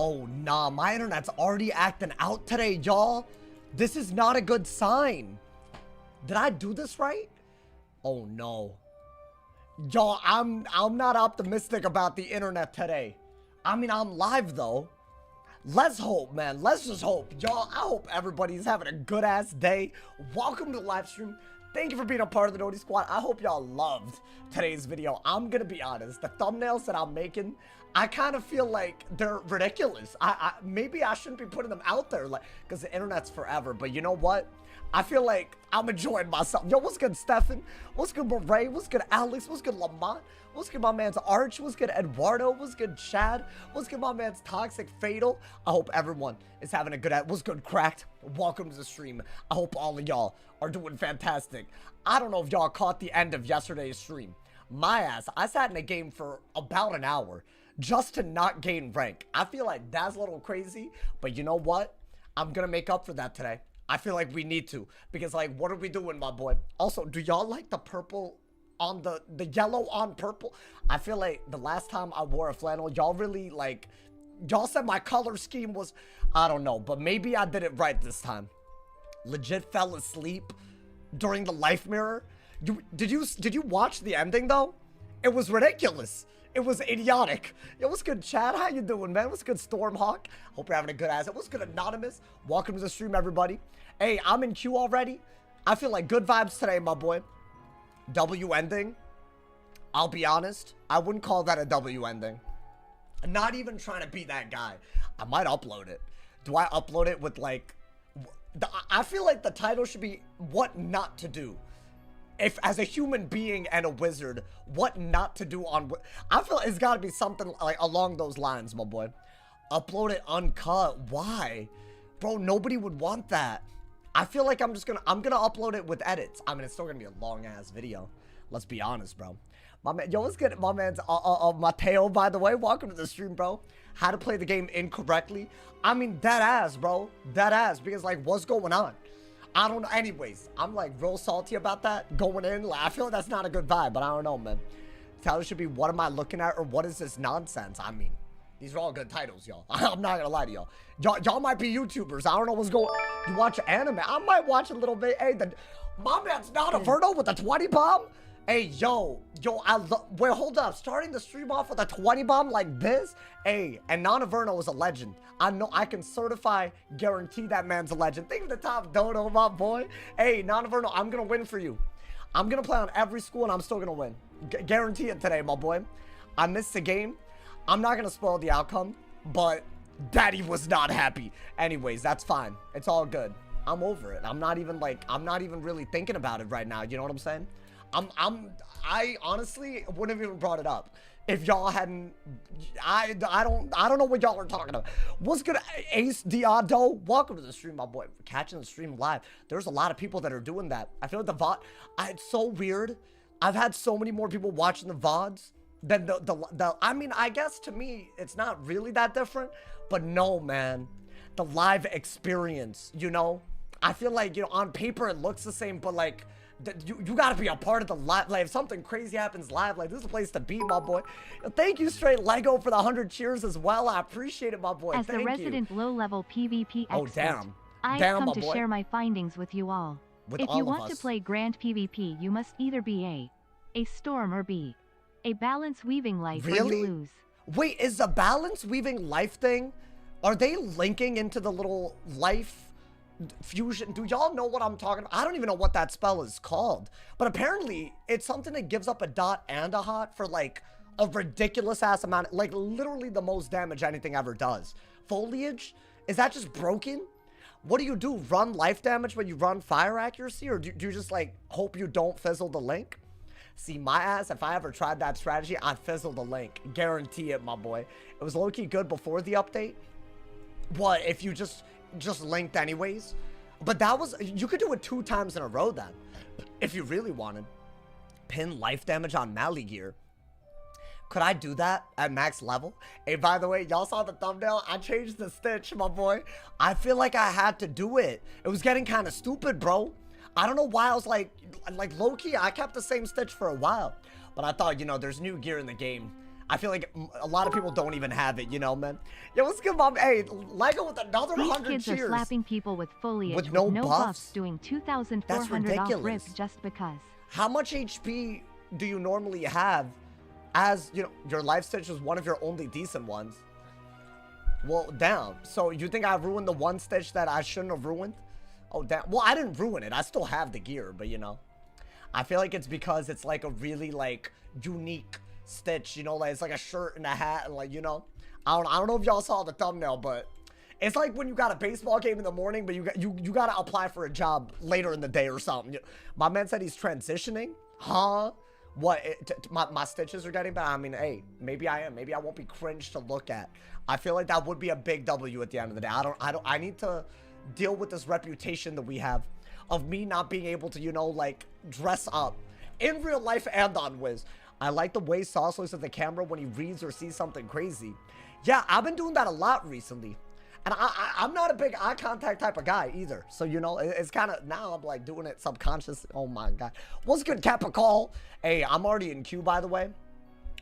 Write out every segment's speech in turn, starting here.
Oh, nah, my internet's already acting out today, y'all. This is not a good sign. Did I do this right? Oh, no. Y'all, I'm not optimistic about the internet today. I mean, I'm live, though. Let's hope, man. Let's just hope. Y'all, I hope everybody's having a good-ass day. Welcome to the live stream. Thank you for being a part of the Naughty Squad. I hope y'all loved today's video. I'm gonna be honest. The thumbnails that I'm making, I kind of feel like they're ridiculous. Maybe I shouldn't be putting them out there, like, because the internet's forever. But you know what? I feel like I'm enjoying myself. Yo, what's good, Stefan? What's good, Murray? What's good, Alex? What's good, Lamont? What's good, my man's Arch? What's good, Eduardo? What's good, Chad? What's good, my man's Toxic Fatal? I hope everyone is having a good day. What's good, Cracked? Welcome to the stream. I hope all of y'all are doing fantastic. I don't know if y'all caught the end of yesterday's stream. My ass, I sat in a game for about an hour just to not gain rank. I feel like that's a little crazy, but you know what? I'm gonna make up for that today. I feel like we need to, because like, what are we doing, my boy? Also, do y'all like the purple on the yellow on purple? I feel like the last time I wore a flannel, y'all really like, y'all said my color scheme was, I don't know, but maybe I did it right this time. Legit fell asleep during the life mirror. Did you watch the ending though? It was ridiculous. It was idiotic. Yo, what's good, Chad? How you doing, man? What's good, Stormhawk? Hope you're having a good ass. What's good, Anonymous? Welcome to the stream, everybody. Hey, I'm in queue already. I feel like good vibes today, my boy. W ending. I'll be honest. I wouldn't call that a W ending. I'm not even trying to be that guy. I might upload it. Do I upload it with like... I feel like the title should be what not to do. If as a human being and a wizard, what not to do on... I feel it's got to be something like along those lines, my boy. Upload it uncut. Why? Bro, nobody would want that. I feel like I'm gonna upload it with edits. I mean, it's still gonna be a long ass video. Let's be honest, bro. My man, yo, what's good? My man's Mateo, by the way. Welcome to the stream, bro. How to play the game incorrectly. I mean, that ass, bro. That ass, because like, what's going on? I don't know. Anyways, I'm like real salty about that going in. Like, I feel like that's not a good vibe, but I don't know, man. Title should be, what am I looking at, or what is this nonsense? I mean, these are all good titles, y'all. I'm not gonna lie to y'all. Y'all might be YouTubers. I don't know what's going. You watch anime? I might watch a little bit. Hey, my man's not a Verno with a 20 bomb. Hey, yo, wait, hold up. Starting the stream off with a 20 bomb like this? Hey, and Nonaverno is a legend. I know I can certify, guarantee that man's a legend. Think of the top dono, my boy. Hey, Nonaverno, I'm gonna win for you. I'm gonna play on every school and I'm still gonna win. Guarantee it today, my boy. I missed the game. I'm not gonna spoil the outcome, but Daddy was not happy. Anyways, that's fine. It's all good. I'm over it. I'm not even really thinking about it right now. You know what I'm saying? I honestly wouldn't have even brought it up if y'all hadn't. I don't know what y'all are talking about. What's good, Ace Diado? Welcome to the stream, my boy. Catching the stream live. There's a lot of people that are doing that. I feel like the VOD. It's so weird. I've had so many more people watching the VODs than the. I mean, I guess to me it's not really that different, but no, man, the live experience. You know, I feel like, you know, on paper it looks the same, but like. You gotta be a part of the live. Like, if something crazy happens live, like, this is a place to be, my boy. Thank you, Straight Lego, for the 100 cheers as well. I appreciate it, my boy. As the resident low-level PvP expert, oh, damn. I've come to share my findings with you all. If you want to play Grand PvP, you must either be a storm, or B, a balance weaving life. Really? Or you lose. Wait, is the balance weaving life thing, are they linking into the little life fusion? Do y'all know what I'm talking about? I don't even know what that spell is called, but apparently it's something that gives up a dot and a hot for like a ridiculous ass amount, like literally the most damage anything ever does. Foliage, is that just broken? What do you do? Run life damage when you run fire accuracy, or do you just like hope you don't fizzle the link? See, my ass, if I ever tried that strategy, I'd fizzle the link. Guarantee it, my boy. It was low-key good before the update. What if you just linked anyways? But that was, you could do it 2 times in a row then, if you really wanted. Pin life damage on melee gear. Could I do that at max level? Hey, by the way, y'all saw the thumbnail? I changed the stitch, my boy. I feel like I had to do it. It was getting kind of stupid, bro. I don't know why. I was like low-key, I kept the same stitch for a while. But I thought, you know, there's new gear in the game. I feel like a lot of people don't even have it, you know, man. Yo, what's good, mom? Hey, Lego with another 100 cheers. These kids are slapping people with foliage with no buffs doing 2,400 off rip just because. How much HP do you normally have as, you know, your life stitch was one of your only decent ones? Well, damn. So you think I ruined the one stitch that I shouldn't have ruined? Oh, damn. Well, I didn't ruin it. I still have the gear, but, you know. I feel like it's because it's, like, a really, like, unique stitch, you know? Like, it's like a shirt and a hat and, like, you know? I don't know if y'all saw the thumbnail, but it's like when you got a baseball game in the morning, but you got to apply for a job later in the day or something. My man said he's transitioning. Huh? What? My stitches are getting better? I mean, hey, maybe I am. Maybe I won't be cringe to look at. I feel like that would be a big W at the end of the day. I need to deal with this reputation that we have of me not being able to, you know, like, dress up in real life and on Wiz. I like the way Sauce looks at the camera when he reads or sees something crazy. Yeah, I've been doing that a lot recently. And I'm not a big eye contact type of guy either. So, you know, it's kind of, now I'm like doing it subconsciously. Oh my God. What's good, Kappa Call? Hey, I'm already in queue, by the way.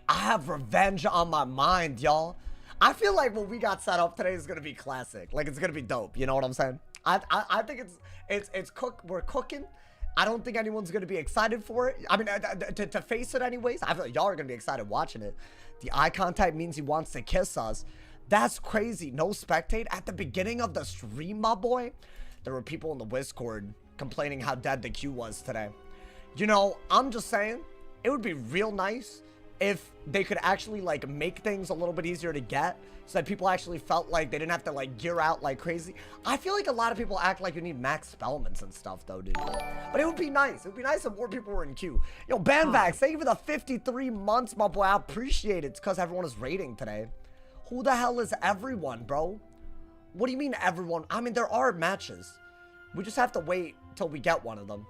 I have revenge on my mind, y'all. I feel like what we got set up today is going to be classic. Like, it's going to be dope. You know what I'm saying? I think we're cooking. I don't think anyone's going to be excited for it. I mean, to face it anyways, I feel like y'all are going to be excited watching it. The eye contact means he wants to kiss us. That's crazy. No spectate. At the beginning of the stream, my boy, there were people in the Discord complaining how dead the queue was today. You know, I'm just saying, it would be real nice if they could actually, like, make things a little bit easier to get so that people actually felt like they didn't have to, like, gear out like crazy. I feel like a lot of people act like you need max spellments and stuff, though, dude. But it would be nice. It would be nice if more people were in queue. Yo, Banvax, thank you for the 53 months, my boy. I appreciate it. It's because everyone is raiding today. Who the hell is everyone, bro? What do you mean everyone? I mean, there are matches. We just have to wait till we get one of them.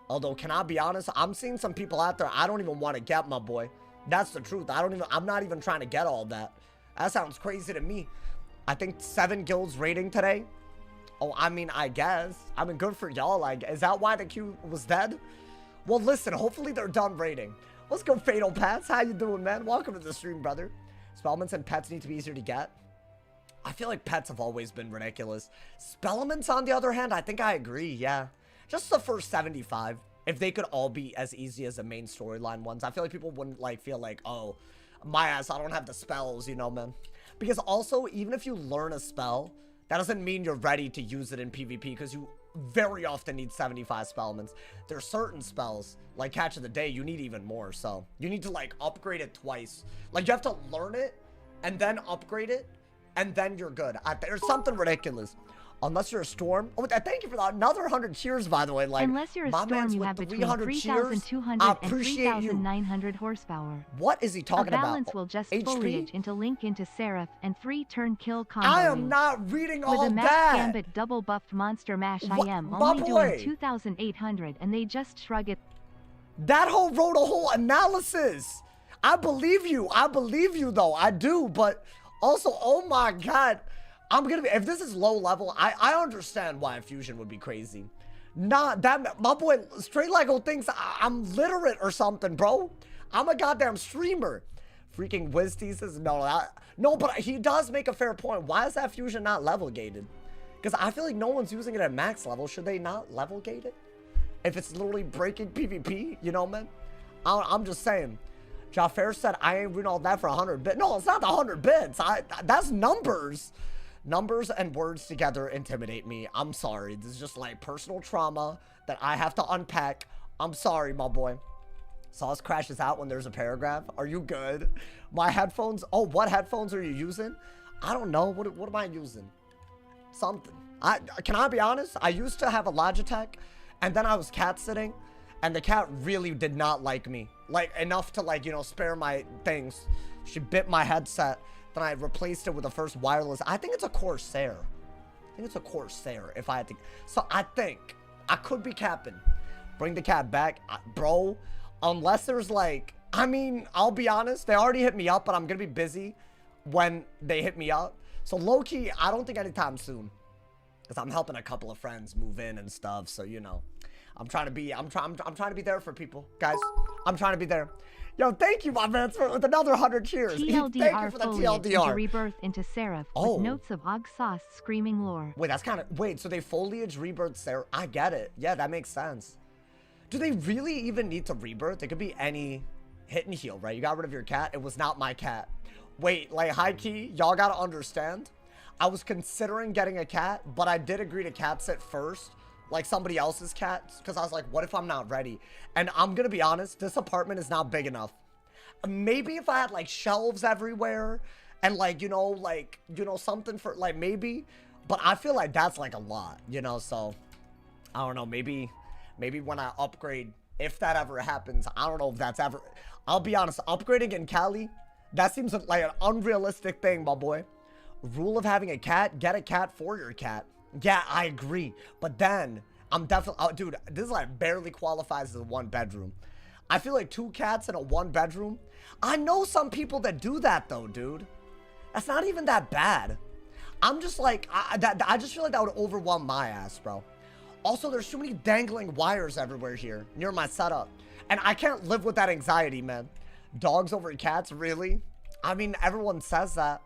Although, can I be honest? I'm seeing some people out there I don't even want to get, my boy. That's the truth. I'm not even trying to get all that. That sounds crazy to me. I think 7 guilds raiding today. Oh, I mean, I guess. I mean, good for y'all. Like, is that why the queue was dead? Well, listen, hopefully they're done raiding. Let's go, Fatal Pets. How you doing, man? Welcome to the stream, brother. Spellments and pets need to be easier to get. I feel like pets have always been ridiculous. Spellments, on the other hand, I think I agree, yeah. Just the first 75. If they could all be as easy as the main storyline ones, I feel like people wouldn't, like, feel like, oh, my ass, I don't have the spells, you know, man. Because also, even if you learn a spell, that doesn't mean you're ready to use it in PvP, because you very often need 75 spellments. There are certain spells, like Catch of the Day, you need even more, so you need to, like, upgrade it twice. Like, you have to learn it, and then upgrade it, and then you're good. There's something ridiculous. Unless you're a storm. Oh, thank you for that. Another 100 cheers, by the way. Like, unless you're a storm, you have between 3,200 and 3,900 horsepower. What is he talking about? A balance will just HP? foliage into link into Seraph and 3-turn kill combo. I am not reading all that. With a max gambit double buffed monster mash, I am only doing 2,800, and they just shrug it. That wrote a whole analysis. I believe you. I believe you, though. I do. But also, oh my God. I'm gonna be, if this is low level, I understand why Fusion would be crazy. Nah, that, my boy, Straight Lego thinks I'm literate or something, bro. I'm a goddamn streamer. Freaking Wiz thesis, no, but he does make a fair point. Why is that Fusion not level gated? Because I feel like no one's using it at max level. Should they not level gate it? If it's literally breaking PvP, you know, man? I'm just saying. Jafar said, I ain't reading all that for 100 bits. No, it's not the 100 bits. That's numbers. Numbers and words together intimidate me. I'm sorry. This is just like personal trauma that I have to unpack. I'm sorry, my boy. Sauce crashes out when there's a paragraph. Are you good? My headphones. Oh, what headphones are you using? I don't know. What am I using? Something. Can I be honest? I used to have a Logitech, and then I was cat sitting, and the cat really did not like me. Like, enough to, like, you know, spare my things. She bit my headset. Then I replaced it with the first wireless. I think it's a Corsair. I think it's a Corsair, if I had to. So I think I could be capping. Bring the cat back. Bro, unless there's like, I mean, I'll be honest. They already hit me up, but I'm going to be busy when they hit me up. So low-key, I don't think anytime soon. Because I'm helping a couple of friends move in and stuff. So, you know, I'm trying to be there for people, guys. I'm trying to be there. Yo, thank you, my man, with another 100 cheers. Thank you for the TLDR. Rebirth into Seraph with notes of Og Sauce screaming lore. Wait, that's kind of... Wait, so they foliage rebirth Seraph? I get it. Yeah, that makes sense. Do they really even need to rebirth? It could be any hit and heal, right? You got rid of your cat. It was not my cat. Wait, like, high key, y'all gotta understand. I was considering getting a cat, but I did agree to cat sit first, like somebody else's cat, because I was like, what if I'm not ready? And I'm gonna be honest, this apartment is not big enough. Maybe if I had like shelves everywhere and like, you know, something for like maybe, but I feel like that's like a lot, you know, so I don't know, maybe when I upgrade, if that ever happens, I don't know if that's ever, I'll be honest, upgrading in Cali, that seems like an unrealistic thing, my boy. Rule of having a cat, get a cat for your cat. Yeah, I agree. But then, I'm definitely... Oh, dude, this like barely qualifies as a 1-bedroom. I feel like 2 cats in a 1-bedroom. I know some people that do that, though, dude. That's not even that bad. I'm just like... I just feel like that would overwhelm my ass, bro. Also, there's too many dangling wires everywhere here near my setup. And I can't live with that anxiety, man. Dogs over cats, really? I mean, everyone says that.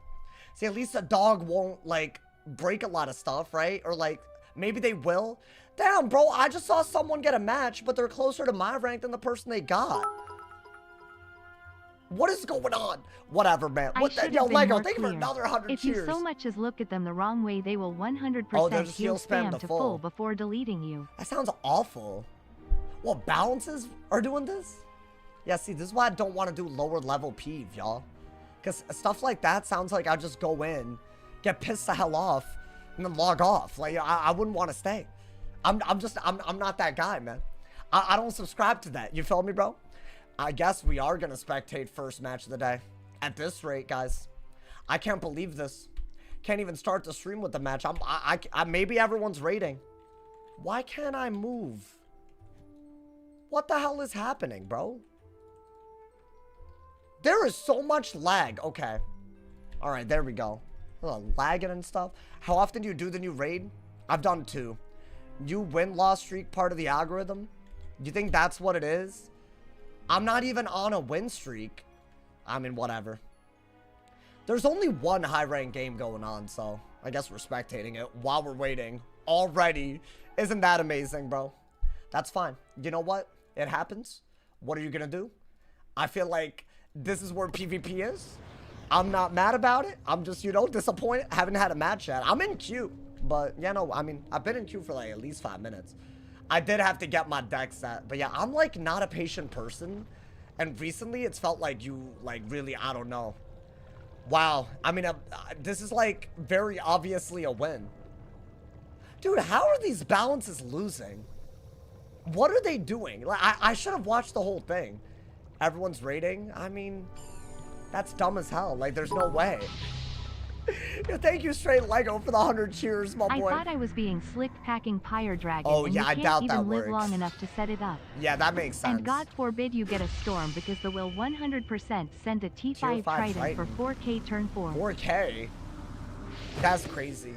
See, at least a dog won't, like, break a lot of stuff, right? Or, like, maybe they will. Damn, bro, I just saw someone get a match, but they're closer to my rank than the person they got. What is going on? Whatever, man. What the, yo, Lego, thank you for another 100 cheers. If you so much as look at them the wrong way, they will 100% heal spam to full before deleting you. That sounds awful. What, balances are doing this? Yeah, see, this is why I don't want to do lower level peeve, y'all. Because stuff like that sounds like I just go in, get pissed the hell off, and then log off. Like, I wouldn't want to stay. I'm not that guy, man. I don't subscribe to that. You feel me, bro? I guess we are going to spectate first match of the day. At this rate, guys. I can't believe this. Can't even start the stream with the match. Maybe everyone's rating. Why can't I move? What the hell is happening, bro? There is so much lag. Okay. All right, there we go. Lagging and stuff. How often do you do the new raid? I've done 2. New win-loss streak part of the algorithm? Do you think that's what it is? I'm not even on a win streak. I mean, whatever. There's only one high-ranked game going on, so I guess we're spectating it while we're waiting. Already. Isn't that amazing, bro? That's fine. You know what? It happens. What are you gonna do? I feel like this is where PvP is. I'm not mad about it. I'm just, you know, disappointed. Haven't had a match yet. I'm in queue. But, yeah, no, I mean, I've been in queue for, like, at least 5 minutes. I did have to get my deck set. But, yeah, I'm, like, not a patient person. And recently, it's felt like you, like, really, I don't know. Wow. I mean, this is, like, very obviously a win. Dude, how are these balances losing? What are they doing? Like, I should have watched the whole thing. Everyone's rating? I mean, that's dumb as hell. Like, there's no way. Thank you, Straight Lego, for the 100 cheers, my boy. I thought I was being slick packing Pyre Dragon. Oh, yeah, I doubt that works. You can't even live long enough to set it up. Yeah, that makes sense. And God forbid you get a storm, because the will 100% send a T5 Trident for 4K turn 4. 4K? That's crazy.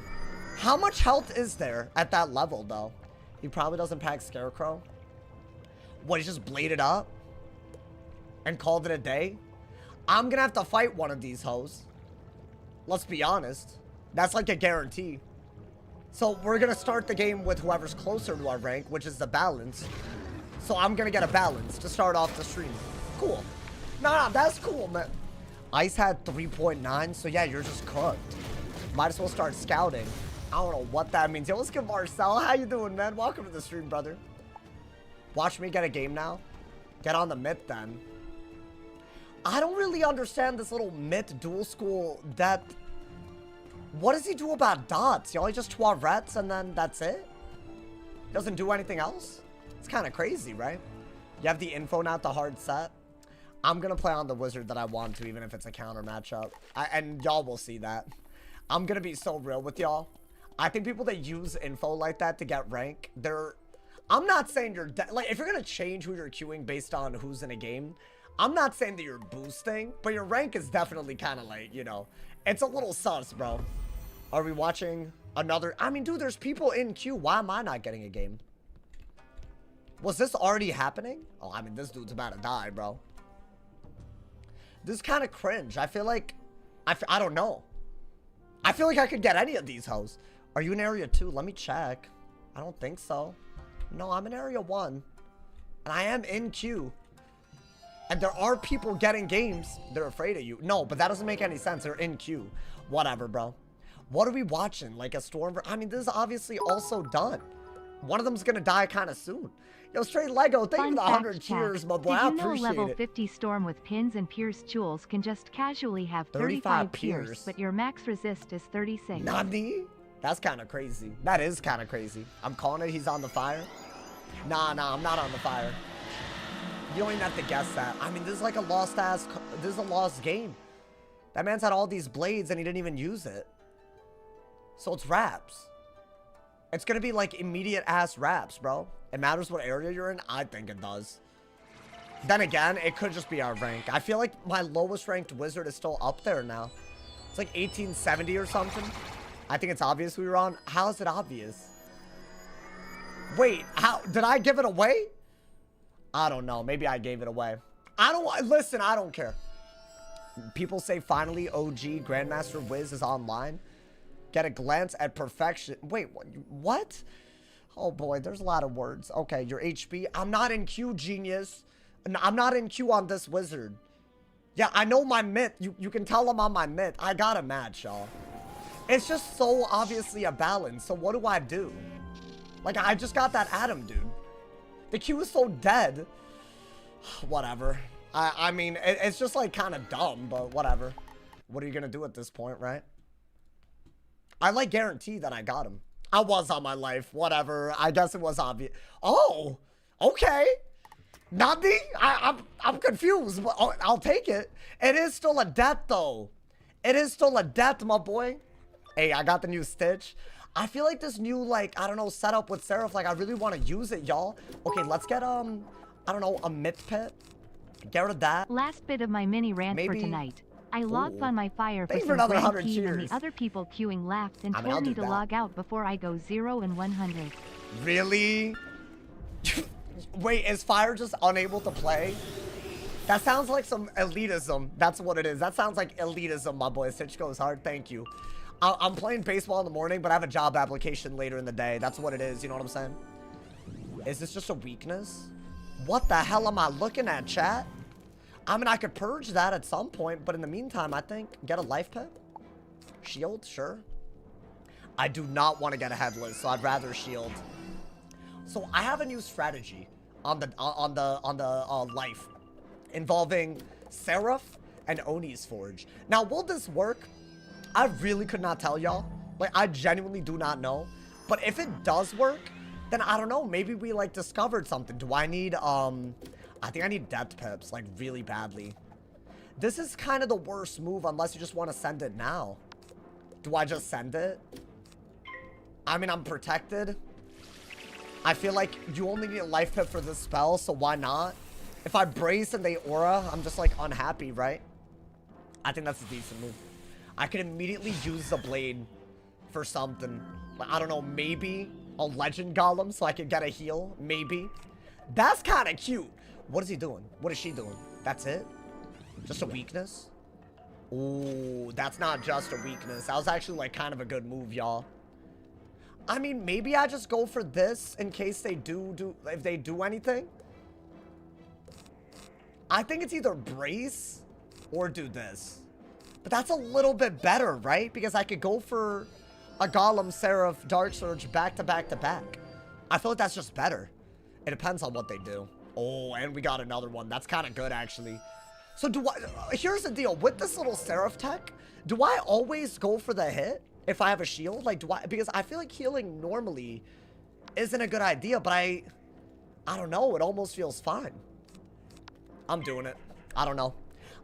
How much health is there at that level, though? He probably doesn't pack Scarecrow. What, he just bladed up? And called it a day? I'm gonna have to fight one of these hoes. Let's be honest. That's like a guarantee. So we're gonna start the game with whoever's closer to our rank, which is the balance. So I'm gonna get a balance to start off the stream. Cool. Nah, that's cool, man. Ice had 3.9, so yeah, you're just cooked. Might as well start scouting. I don't know what that means. Yo, let's get Marcel. How you doing, man? Welcome to the stream, brother. Watch me get a game now. Get on the myth, then. I don't really understand this little myth dual school that... What does he do about dots? Y'all, he just Toirettes and then that's it? Doesn't do anything else? It's kind of crazy, right? You have the info, not the hard set. I'm going to play on the wizard that I want to, even if it's a counter matchup. And y'all will see that. I'm going to be so real with y'all. I think people that use info like that to get rank, they're... I'm not saying you're... Like, if you're going to change who you're queuing based on who's in a game... I'm not saying that you're boosting, but your rank is definitely kind of like, you know, it's a little sus, bro. Are we watching another? I mean, dude, there's people in queue. Why am I not getting a game? Was this already happening? Oh, I mean, this dude's about to die, bro. This is kind of cringe. I feel like, I don't know. I feel like I could get any of these hoes. Are you in area 2? Let me check. I don't think so. No, I'm in area 1. And I am in queue. And there are people getting games. They're afraid of you. No, but that doesn't make any sense. They're in queue. Whatever, bro. What are we watching? Like a storm? I mean, this is obviously also done. One of them's gonna die kind of soon. Yo, straight Lego, thank you for the 100 cheers, my boy. I appreciate it. Did you know level 50 storm with pins and pierced jewels can just casually have 35 pierce, but your max resist is 36? Nani? That's kind of crazy. That is kind of crazy. I'm calling it. He's on the fire. Nah, I'm not on the fire. You don't even have to guess that. I mean, this is like a lost ass. This is a lost game. That man's had all these blades and he didn't even use it. So it's wraps. It's gonna be like immediate ass wraps, bro. It matters what area you're in. I think it does. Then again, it could just be our rank. I feel like my lowest ranked wizard is still up there now. It's like 1870 or something. I think it's obvious we were on. How is it obvious? Wait, how did I give it away? I don't know. Maybe I gave it away. Listen, I don't care. People say finally OG Grandmaster Wiz is online. Get a glance at perfection. Wait, what? Oh boy, there's a lot of words. Okay, your HB. I'm not in queue, genius. I'm not in queue on this wizard. Yeah, I know my myth. You can tell I'm on my myth. I got a match, y'all. It's just so obviously a balance. So what do I do? Like, I just got that Adam, dude. The queue is so dead. Whatever. I mean, it's just like kind of dumb, but whatever. What are you gonna do at this point, right? I like guarantee that I got him. I was on my life. Whatever. I guess it was obvious. Oh, okay. Not me. I'm confused, but I'll take it. It is still a death, though. It is still a death, my boy. Hey, I got the new Stitch. I feel like this new, like, I don't know, setup with Seraph, like, I really want to use it, y'all. Okay, let's get, I don't know, a myth pit. Get rid of that. Last bit of my mini rant for tonight. I logged on my fire for some another 100 and cheers. the other people queuing laughed and told me to log out before I go 0 and 100. Really? Wait, is Fire just unable to play? That sounds like some elitism. That's what it is. That sounds like elitism, my boy. Stitch goes hard. Thank you. I'm playing baseball in the morning, but I have a job application later in the day. That's what it is. You know what I'm saying? Is this just a weakness? What the hell am I looking at, chat? I mean, I could purge that at some point, but in the meantime, I think get a life pet. Shield, sure. I do not want to get a headless, so I'd rather shield. So I have a new strategy on the life involving Seraph and Oni's Forge. Now, will this work? I really could not tell y'all. Like, I genuinely do not know. But if it does work, then I don't know. Maybe we, like, discovered something. Do I need, I think I need Death Pips, like, really badly. This is kind of the worst move unless you just want to send it now. Do I just send it? I mean, I'm protected. I feel like you only need a life pip for this spell, so why not? If I brace and they aura, I'm just, like, unhappy, right? I think that's a decent move. I could immediately use the blade for something. Like, I don't know, maybe a legend golem so I could get a heal. Maybe. That's kind of cute. What is he doing? What is she doing? That's it? Just a weakness? Ooh, that's not just a weakness. That was actually like kind of a good move, y'all. I mean, maybe I just go for this in case they if they do anything. I think it's either brace or do this. But that's a little bit better, right? Because I could go for a Golem, Seraph, Dark Surge back to back to back. I feel like that's just better. It depends on what they do. Oh, and we got another one. That's kind of good, actually. So do I... Here's the deal. With this little Seraph tech, do I always go for the hit if I have a shield? Like, do I... Because I feel like healing normally isn't a good idea, but I don't know. It almost feels fine. I'm doing it. I don't know.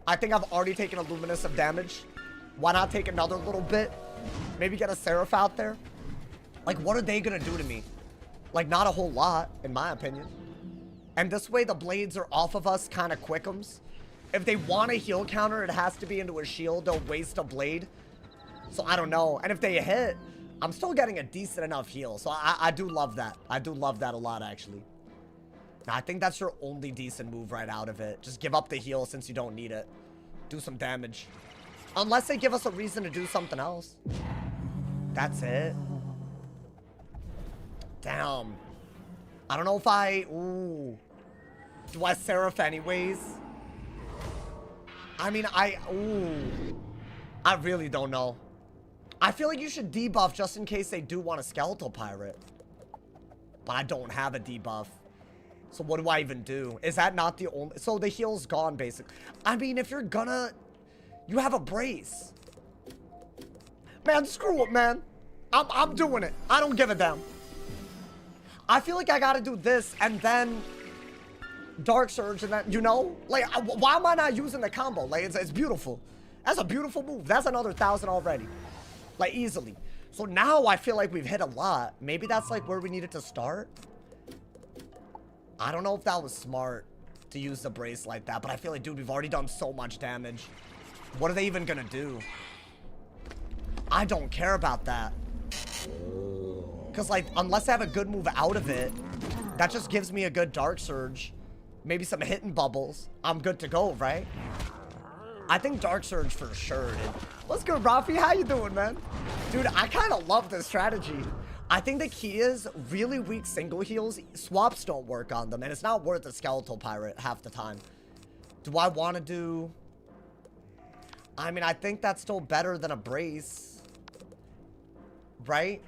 I think I've already taken a Luminous of damage. Why not take another little bit? Maybe get a Seraph out there? Like, what are they gonna do to me? Like, not a whole lot, in my opinion. And this way, the blades are off of us kind of quickums. If they want a heal counter, it has to be into a shield. They'll waste a blade. So, I don't know. And if they hit, I'm still getting a decent enough heal. So, I do love that. I do love that a lot, actually. I think that's your only decent move right out of it. Just give up the heal since you don't need it. Do some damage. Unless they give us a reason to do something else. That's it. Damn. I don't know if I... Ooh. Do I Seraph anyways? I mean, Ooh. I really don't know. I feel like you should debuff just in case they do want a Skeletal Pirate. But I don't have a debuff. So what do I even do? Is that not the only... So the heal's gone, basically. I mean, if you're gonna... You have a brace. Man, screw it, man. I'm doing it. I don't give a damn. I feel like I gotta do this and then... Dark Surge and then, you know? Like, why am I not using the combo? Like, it's beautiful. That's a beautiful move. That's another 1,000 already. Like, easily. So now I feel like we've hit a lot. Maybe that's like where we needed to start. I don't know if that was smart to use the brace like that, but I feel like, dude, we've already done so much damage. What are they even gonna do? I don't care about that. Because, like, unless I have a good move out of it, that just gives me a good Dark Surge. Maybe some hitting bubbles. I'm good to go, right? I think Dark Surge for sure, dude. What's good, Rafi? How you doing, man? Dude, I kind of love this strategy. I think the key is really weak single heals. Swaps don't work on them, and it's not worth a Skeletal Pirate half the time. Do I want to do... I mean, I think that's still better than a brace. Right?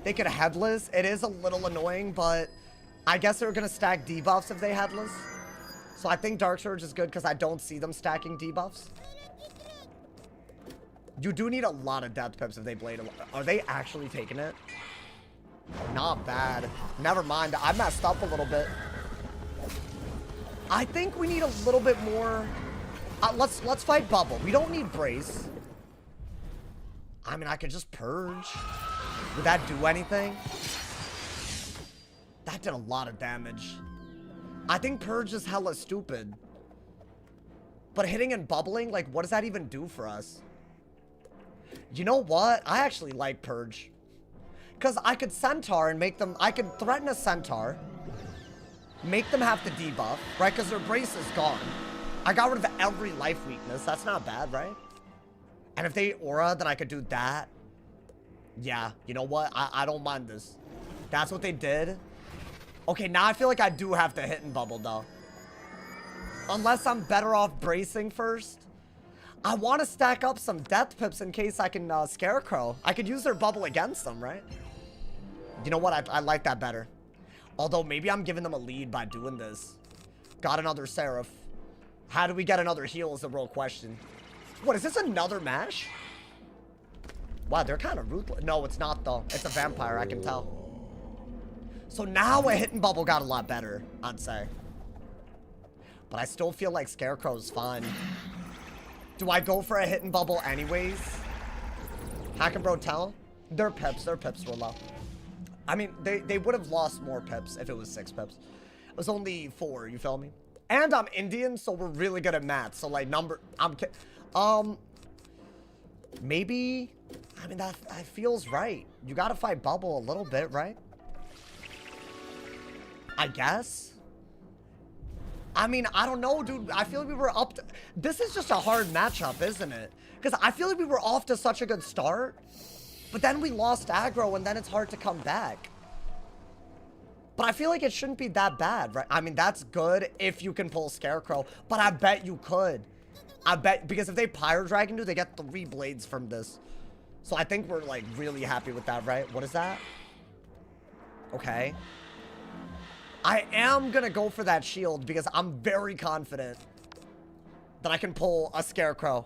They could Headless. It is a little annoying, but... I guess they're going to stack debuffs if they Headless. So I think Dark Surge is good because I don't see them stacking debuffs. You do need a lot of Death Pips if they Blade. Are they actually taking it? Not bad. Never mind. I messed up a little bit. I think we need a little bit more... let's fight Bubble. We don't need Brace. I mean, I could just Purge. Would that do anything? That did a lot of damage. I think Purge is hella stupid. But hitting and bubbling, like, what does that even do for us? You know what? I actually like Purge. Because I could Centaur and make them... I could threaten a Centaur. Make them have to debuff, right? Because their brace is gone. I got rid of every life weakness. That's not bad, right? And if they aura, then I could do that. Yeah, you know what? I don't mind this. That's what they did. Okay, now I feel like I do have to hit and bubble, though. Unless I'm better off bracing first. I want to stack up some Death Pips in case I can Scarecrow. I could use their bubble against them, right? You know what? I like that better. Although, maybe I'm giving them a lead by doing this. Got another Seraph. How do we get another heal is the real question. What, is this another mash? Wow, they're kind of ruthless. No, it's not, though. It's a vampire, I can tell. So now a hit and bubble got a lot better, I'd say. But I still feel like Scarecrow's fine. Do I go for a hit and bubble anyways? Hack and Bro tell? Their pips were low. I mean, they would have lost more pips if it was 6 pips. It was only 4, you feel me? And I'm Indian, so we're really good at math. So like maybe, I mean, that feels right. You gotta fight bubble a little bit, right? I guess. I mean, I don't know, dude. I feel like we were up to... This is just a hard matchup, isn't it? Because I feel like we were off to such a good start. But then we lost aggro, and then it's hard to come back. But I feel like it shouldn't be that bad, right? I mean, that's good if you can pull Scarecrow. But I bet you could. I bet... Because if they Pyro Dragon do, they get 3 blades from this. So I think we're, like, really happy with that, right? What is that? Okay. I am gonna go for that shield because I'm very confident that I can pull a Scarecrow.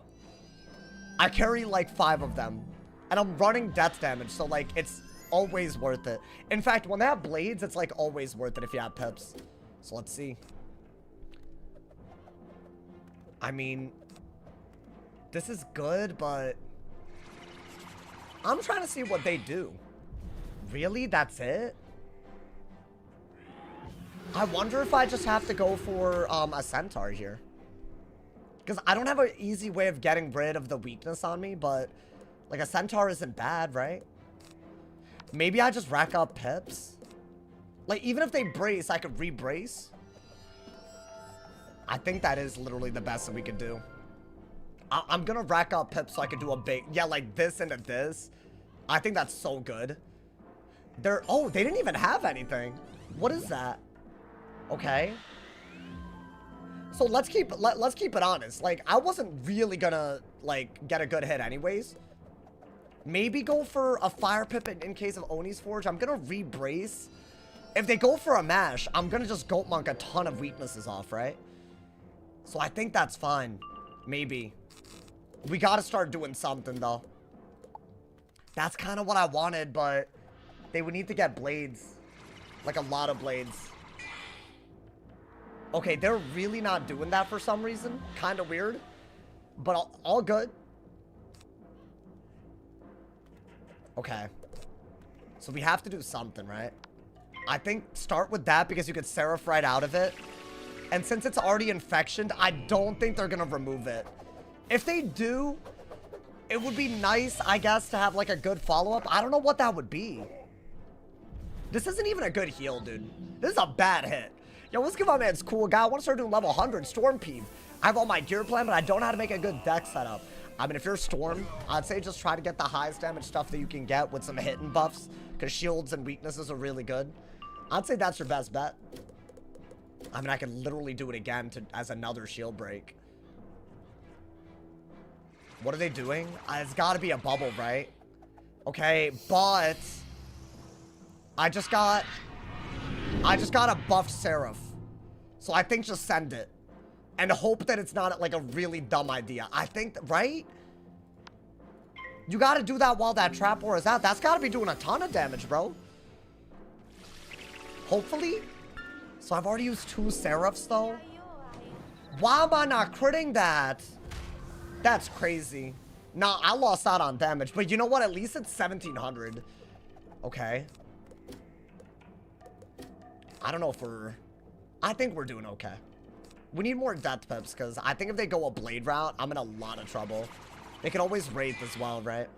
I carry like 5 of them. And I'm running death damage, so like it's always worth it. In fact, when they have blades, it's like always worth it if you have pips. So let's see. I mean, this is good, but I'm trying to see what they do. Really? That's it? I wonder if I just have to go for a Centaur here. Because I don't have an easy way of getting rid of the weakness on me, but like a Centaur isn't bad, right? Maybe I just rack up pips. Like even if they brace, I could re-brace. I think that is literally the best that we could do. I'm gonna rack up pips so I can do a big... Yeah, like this into this. I think that's so good. Oh, they didn't even have anything. What is that? Okay. So let's keep it honest. Like, I wasn't really gonna, like, get a good hit anyways. Maybe go for a fire pip in case of Oni's Forge. I'm gonna re-brace. If they go for a mash, I'm gonna just Goat Monk a ton of weaknesses off, right? So I think that's fine. Maybe. We gotta start doing something, though. That's kind of what I wanted, but they would need to get blades. Like, a lot of blades. Okay, they're really not doing that for some reason. Kind of weird. But all good. Okay. So we have to do something, right? I think start with that because you could Seraph right out of it. And since it's already infectioned, I don't think they're going to remove it. If they do, it would be nice, I guess, to have like a good follow-up. I don't know what that would be. This isn't even a good heal, dude. This is a bad hit. Yo, let's give my man's cool guy. I want to start doing level 100 Storm Peeve. I have all my gear plan, but I don't know how to make a good deck setup. I mean, if you're Storm, I'd say just try to get the highest damage stuff that you can get with some hitting buffs, because shields and weaknesses are really good. I'd say that's your best bet. I mean, I can literally do it again as another shield break. What are they doing? It's got to be a bubble, right? Okay, but I just got a buffed Seraph. So I think just send it. And hope that it's not like a really dumb idea. I think, right? You got to do that while that trap war is out. That's got to be doing a ton of damage, bro. Hopefully. So I've already used 2 Seraphs, though. Why am I not critting that? That's crazy. Nah, I lost out on damage. But you know what? At least it's 1700. Okay. I don't know if I think we're doing okay. We need more death pips, because I think if they go a blade route, I'm in a lot of trouble. They can always wraith as well, right?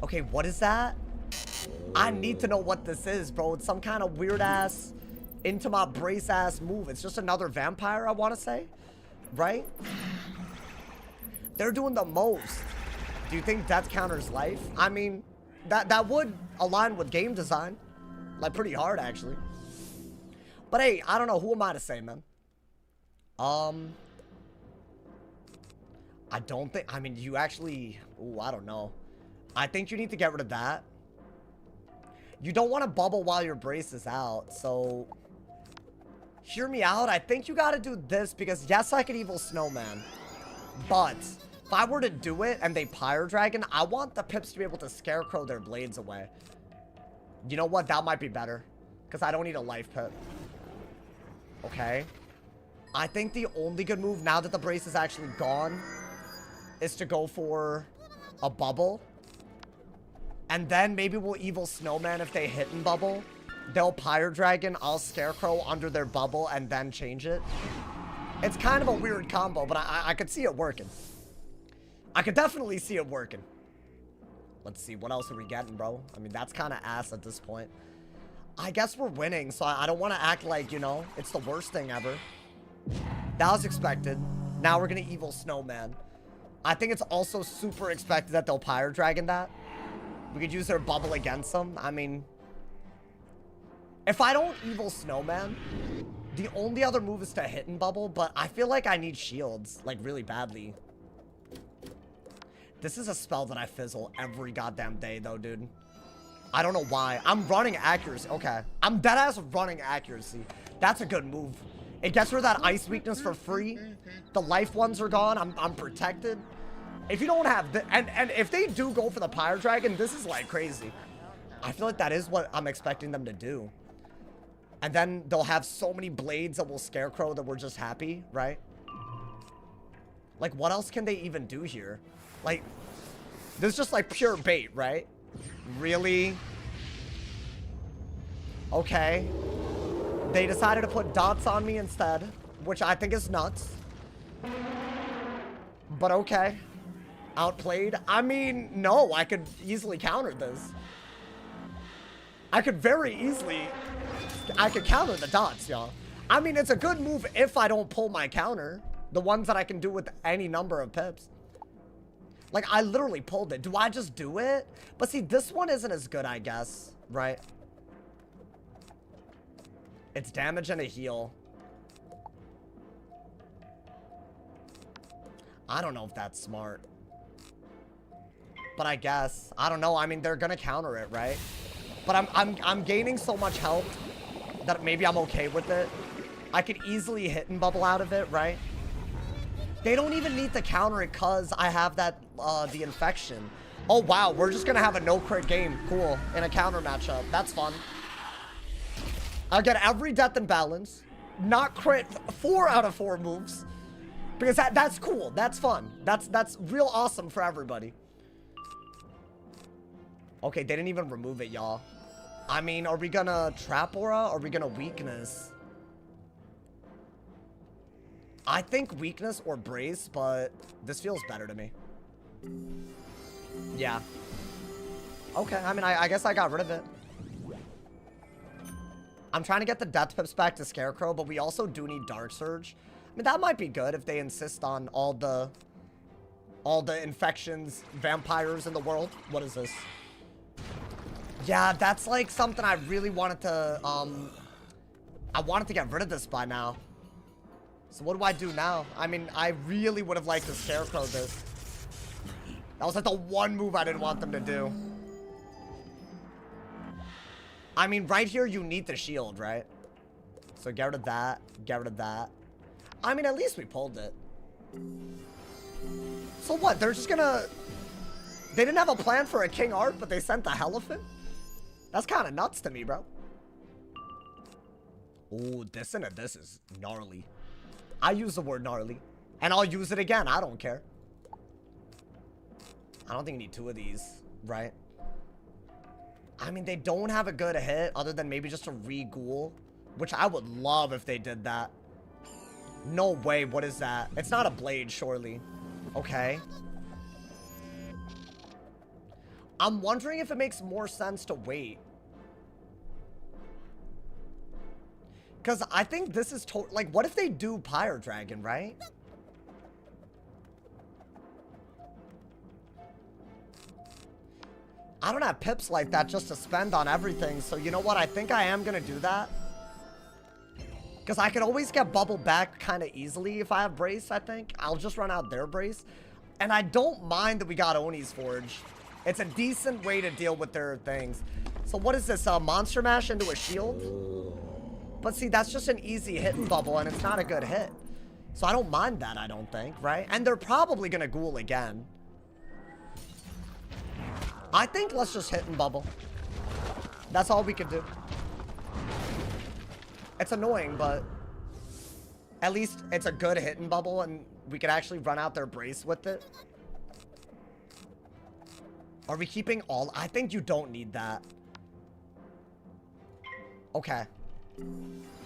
Okay, what is that? I need to know what this is, bro. It's some kind of weird-ass, into my brace-ass move. It's just another vampire, I want to say. Right? They're doing the most. Do you think death counters life? I mean, that would align with game design. Like, pretty hard, actually. But hey, I don't know. Who am I to say, man? I don't think... I mean, you actually... Ooh, I don't know. I think you need to get rid of that. You don't want to bubble while your brace is out, so... Hear me out. I think you got to do this because, yes, I could Evil Snowman. But if I were to do it and they Pyre Dragon, I want the pips to be able to Scarecrow their blades away. You know what? That might be better. Because I don't need a life pip. Okay. I think the only good move now that the brace is actually gone is to go for a bubble. And then maybe we'll Evil Snowman if they hit and bubble. They'll Pyre Dragon, I'll Scarecrow under their bubble and then change it. It's kind of a weird combo, but I could see it working. I could definitely see it working. Let's see, what else are we getting, bro? I mean, that's kind of ass at this point. I guess we're winning, so I don't want to act like, you know, it's the worst thing ever. That was expected. Now we're going to Evil Snowman. I think it's also super expected that they'll Pyre Dragon that. We could use their bubble against them. I mean, if I don't Evil Snowman, the only other move is to hit and bubble, but I feel like I need shields, like, really badly. This is a spell that I fizzle every goddamn day, though, dude. I don't know why. I'm running accuracy. Okay. I'm deadass running accuracy. That's a good move. It gets rid of that ice weakness for free. The life ones are gone. I'm protected. If you don't have... And if they do go for the Pyre Dragon, this is, like, crazy. I feel like that is what I'm expecting them to do. And then they'll have so many blades that will Scarecrow that we're just happy, right? Like, what else can they even do here? Like, this is just, like, pure bait, right? Really? Okay. They decided to put dots on me instead, which I think is nuts. But okay. Outplayed? I mean, no, I could easily counter this. I could very easily... I could counter the dots, y'all. I mean, it's a good move if I don't pull my counter. The ones that I can do with any number of pips. Like, I literally pulled it. Do I just do it? But see, this one isn't as good, I guess. Right? It's damage and a heal. I don't know if that's smart. But I guess. I don't know. I mean, they're gonna counter it, right? But I'm gaining so much health that maybe I'm okay with it. I could easily hit and bubble out of it, right? They don't even need to counter it because I have that, the infection. Oh, wow. We're just going to have a no-crit game. Cool. In a counter matchup. That's fun. I'll get every death and balance. Not crit 4 out of 4 moves. Because that's cool. That's fun. That's real awesome for everybody. Okay, they didn't even remove it, y'all. I mean, are we going to trap aura? Or are we going to weakness? I think weakness or brace, but this feels better to me. Yeah. Okay, I mean, I guess I got rid of it. I'm trying to get the death pips back to Scarecrow, but we also do need Dark Surge. I mean, that might be good if they insist on all the infections, vampires in the world. What is this? Yeah, that's like something I really wanted to, I wanted to get rid of this by now. So what do I do now? I mean, I really would have liked to Scarecrow this. That was like the one move I didn't want them to do. I mean, right here, you need the shield, right? So get rid of that. Get rid of that. I mean, at least we pulled it. So what? They're just gonna... They didn't have a plan for a King Art, but they sent the Elephant? That's kind of nuts to me, bro. Ooh, this and this is gnarly. I use the word gnarly. And I'll use it again. I don't care. I don't think you need 2 of these, right? I mean, they don't have a good hit other than maybe just a re-ghoul. Which I would love if they did that. No way. What is that? It's not a blade, surely. Okay. I'm wondering if it makes more sense to wait. Because I think this is like, what if they do Pyre Dragon, right? I don't have pips like that just to spend on everything. So you know what? I think I am going to do that. Because I could always get Bubble back kind of easily if I have Brace, I think. I'll just run out their Brace. And I don't mind that we got Oni's Forge. It's a decent way to deal with their things. So what is this? Monster Mash into a shield? But see, that's just an easy hit and bubble, and it's not a good hit. So I don't mind that, I don't think, right? And they're probably going to ghoul again. I think let's just hit and bubble. That's all we could do. It's annoying, but at least it's a good hit and bubble, and we could actually run out their Brace with it. Are we keeping all? I think you don't need that. Okay.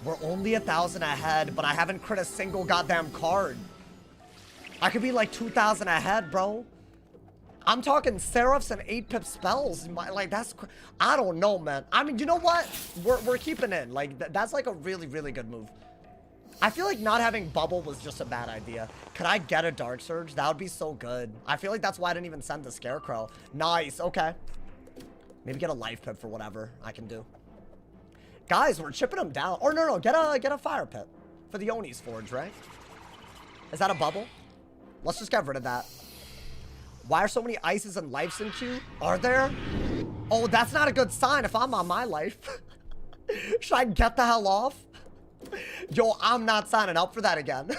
We're only 1,000 ahead, but I haven't crit a single goddamn card. I could be like 2,000 ahead, bro. I'm talking Seraphs and 8-pip spells. Like, that's... I don't know, man. I mean, you know what? We're keeping in. Like, that's like a really, really good move. I feel like not having Bubble was just a bad idea. Could I get a Dark Surge? That would be so good. I feel like that's why I didn't even send the Scarecrow. Nice. Okay. Maybe get a Life Pip for whatever I can do. Guys, we're chipping them down. Or no, get a Fire Pip for the Oni's Forge, right? Is that a bubble? Let's just get rid of that. Why are so many ices and lives in queue? Are there? Oh, that's not a good sign if I'm on my life. Should I get the hell off? Yo, I'm not signing up for that again.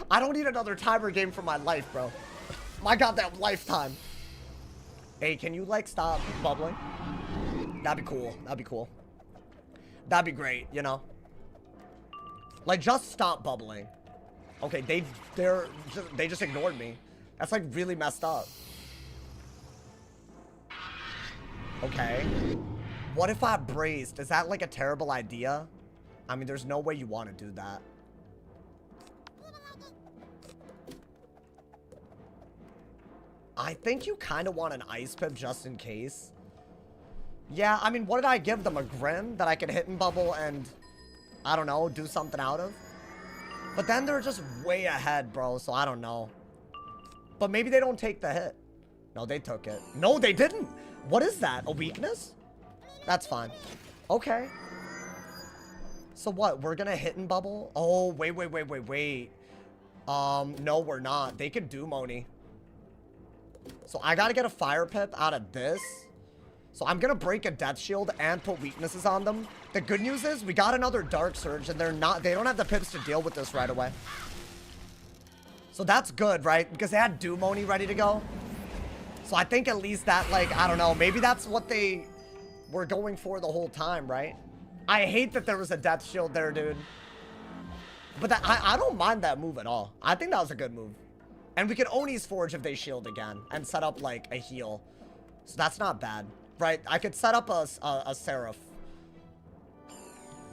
I don't need another timer game for my life, bro. My goddamn lifetime. Hey, can you, like, stop bubbling? That'd be cool. That'd be cool. That'd be great, you know? Like, just stop bubbling. Okay, they just ignored me. That's, like, really messed up. Okay. What if I braced? Is that, like, a terrible idea? I mean, there's no way you want to do that. I think you kind of want an Ice Pip just in case. Yeah, I mean, what did I give them? A Grim that I could hit and bubble and, I don't know, do something out of? But then they're just way ahead, bro, so I don't know. But maybe they don't take the hit. No, they took it. No, they didn't. What is that? A weakness? That's fine. Okay. So what? We're gonna hit and bubble? Oh, wait. No, we're not. They could do Moni. So I gotta get a fire pip out of this. So I'm gonna break a death shield and put weaknesses on them. The good news is we got another dark surge and they don't have the pips to deal with this right away. So that's good, right? Because they had Doom Oni ready to go. So I think at least that, like, I don't know, maybe that's what they were going for the whole time, right? I hate that there was a death shield there, dude. But I don't mind that move at all. I think that was a good move. And we could Oni's Forge if they shield again and set up, like, a heal. So that's not bad, right? I could set up a Seraph.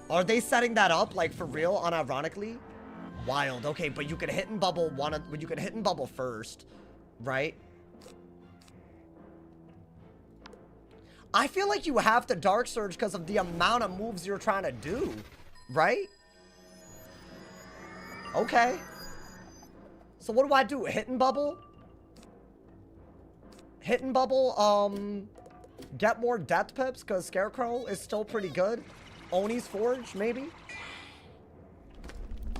Are they setting that up, like, for real, unironically? Wild. Okay, but you could hit and bubble you could hit and bubble first, right? I feel like you have to Dark Surge because of the amount of moves you're trying to do, right? Okay. So what do I do? Hit and bubble? Hit and bubble, get more death pips because Scarecrow is still pretty good. Oni's Forge, maybe?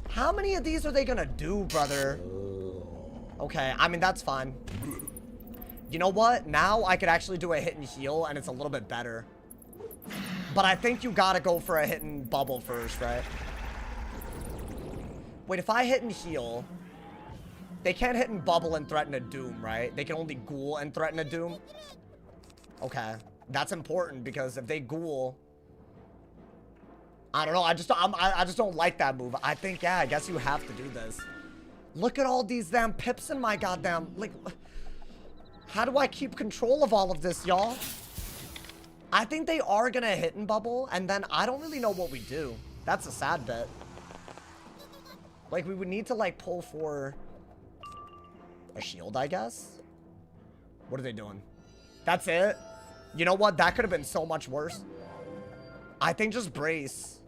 How many of these are they gonna do, brother? Okay, I mean, that's fine. You know what? Now I could actually do a hit and heal, and it's a little bit better. But I think you gotta go for a hit and bubble first, right? Wait, if I hit and heal... They can't hit and bubble and threaten a Doom, right? They can only ghoul and threaten a Doom. Okay. That's important, because if they ghoul... I don't know, I just don't like that move. I think, yeah, I guess you have to do this. Look at all these damn pips in my goddamn... Like... How do I keep control of all of this, y'all? I think they are gonna hit and bubble, and then I don't really know what we do. That's a sad bit. Like, we would need to, like, pull for a shield, I guess? What are they doing? That's it? You know what? That could have been so much worse. I think just brace.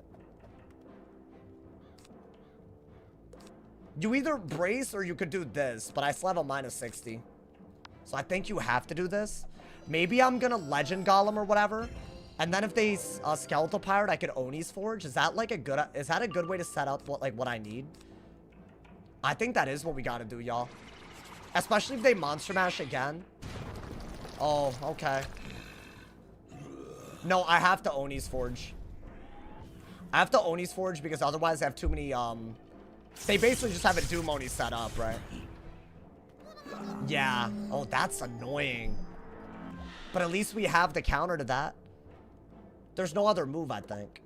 You either brace or you could do this, but I still have a minus 60. So I think you have to do this. Maybe I'm gonna Legend Golem or whatever. And then if they Skeletal Pirate, I could Oni's Forge. Is that like a good, is that a good way to set up what I need? I think that is what we gotta do, y'all. Especially if they Monster Mash again. Oh, okay. No, I have to Oni's Forge. I have to Oni's Forge because otherwise I have too many, they basically just have a Doom Oni set up, right? Yeah. Oh, that's annoying. But at least we have the counter to that. There's no other move, I think.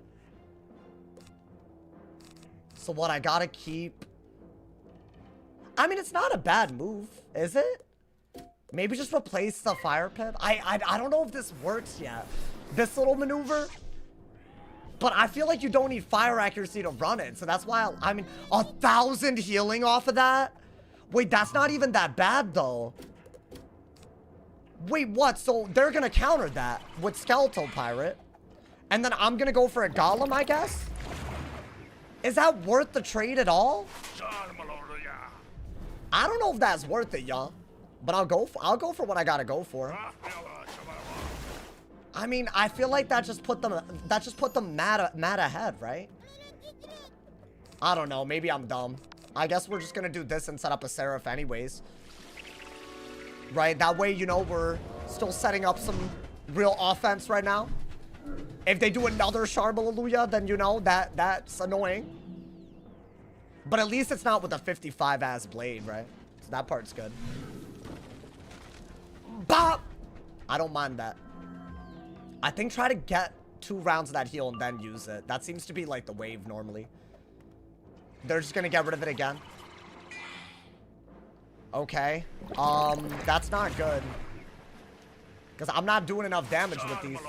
So what, I gotta keep... I mean, it's not a bad move, is it? Maybe just replace the fire pip? I don't know if this works yet. This little maneuver. But I feel like you don't need fire accuracy to run it. So that's why, I mean, 1,000 healing off of that? Wait, that's not even that bad, though. Wait, what? So they're gonna counter that with Skeletal Pirate. And then I'm gonna go for a Golem, I guess? Is that worth the trade at all? I don't know if that's worth it, y'all. But I'll go for what I gotta go for. I mean, I feel like that just put them mad ahead, right? I don't know, maybe I'm dumb. I guess we're just gonna do this and set up a Seraph anyways. Right, that way, you know, we're still setting up some real offense right now. If they do another Sharbalaleluia, then, you know, that's annoying. But at least it's not with a 55-ass blade, right? So that part's good. Bop! I don't mind that. I think try to get 2 rounds of that heal and then use it. That seems to be, like, the wave normally. They're just gonna get rid of it again. Okay. That's not good. Because I'm not doing enough damage with these.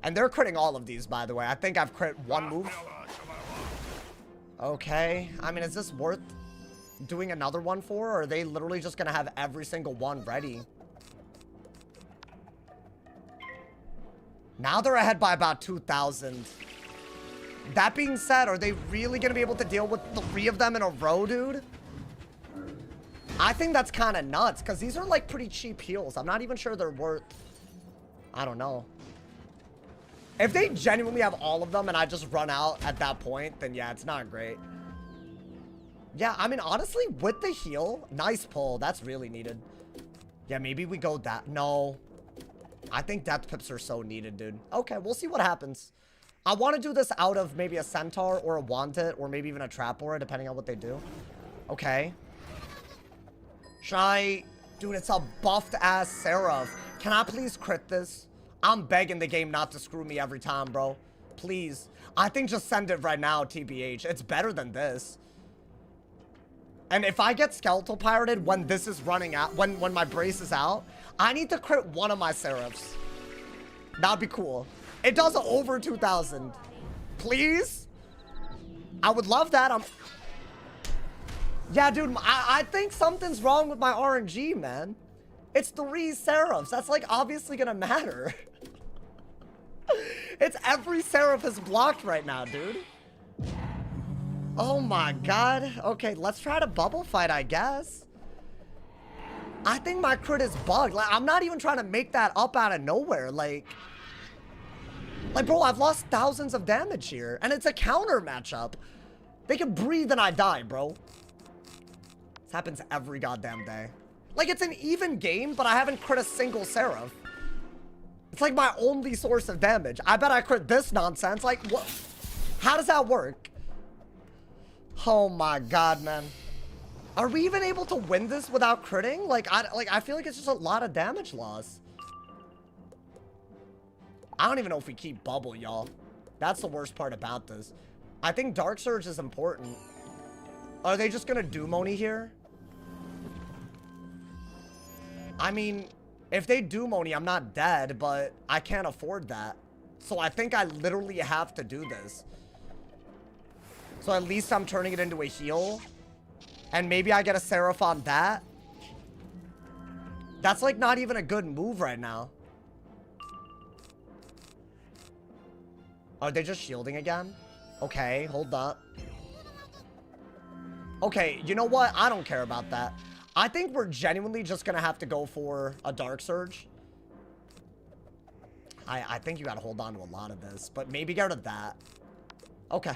And they're critting all of these, by the way. I think I've crit 1 move. Okay. I mean, is this worth doing another one for? Or are they literally just gonna have every single one ready? Now they're ahead by about 2,000. That being said, are they really going to be able to deal with 3 of them in a row, dude? I think that's kind of nuts, because these are, like, pretty cheap heals. I'm not even sure they're worth... I don't know. If they genuinely have all of them and I just run out at that point, then yeah, it's not great. Yeah, I mean, honestly, with the heal, nice pull. That's really needed. Yeah, maybe we go that. No. I think death pips are so needed, dude. Okay, we'll see what happens. I want to do this out of maybe a centaur or a wanted or maybe even a trap aura, depending on what they do. Okay. Should I... Dude, it's a buffed-ass Seraph. Can I please crit this? I'm begging the game not to screw me every time, bro. Please. I think just send it right now, TBH. It's better than this. And if I get skeletal pirated when this is running out, when my brace is out, I need to crit one of my Seraphs. That'd be cool. It does over 2,000. Please? I would love that. Yeah, dude, I think something's wrong with my RNG, man. It's 3 Seraphs. That's, like, obviously gonna matter. It's every Seraph is blocked right now, dude. Oh my god. Okay, let's try to bubble fight, I guess. I think my crit is bugged. Like, I'm not even trying to make that up out of nowhere. Like, bro, I've lost thousands of damage here. And it's a counter matchup. They can breathe and I die, bro. This happens every goddamn day. Like, it's an even game, but I haven't crit a single Seraph. It's like my only source of damage. I bet I crit this nonsense. Like, what? How does that work? Oh my god, man. Are we even able to win this without critting? I feel like it's just a lot of damage loss. I don't even know if we keep bubble, y'all. That's the worst part about this. I think Dark Surge is important. Are they just gonna do Moni here? I mean, if they do Moni, I'm not dead, but I can't afford that. So I think I literally have to do this. So at least I'm turning it into a heal. And maybe I get a Seraph on that. That's like not even a good move right now. Are they just shielding again? Okay, hold up. Okay, you know what? I don't care about that. I think we're genuinely just gonna have to go for a Dark Surge. I think you gotta hold on to a lot of this, but maybe get rid of that. Okay.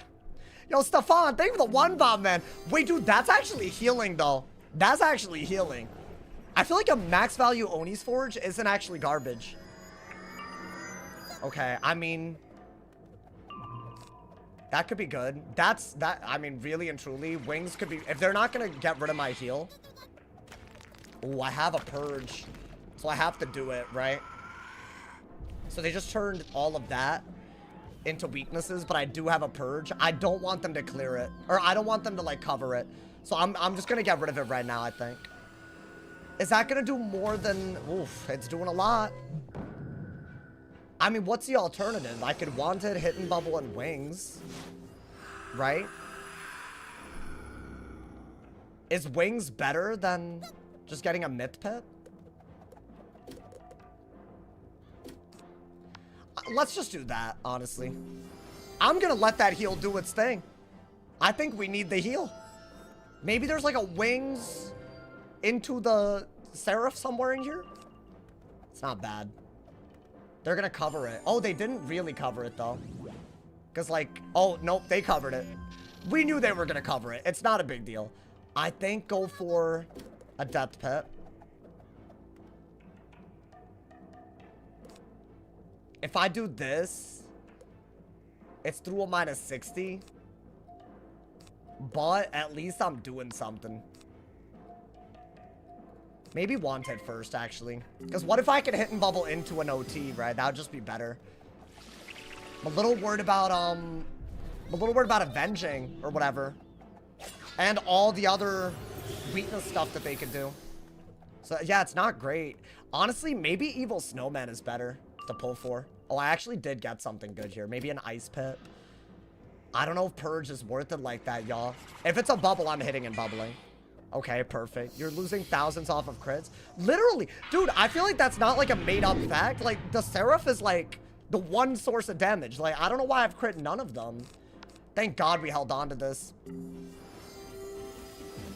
Yo, Stefan, thank you for the 1 bomb, man. Wait, dude, that's actually healing, though. That's actually healing. I feel like a max value Oni's Forge isn't actually garbage. Okay, I mean... That could be good. I mean, really and truly, wings could be... If they're not gonna get rid of my heal... Ooh, I have a purge. So I have to do it, right? So they just turned all of that into weaknesses, but I do have a purge. I don't want them to clear it. Or I don't want them to, like, cover it. So I'm just gonna get rid of it right now, I think. Is that gonna do more than... Oof, it's doing a lot. I mean, what's the alternative? I could Wanted, Hit and Bubble, and Wings. Right? Is Wings better than just getting a Myth Pit? Let's just do that, honestly. I'm gonna let that heal do its thing. I think we need the heal. Maybe there's like a Wings into the Seraph somewhere in here. It's not bad. They're gonna cover it. Oh, they didn't really cover it, though. Because, like, oh, nope, they covered it. We knew they were gonna cover it. It's not a big deal. I think go for a Death Pit. If I do this, it's through a -60. But at least I'm doing something. Maybe Wanted first, actually. Because what if I could Hit and Bubble into an OT, right? That would just be better. I'm a little worried about, Avenging or whatever. And all the other weakness stuff that they could do. So, yeah, it's not great. Honestly, maybe Evil Snowman is better to pull for. Oh, I actually did get something good here. Maybe an Ice Pit. I don't know if Purge is worth it like that, y'all. If it's a bubble, I'm hitting and bubbling. Okay, perfect. You're losing thousands off of crits. Literally. Dude, I feel like that's not like a made-up fact. Like, the Seraph is like the one source of damage. Like, I don't know why I've crit none of them. Thank God we held on to this.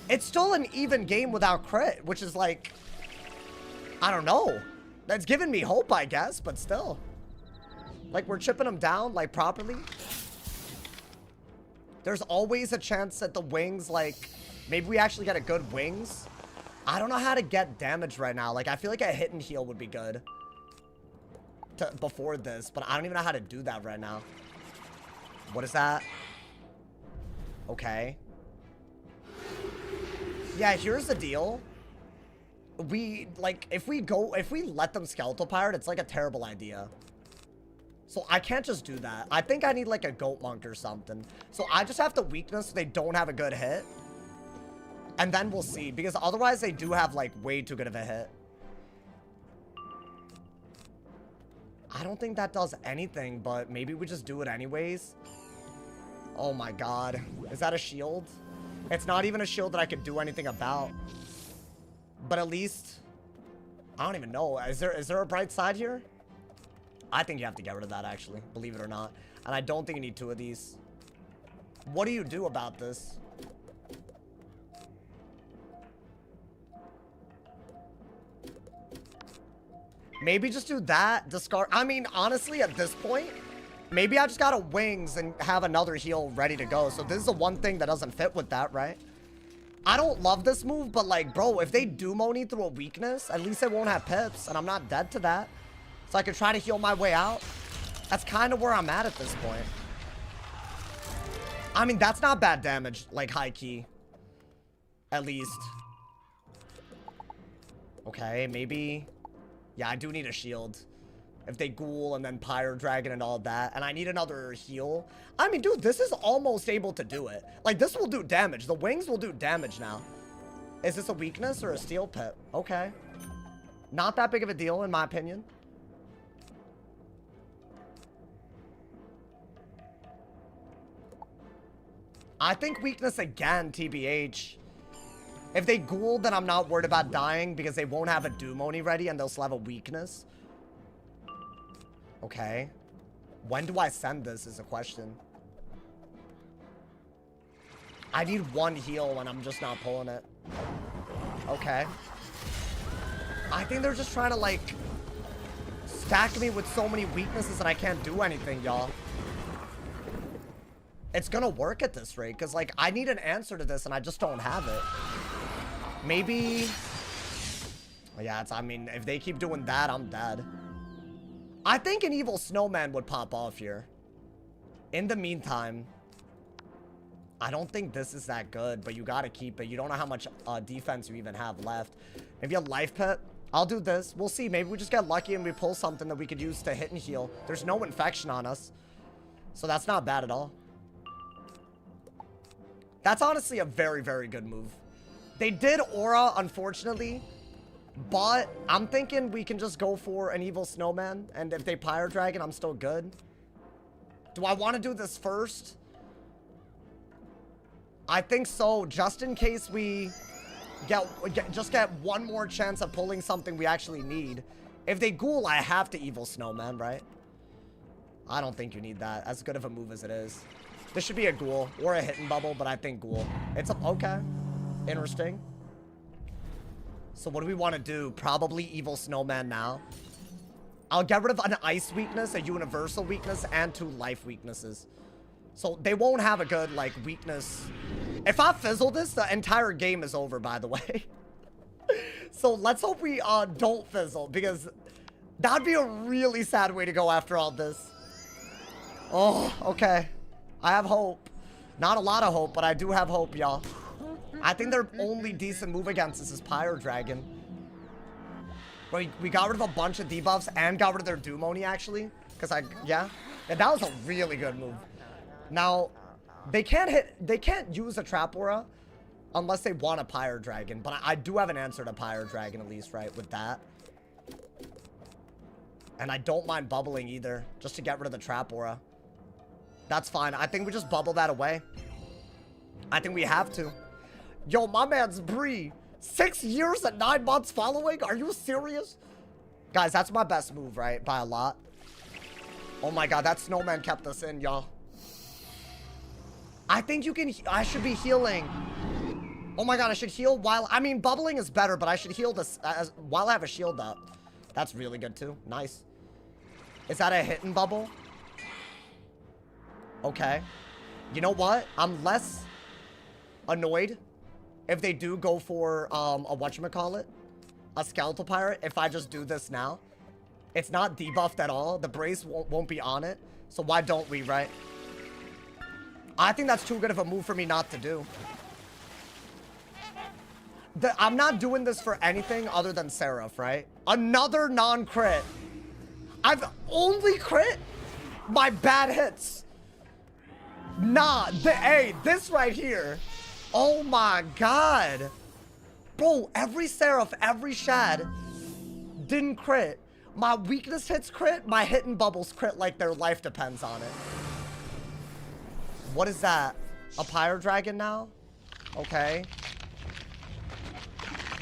It's still an even game without crit, which is like, I don't know. That's giving me hope, I guess, but still. Like, we're chipping them down, like, properly. There's always a chance that the wings, like, maybe we actually get a good wings. I don't know how to get damage right now. Like, I feel like a hit and heal would be good before this, but I don't even know how to do that right now. What is that? Okay. Yeah, here's the deal. We, like, if we let them skeletal pirate, it's like a terrible idea. So I can't just do that. I think I need like a goat monk or something. So I just have to weakness so they don't have a good hit. And then we'll see. Because otherwise they do have like way too good of a hit. I don't think that does anything, but maybe we just do it anyways. Oh my god. Is that a shield? It's not even a shield that I could do anything about. But at least, I don't even know. Is there a bright side here? I think you have to get rid of that, actually, believe it or not. And I don't think you need 2 of these. What do you do about this? Maybe just do that, discard. I mean, honestly, at this point, maybe I just gotta wings and have another heal ready to go. So this is the one thing that doesn't fit with that, right? I don't love this move, but like, bro, if they do Moni through a weakness, at least they won't have pips, and I'm not dead to that. So I can try to heal my way out. That's kind of where I'm at this point. I mean, that's not bad damage, like high key. At least. Okay, maybe. Yeah, I do need a shield. If they ghoul and then pyre dragon and all that. And I need another heal. I mean, dude, this is almost able to do it. Like, this will do damage. The wings will do damage now. Is this a weakness or a steel pit? Okay. Not that big of a deal, in my opinion. I think weakness again, TBH. If they ghoul, then I'm not worried about dying because they won't have a Doomoni ready and they'll still have a weakness. Okay. When do I send this is a question. I need 1 heal and I'm just not pulling it. Okay. I think they're just trying to, like, stack me with so many weaknesses that I can't do anything, y'all. It's gonna work at this rate, because, like, I need an answer to this, and I just don't have it. Maybe... Oh, yeah, I mean, if they keep doing that, I'm dead. I think an evil snowman would pop off here. In the meantime, I don't think this is that good, but you gotta keep it. You don't know how much defense you even have left. Maybe a life pit? I'll do this. We'll see. Maybe we just get lucky and we pull something that we could use to hit and heal. There's no infection on us, so that's not bad at all. That's honestly a very, very good move. They did aura, unfortunately, but I'm thinking we can just go for an evil snowman, and if they pyre dragon, I'm still good. Do I want to do this first? I think so, just in case we just get one more chance of pulling something we actually need. If they ghoul, I have to evil snowman, right? I don't think you need that, as good of a move as it is. This should be a ghoul or a hidden bubble, but I think ghoul. It's a, okay. Interesting. So what do we want to do? Probably evil snowman now. I'll get rid of an ice weakness, a universal weakness, and 2 life weaknesses. So they won't have a good, like, weakness. If I fizzle this, the entire game is over, by the way. So let's hope we don't fizzle, because that'd be a really sad way to go after all this. Oh, okay. I have hope. Not a lot of hope, but I do have hope, y'all. I think their only decent move against us is Pyre Dragon. We got rid of a bunch of debuffs and got rid of their Doomoni, actually. Because yeah. And that was a really good move. Now, they can't use a Trap Aura unless they want a Pyre Dragon. But I do have an answer to Pyre Dragon, at least, right, with that. And I don't mind bubbling either, just to get rid of the Trap Aura. That's fine. I think we just bubble that away. I think we have to. Yo, my man's Bree. 6 years and 9 months following? Are you serious? Guys, that's my best move, right? By a lot. Oh my god, that snowman kept us in, y'all. I think you can, I should be healing. Oh my god, I should heal while, I mean, bubbling is better, but I should heal this while I have a shield up. That's really good too. Nice. Is that a hit and bubble? Okay. You know what? I'm less annoyed if they do go for a whatchamacallit, a skeletal pirate, if I just do this now. It's not debuffed at all. The brace won't be on it. So why don't we, right? I think that's too good of a move for me not to do. I'm not doing this for anything other than Seraph, right? Another non-crit. I've only crit my bad hits. Nah, hey, this right here. Oh my god. Bro, every Seraph, every Shad didn't crit. My weakness hits crit, my hit and bubbles crit like their life depends on it. What is that? A Pyro Dragon now? Okay.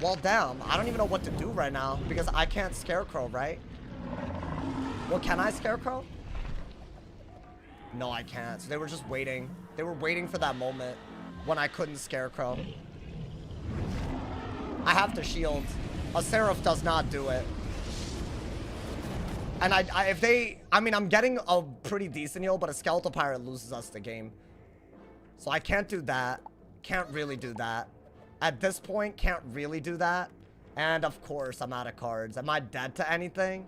Well, damn. I don't even know what to do right now because I can't Scarecrow, right? Well, can I Scarecrow? No, I can't. So they were just waiting. They were waiting for that moment when I couldn't Scarecrow. I have to shield. A Seraph does not do it. And I mean, I'm getting a pretty decent heal, but a Skeletal Pirate loses us the game. So I can't do that. Can't really do that. At this point, can't really do that. And of course, I'm out of cards. Am I dead to anything?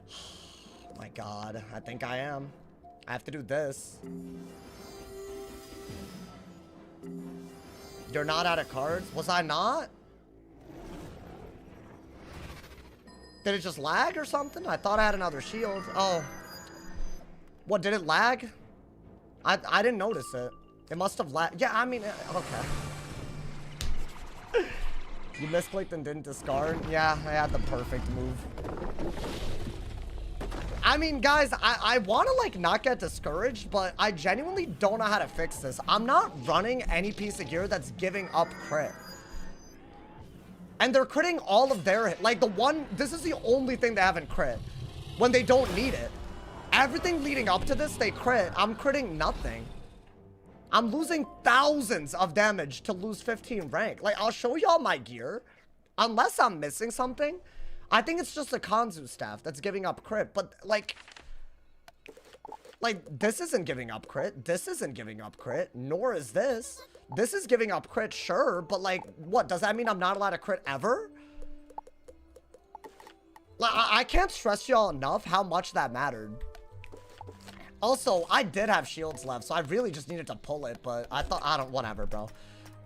Oh my god, I think I am. I have to do this. You're not out of cards? Was I not? Did it just lag or something? I thought I had another shield. Oh. What, did it lag? I didn't notice it. It must have lagged. Yeah, I mean, okay. You misclicked and didn't discard? Yeah, I had the perfect move. I mean, guys, I want to, like, not get discouraged, but I genuinely don't know how to fix this. I'm not running any piece of gear that's giving up crit. And they're critting all of their, like, this is the only thing they haven't crit when they don't need it. Everything leading up to this, they crit. I'm critting nothing. I'm losing thousands of damage to lose 15 rank. Like, I'll show y'all my gear. Unless I'm missing something. I think it's just a Kanzu staff that's giving up crit. But, like, this isn't giving up crit. This isn't giving up crit. Nor is this. This is giving up crit, sure. But, like, what? Does that mean I'm not allowed to crit ever? Like, I can't stress y'all enough how much that mattered. Also, I did have shields left, so I really just needed to pull it, but I thought, whatever, bro.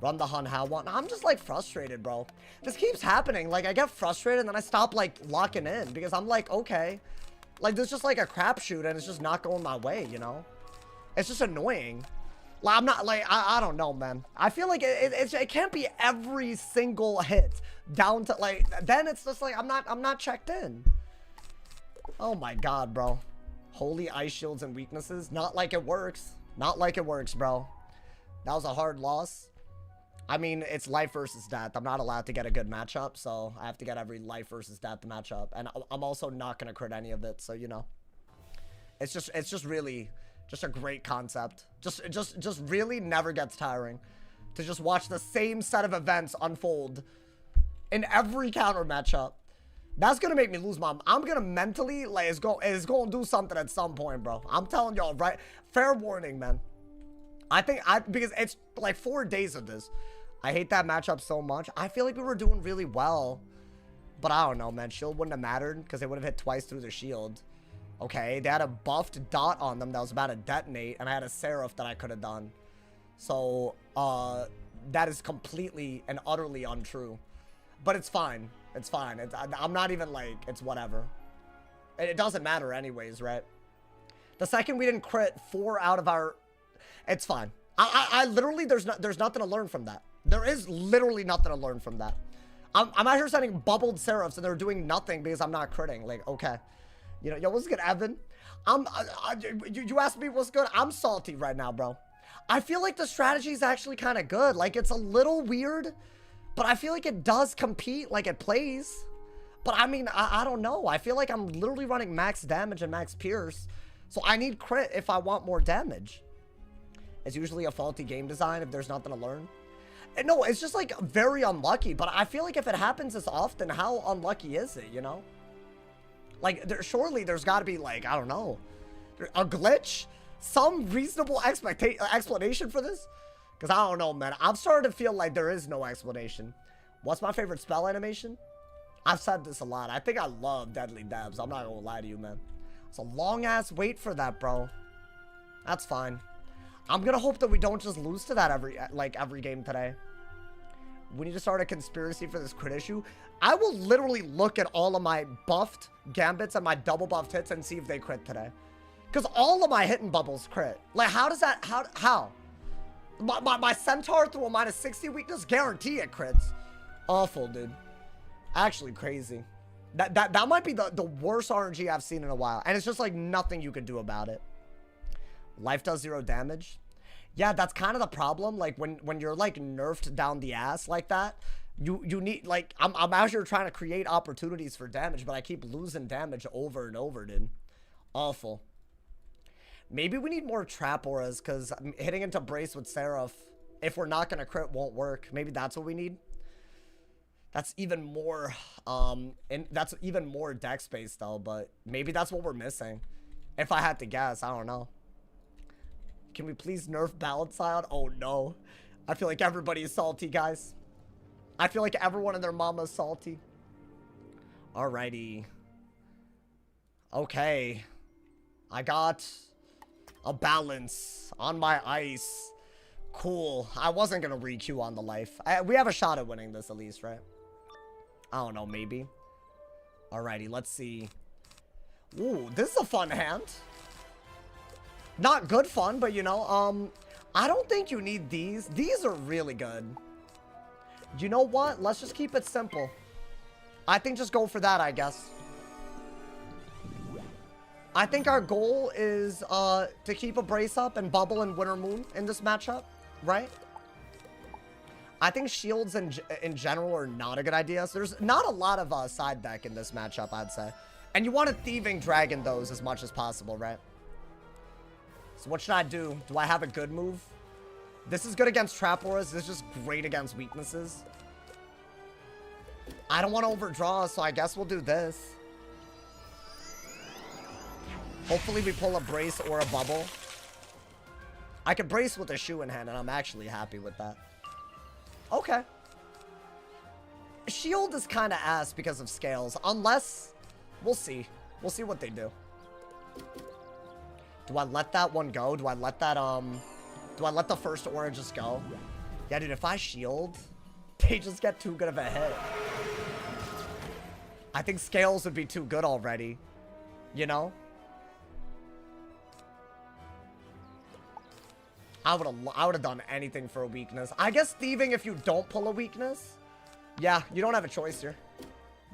Run the Hun Hao one. I'm just, like, frustrated, bro. This keeps happening. Like, I get frustrated, and then I stop, like, locking in, because I'm like, okay. Like, there's just, like, a crapshoot, and it's just not going my way, you know? It's just annoying. Like, I'm not, like, I don't know, man. I feel like it can't be every single hit down to, like, then it's just, like, I'm not checked in. Oh, my God, bro. Holy ice shields and weaknesses. Not like it works. Not like it works, bro. That was a hard loss. I mean, it's life versus death. I'm not allowed to get a good matchup, so I have to get every life versus death matchup. And I'm also not going to crit any of it, so, you know. It's just really just a great concept. Just really never gets tiring to just watch the same set of events unfold in every counter matchup. That's gonna make me lose my. I'm gonna mentally, like, it's gonna do something at some point, bro. I'm telling y'all, right? Fair warning, man. Because it's like 4 days of this. I hate that matchup so much. I feel like we were doing really well, but I don't know, man. Shield wouldn't have mattered because they would have hit twice through the shield. Okay, they had a buffed dot on them that was about to detonate, and I had a Seraph that I could have done. So, that is completely and utterly untrue. But it's fine. It's fine. I'm not even, like, it's whatever. It doesn't matter anyways, right? The second we didn't crit 4 out of our... It's fine. I literally, there's nothing to learn from that. There is literally nothing to learn from that. I'm out here sending bubbled Seraphs and they're doing nothing because I'm not critting. Like, okay. You know, yo, what's good, Evan? You asked me what's good? I'm salty right now, bro. I feel like the strategy is actually kind of good. Like, it's a little weird, but I feel like it does compete, like it plays. But I mean, I don't know. I feel like I'm literally running max damage and max pierce So I need crit if I want more damage. It's usually a faulty game design if there's nothing to learn. And no, it's just like very unlucky. But I feel like if it happens this often, how unlucky is it, you know? Like, surely there's got to be like, I don't know, a glitch? Some reasonable explanation for this? Because I don't know, man. I'm starting to feel like there is no explanation. What's my favorite spell animation? I've said this a lot. I think I love Deadly Debs. I'm not going to lie to you, man. It's a long-ass wait for that, bro. That's fine. I'm going to hope that we don't just lose to that every game today. We need to start a conspiracy for this crit issue. I will literally look at all of my buffed gambits and my double buffed hits and see if they crit today. Because all of my hitting bubbles crit. Like, how does that... How? My centaur through a -60 weakness? Guarantee it crits. Awful, dude. Actually crazy. That might be the worst RNG I've seen in a while. And it's just like nothing you can do about it. Life does 0 damage. Yeah, that's kind of the problem. Like when you're like nerfed down the ass like that, you need like I'm out here trying to create opportunities for damage, but I keep losing damage over and over, dude. Awful. Maybe we need more trap auras because hitting into brace with Seraph, if we're not gonna crit, won't work. Maybe that's what we need. That's even more and that's even more deck space though, but maybe that's what we're missing. If I had to guess, I don't know. Can we please nerf balance ion? Oh no. I feel like everybody is salty, guys. I feel like everyone and their mama is salty. Alrighty. Okay. I got a balance on my ice. Cool. I wasn't gonna re-queue on the life. We have a shot at winning this at least, right? I don't know, maybe. Alrighty, let's see. Ooh, this is a fun hand. Not good fun, but you know, I don't think you need these. These are really good. You know what? Let's just keep it simple. I think just go for that, I guess. I think our goal is to keep a brace up and bubble and Winter Moon in this matchup, right? I think shields in general are not a good idea. So there's not a lot of side deck in this matchup, I'd say. And you want to Thieving Dragon those as much as possible, right? So what should I do? Do I have a good move? This is good against trap auras. This is just great against weaknesses. I don't want to overdraw, so I guess we'll do this. Hopefully we pull a brace or a bubble. I could brace with a shoe in hand, and I'm actually happy with that. Okay. Shield is kind of ass because of scales. Unless... We'll see. We'll see what they do. Do I let that one go? Do I let that, do I let the first aura just go? Yeah, dude, if I shield, they just get too good of a hit. I think scales would be too good already. You know? I would have done anything for a weakness. I guess thieving if you don't pull a weakness. Yeah, you don't have a choice here.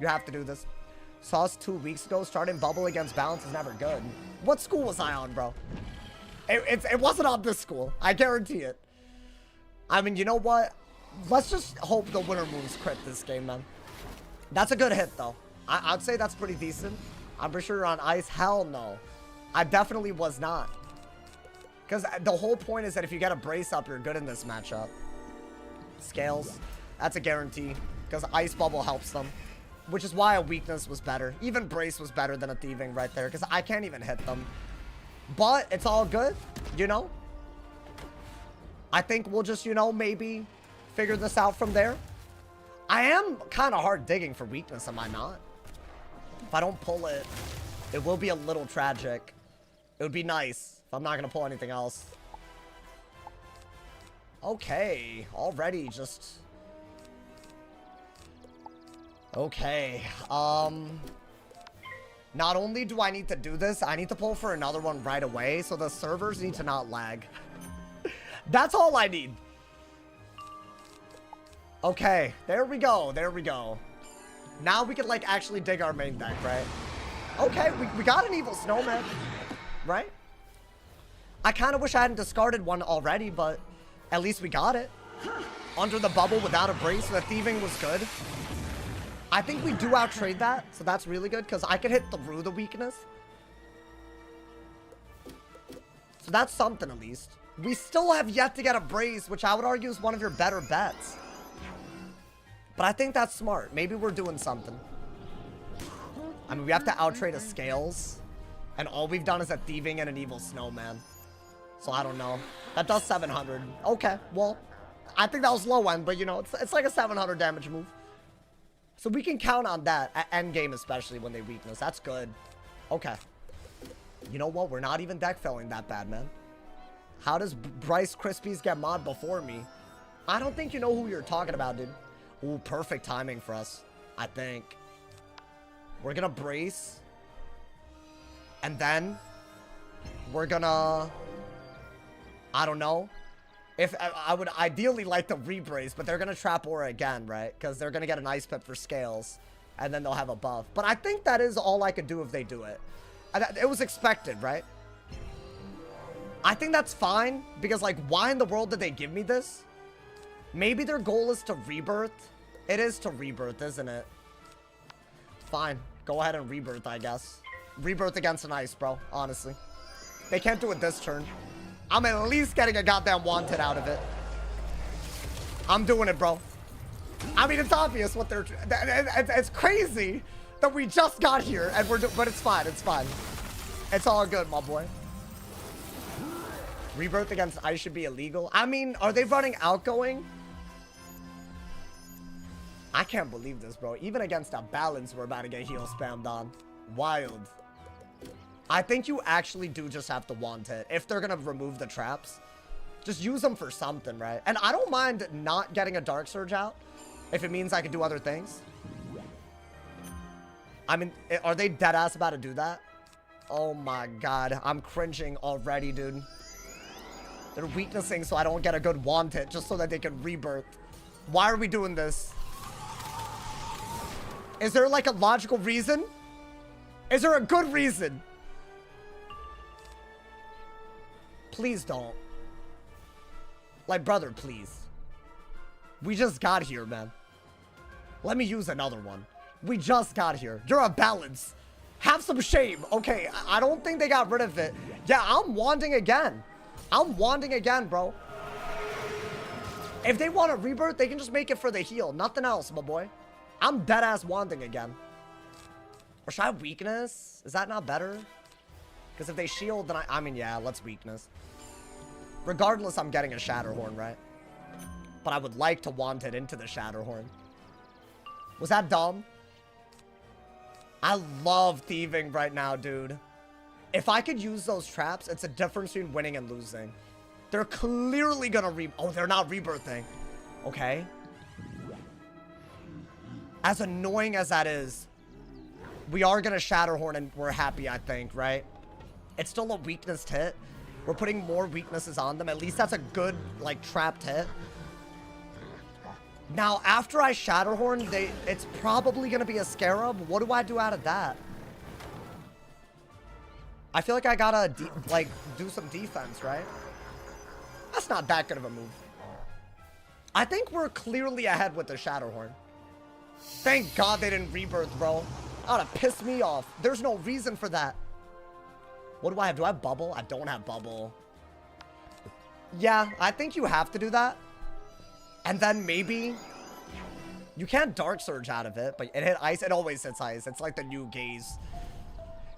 You have to do this. Saw us 2 weeks ago. Starting bubble against balance is never good. What school was I on, bro? It wasn't on this school. I guarantee it. I mean, you know what? Let's just hope the Winter Moon's crit this game, man. That's a good hit, though. I'd say that's pretty decent. I'm pretty sure you're on ice. Hell no. I definitely was not. Because the whole point is that if you get a brace up, you're good in this matchup. Scales. That's a guarantee. Because Ice Bubble helps them. Which is why a weakness was better. Even brace was better than a thieving right there. Because I can't even hit them. But it's all good. You know? I think we'll just, you know, maybe figure this out from there. I am kind of hard digging for weakness, am I not? If I don't pull it, it will be a little tragic. It would be nice if I'm not going to pull anything else. Okay. Already just... Okay. Not only do I need to do this, I need to pull for another one right away. So the servers need to not lag. That's all I need. Okay. There we go. There we go. Now we can, like, actually dig our main deck, right? Okay. We got an Evil Snowman. Right? I kind of wish I hadn't discarded one already, but at least we got it. Under the bubble without a brace, the thieving was good. I think we do out-trade that, so that's really good, because I could hit through the weakness. So that's something at least. We still have yet to get a Brace, which I would argue is one of your better bets. But I think that's smart. Maybe we're doing something. I mean, we have to outtrade a Scales. And all we've done is a Thieving and an Evil Snowman. So I don't know. That does 700. Okay, well, I think that was low end, but you know, it's like a 700 damage move. So we can count on that at endgame, especially when they weakness. That's good. Okay. You know what? We're not even deck filling that bad, man. How does Bryce Krispies get mod before me? I don't think you know who you're talking about, dude. Ooh, perfect timing for us, I think. We're gonna Brace. And then we're gonna... I don't know. If I would ideally like to re-Brace, but they're gonna trap Aura again, right? Because they're gonna get an Ice Pip for Scales. And then they'll have a buff. But I think that is all I could do if they do it. It was expected, right? I think that's fine. Because, like, why in the world did they give me this? Maybe their goal is to Rebirth. It is to Rebirth, isn't it? Fine. Go ahead and Rebirth, I guess. Rebirth against an Ice, bro. Honestly. They can't do it this turn. I'm at least getting a goddamn Wanted out of it. I'm doing it, bro. I mean, it's obvious what they're... It's crazy that we just got here and we're... But it's fine. It's fine. It's all good, my boy. Rebirth against Ice should be illegal. I mean, are they running Outgoing? I can't believe this, bro. Even against a Balance, we're about to get heal spammed on. Wild. I think you actually do just have to want it. If they're going to remove the traps, just use them for something, right? And I don't mind not getting a Dark Surge out if it means I can do other things. I mean, are they dead ass about to do that? Oh my god. I'm cringing already, dude. They're weaknessing so I don't get a good want it just so that they can Rebirth. Why are we doing this? Is there like a logical reason? Is there a good reason? Please don't. Like, brother, please. We just got here, man. Let me use another one. We just got here. You're a Balance. Have some shame. Okay, I don't think they got rid of it. Yeah, I'm wanting again. I'm wanting again, bro. If they want a Rebirth, they can just make it for the heal. Nothing else, my boy. I'm dead-ass wanting again. Or should I weakness? Is that not better? Because if they shield, then I mean, yeah, let's weakness. Regardless, I'm getting a Shatterhorn, right? But I would like to want it into the Shatterhorn. Was that dumb? I love thieving right now, dude. If I could use those traps, it's a difference between winning and losing. They're clearly gonna oh, they're not rebirthing. Okay. As annoying as that is, we are gonna Shatterhorn and we're happy, I think, right? It's still a weakness hit. We're putting more weaknesses on them. At least that's a good, like, trapped hit. Now, after I Shatterhorn, it's probably gonna be a Scarab. What do I do out of that? I feel like I gotta, like, do some defense, right? That's not that good of a move. I think we're clearly ahead with the Shatterhorn. Thank God they didn't Rebirth, bro. That would've pissed me off. There's no reason for that. What do I have? Do I have Bubble? I don't have Bubble. Yeah, I think you have to do that. And then maybe... You can't Dark Surge out of it, but it hit Ice. It always hits Ice. It's like the new Gaze.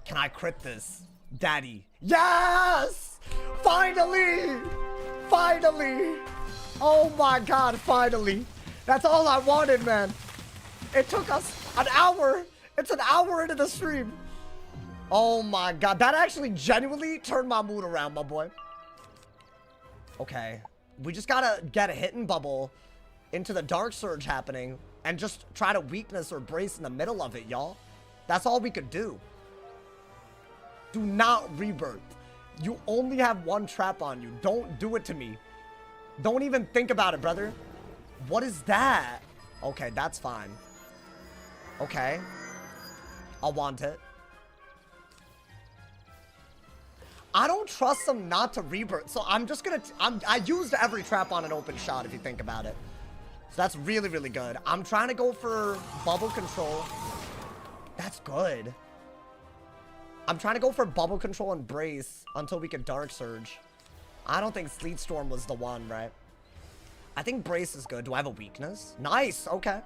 Can I crit this? Daddy. Yes! Finally! Finally! Oh my god, finally. That's all I wanted, man. It took us an hour. It's an hour into the stream. Oh my god. That actually genuinely turned my mood around, my boy. Okay. We just gotta get a hidden bubble into the Dark Surge happening and just try to weakness or brace in the middle of it, y'all. That's all we could do. Do not Rebirth. You only have one trap on you. Don't do it to me. Don't even think about it, brother. What is that? Okay, that's fine. Okay. I'll want it. I don't trust them not to Rebirth, so I'm just gonna... I used every trap on an open shot, if you think about it. So that's really, really good. I'm trying to go for bubble control. That's good. I'm trying to go for bubble control and brace until we can dark surge. I don't think sleet storm was the one, right? I think brace is good. Do I have a weakness? Nice. Okay.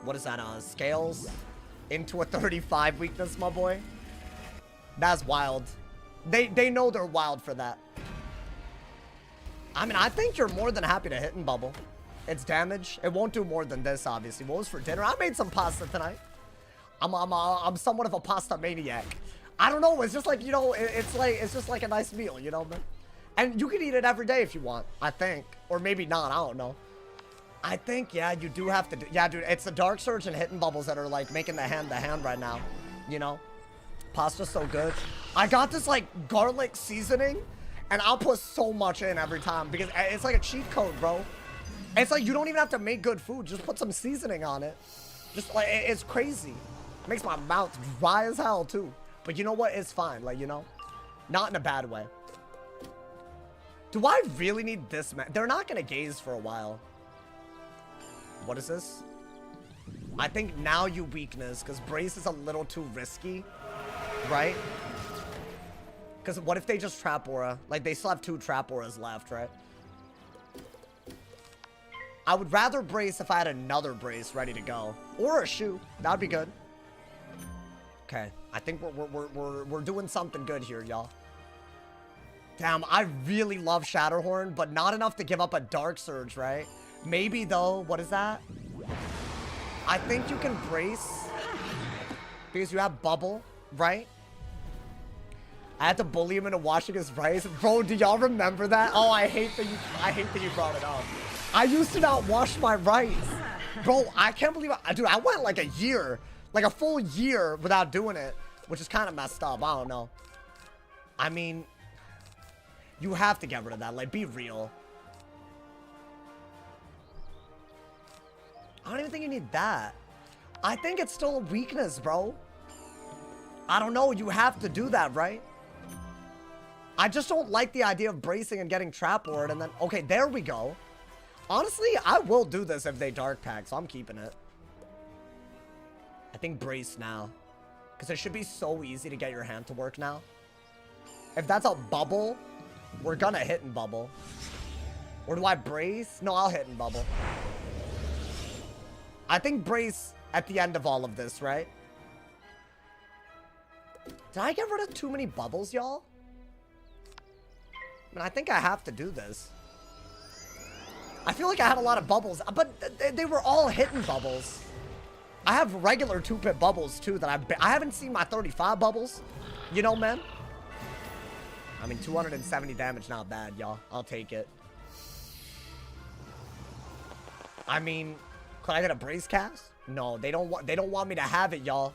What is that? Scales into a 35 weakness, my boy. That's wild. They know they're wild for that. I mean, I think you're more than happy to hit and bubble. It's damage. It won't do more than this, obviously. What was for dinner? I made some pasta tonight. I'm somewhat of a pasta maniac. I don't know. It's just like, you know, it's just like a nice meal, you know, man. And you can eat it every day if you want, I think. Or maybe not. I don't know. I think, yeah, you do have to do... Yeah, dude, it's the dark surge and hitting bubbles that are, like, making the hand right now. You know? Pasta's so good. I got this, like, garlic seasoning, and I'll put so much in every time because it's like a cheat code, bro. It's like you don't even have to make good food. Just put some seasoning on it. Just, like, it's crazy. It makes my mouth dry as hell, too. But you know what? It's fine. Like, you know? Not in a bad way. Do I really need this, man? They're not going to gaze for a while. What is this? I think now you weakness, because brace is a little too risky, right? Because what if they just trap aura? Like, they still have 2 trap auras left, right? I would rather brace if I had another brace ready to go. Or a shoe. That would be good. Okay. I think we're doing something good here, y'all. Damn, I really love Shatterhorn, but not enough to give up a Dark Surge, right? Maybe, though. What is that? I think you can brace because you have bubble, right? I had to bully him into washing his rice. Bro, do y'all remember that? Oh, I hate that you brought it up. I used to not wash my rice. Bro, I can't believe dude, I went like a year, like a full year without doing it, which is kind of messed up. I don't know. I mean, you have to get rid of that. Like, be real. I don't even think you need that. I think it's still a weakness, bro. I don't know. You have to do that, right? I just don't like the idea of bracing and getting trap ward and then... Okay, there we go. Honestly, I will do this if they dark pack, so I'm keeping it. I think brace now. Because it should be so easy to get your hand to work now. If that's a bubble, we're gonna hit and bubble. Or do I brace? No, I'll hit and bubble. I think brace at the end of all of this, right? Did I get rid of too many bubbles, y'all? I mean, I think I have to do this. I feel like I had a lot of bubbles, but they were all hidden bubbles. I have regular 2-pip bubbles, too, that I haven't seen my 35 bubbles. You know, man? I mean, 270 damage, not bad, y'all. I'll take it. I mean... Could I get a brace cast? No, they don't want me to have it, y'all.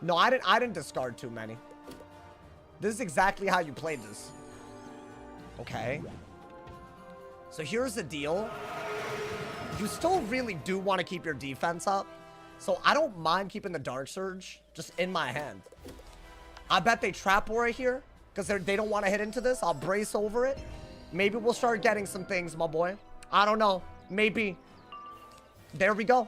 No, I didn't discard too many. This is exactly how you played this. Okay. So here's the deal. You still really do want to keep your defense up. So I don't mind keeping the Dark Surge just in my hand. I bet they trap aura here because they don't want to hit into this. I'll brace over it. Maybe we'll start getting some things, my boy. I don't know. Maybe. There we go.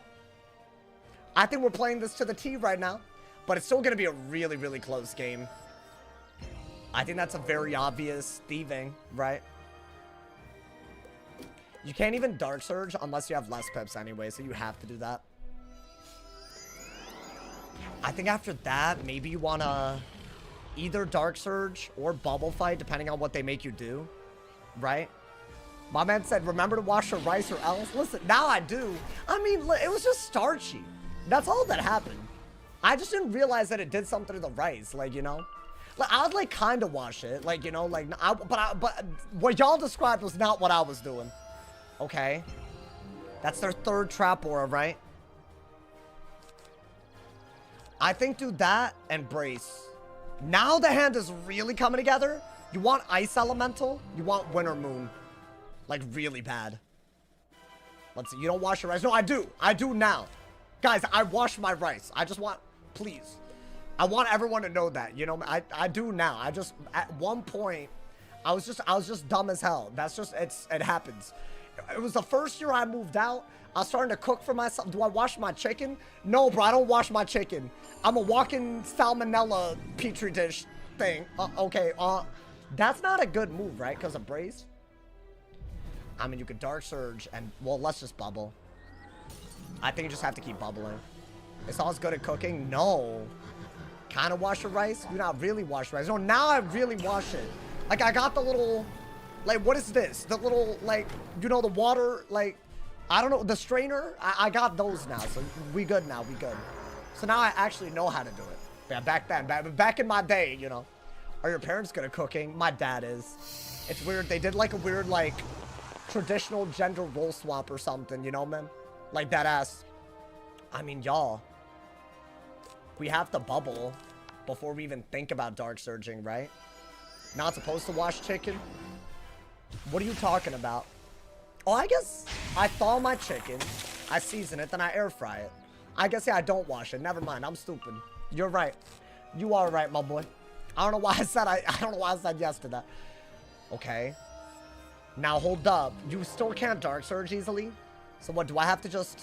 I think we're playing this to the T right now, but it's still going to be a really, really close game. I think that's a very obvious thieving, right? You can't even Dark Surge unless you have less pips anyway, so you have to do that. I think after that, maybe you want to either Dark Surge or Bubble Fight, depending on what they make you do, right? My man said, remember to wash your rice or else. Listen, now I do. I mean, it was just starchy. That's all that happened. I just didn't realize that it did something to the rice, like, you know? Like, I would, like, kind of wash it, like, you know, like, but what y'all described was not what I was doing. Okay. That's their 3rd trap aura, right? I think do that and brace. Now the hand is really coming together. You want Ice Elemental, you want Winter Moon. Like, really bad. Let's see. You don't wash your rice. No, I do. I do now. Guys, I wash my rice. I just want... Please. I want everyone to know that. You know, I do now. I just... At one point, I was just dumb as hell. That's just... It happens. It was the first year I moved out. I was starting to cook for myself. Do I wash my chicken? No, bro. I don't wash my chicken. I'm a walking salmonella petri dish thing. Okay, that's not a good move, right? Because of Brace. I mean, you could Dark Surge and, well, let's just bubble. I think you just have to keep bubbling. It's all as good at cooking? No. Kind of wash your rice? Do not really wash rice. No, now I really wash it. Like, I got the little, like, what is this? The little, like, you know, the water, like, I don't know, the strainer? I got those now, so we good now, we good. So now I actually know how to do it. Yeah, back then, back in my day, you know. Are your parents good at cooking? My dad is. It's weird. They did, like, a weird, like, traditional gender role swap or something, you know, man? Like, that ass. I mean, y'all. We have to bubble before we even think about Dark Surging, right? Not supposed to wash chicken? What are you talking about? Oh, I guess I thaw my chicken, I season it, then I air fry it. I guess, yeah, I don't wash it. Never mind, I'm stupid. You're right. You are right, my boy. I don't know why I said I don't know why I said yes to that. Okay. Now hold up. You still can't Dark Surge easily? So what, do I have to just...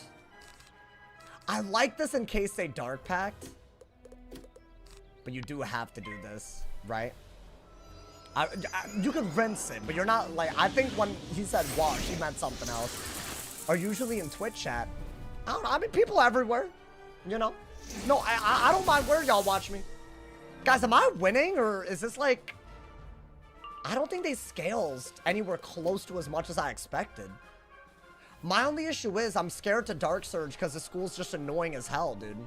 I like this in case they Dark Pact. But you do have to do this, right? You can rinse it, but you're not, like... I think when he said wash, he meant something else. Or usually in Twitch chat. I don't know, I mean, people everywhere. You know? No, I don't mind where y'all watch me. Guys, am I winning, or is this like... I don't think they scales anywhere close to as much as I expected. My only issue is I'm scared to Dark Surge because the school's just annoying as hell, dude.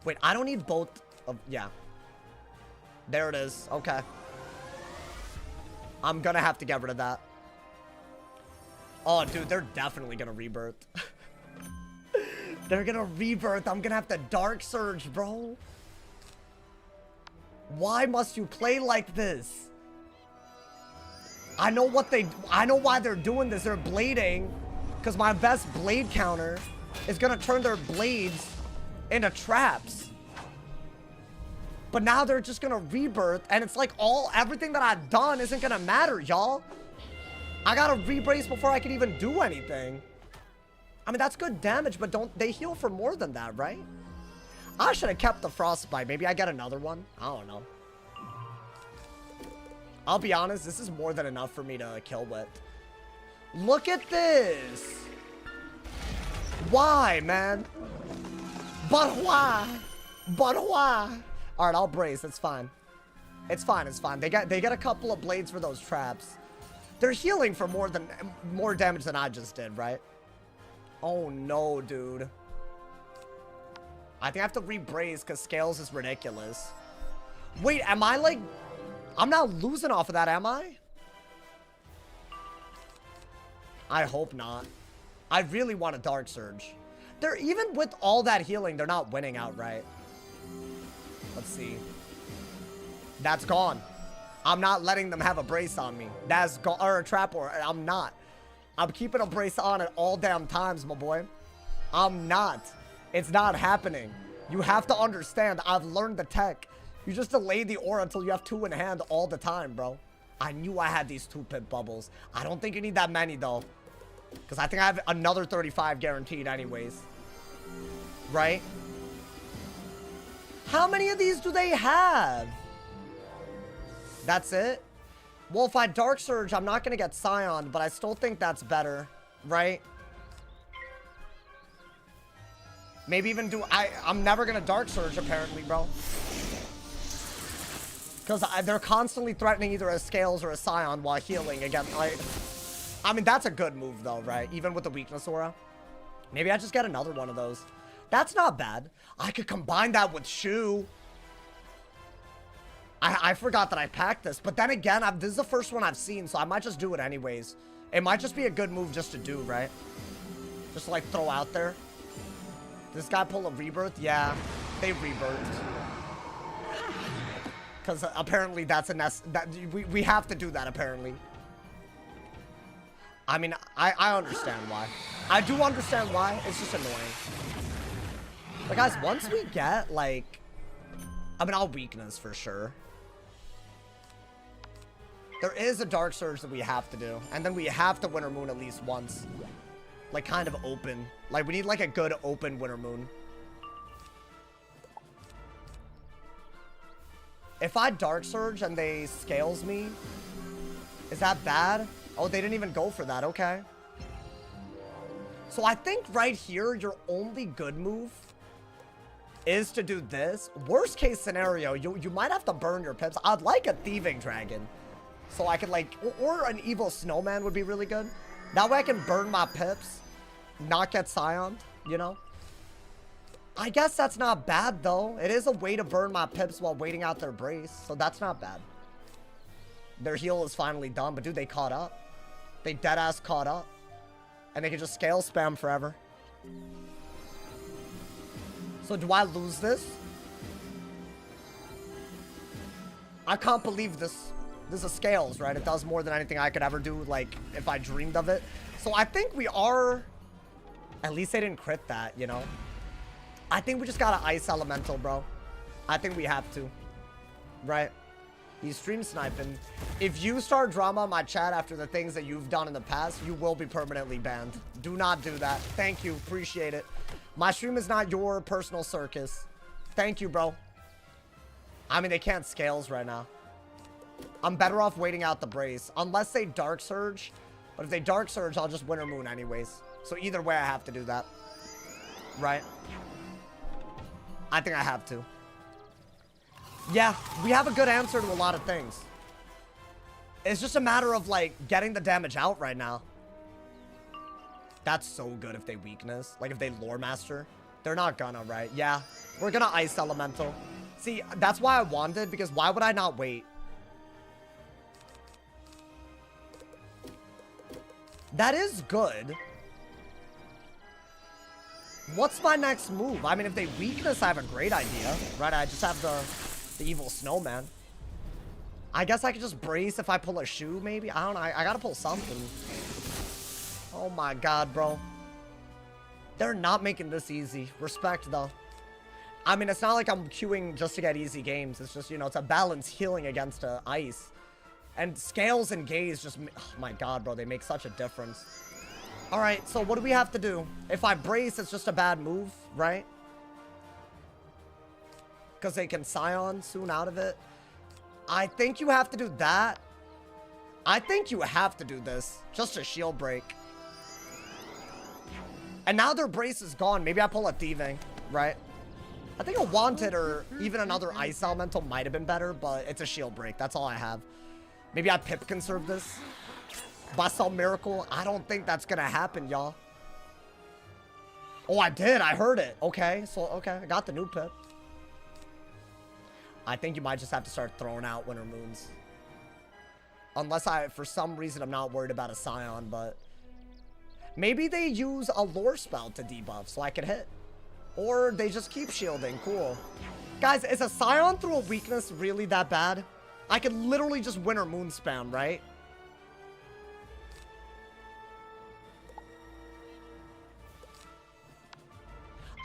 Wait, I don't need both of... Yeah. There it is. Okay. I'm gonna have to get rid of that. Oh, dude, they're definitely gonna rebirth. They're gonna rebirth. I'm gonna have to Dark Surge, bro. Why must you play like this? I know why they're doing this. They're blading because my best blade counter is gonna turn their blades into traps. But now they're just gonna rebirth, and it's like everything that I've done isn't gonna matter, y'all. I gotta rebrace before I can even do anything. I mean, that's good damage, but don't they heal for more than that, right? I should have kept the frostbite. Maybe I get another one. I don't know. I'll be honest, this is more than enough for me to kill with. Look at this. Why, man? But why? But why? All right, I'll brace. It's fine. It's fine. It's fine. They get a couple of blades for those traps. They're healing for more damage than I just did, right? Oh no, dude. I think I have to rebrace because scales is ridiculous. Wait, am I like... I'm not losing off of that, am I? I hope not. I really want a Dark Surge. They're even with all that healing, they're not winning outright. Let's see. That's gone. I'm not letting them have a brace on me. That's gone, or a trap, or I'm not. I'm keeping a brace on at all damn times, my boy. I'm not. It's not happening. You have to understand, I've learned the tech. You just delay the aura until you have 2 in hand all the time, bro. I knew I had these 2 pit bubbles. I don't think you need that many, though. Because I think I have another 35 guaranteed anyways. Right? How many of these do they have? That's it? Well, if I Dark Surge, I'm not going to get Scioned, but I still think that's better. Right? Maybe even do... I'm never going to Dark Surge, apparently, bro. Because they're constantly threatening either a Scales or a Scion while healing again. I mean, that's a good move, though, right? Even with the Weakness Aura. Maybe I just get another one of those. That's not bad. I could combine that with Shu. I forgot that I packed this. But then again, this is the first one I've seen, so I might just do it anyways. It might just be a good move just to do, right? Just to, like, throw out there. This guy pull a rebirth? Yeah, they rebirthed. Because apparently that's we have to do that, apparently. I mean, I understand why. I do understand why. It's just annoying. But guys, once we get, like... I mean, I'll Weakness for sure. There is a Dark Surge that we have to do. And then we have to Winter Moon at least once. Like, kind of open. Like, we need, like, a good open Winter Moon. If I Dark Surge and they scales me, is that bad? Oh, they didn't even go for that. Okay. So I think right here, your only good move is to do this. Worst case scenario, you might have to burn your pips. I'd like a Thieving Dragon. So I could like, or an Evil Snowman would be really good. That way I can burn my pips, not get Scioned, you know? I guess that's not bad though. It is a way to burn my pips while waiting out their brace. So that's not bad. Their heal is finally done, but dude, they caught up. They deadass caught up. And they can just scale spam forever. So do I lose this? I can't believe this. This is scales, right? It does more than anything I could ever do, like, if I dreamed of it. So I think we are... At least they didn't crit that, you know? I think we just gotta Ice Elemental, bro. I think we have to. Right? He's stream sniping. If you start drama on my chat after the things that you've done in the past, you will be permanently banned. Do not do that. Thank you. Appreciate it. My stream is not your personal circus. Thank you, bro. I mean, they can't scales right now. I'm better off waiting out the brace. Unless they Dark Surge. But if they Dark Surge, I'll just Winter Moon anyways. So either way, I have to do that. Right? I think I have to. Yeah, we have a good answer to a lot of things. It's just a matter of, like, getting the damage out right now. That's so good if they weakness. Like, if they Lore Master. They're not gonna, right? Yeah, we're gonna Ice Elemental. See, that's why I wanted, because why would I not wait? That is good. What's my next move? I mean, if they weakness, I have a great idea. Right, I just have the Evil Snowman. I guess I could just brace if I pull a shoe, maybe? I don't know. I gotta pull something. Oh my god, bro. They're not making this easy. Respect, though. I mean, it's not like I'm queuing just to get easy games. It's just, you know, it's a balance healing against ice. And scales and gaze just... Oh my god, bro. They make such a difference. Alright, so what do we have to do? If I brace, it's just a bad move, right? Because they can Scion soon out of it. I think you have to do that. I think you have to do this. Just a shield break. And now their brace is gone. Maybe I pull a Thieving, right? I think a Wanted or even another Ice Elemental might have been better, but it's a shield break. That's all I have. Maybe I pip conserve this. By some miracle, I don't think that's gonna happen, y'all. Oh, I did. I heard it. Okay, so, okay. I got the new pip. I think you might just have to start throwing out Winter Moons. Unless for some reason, I'm not worried about a Scion, but... Maybe they use a Lore spell to debuff so I can hit. Or they just keep shielding. Cool. Guys, is a Scion through a weakness really that bad? I could literally just Winter Moon spam, right?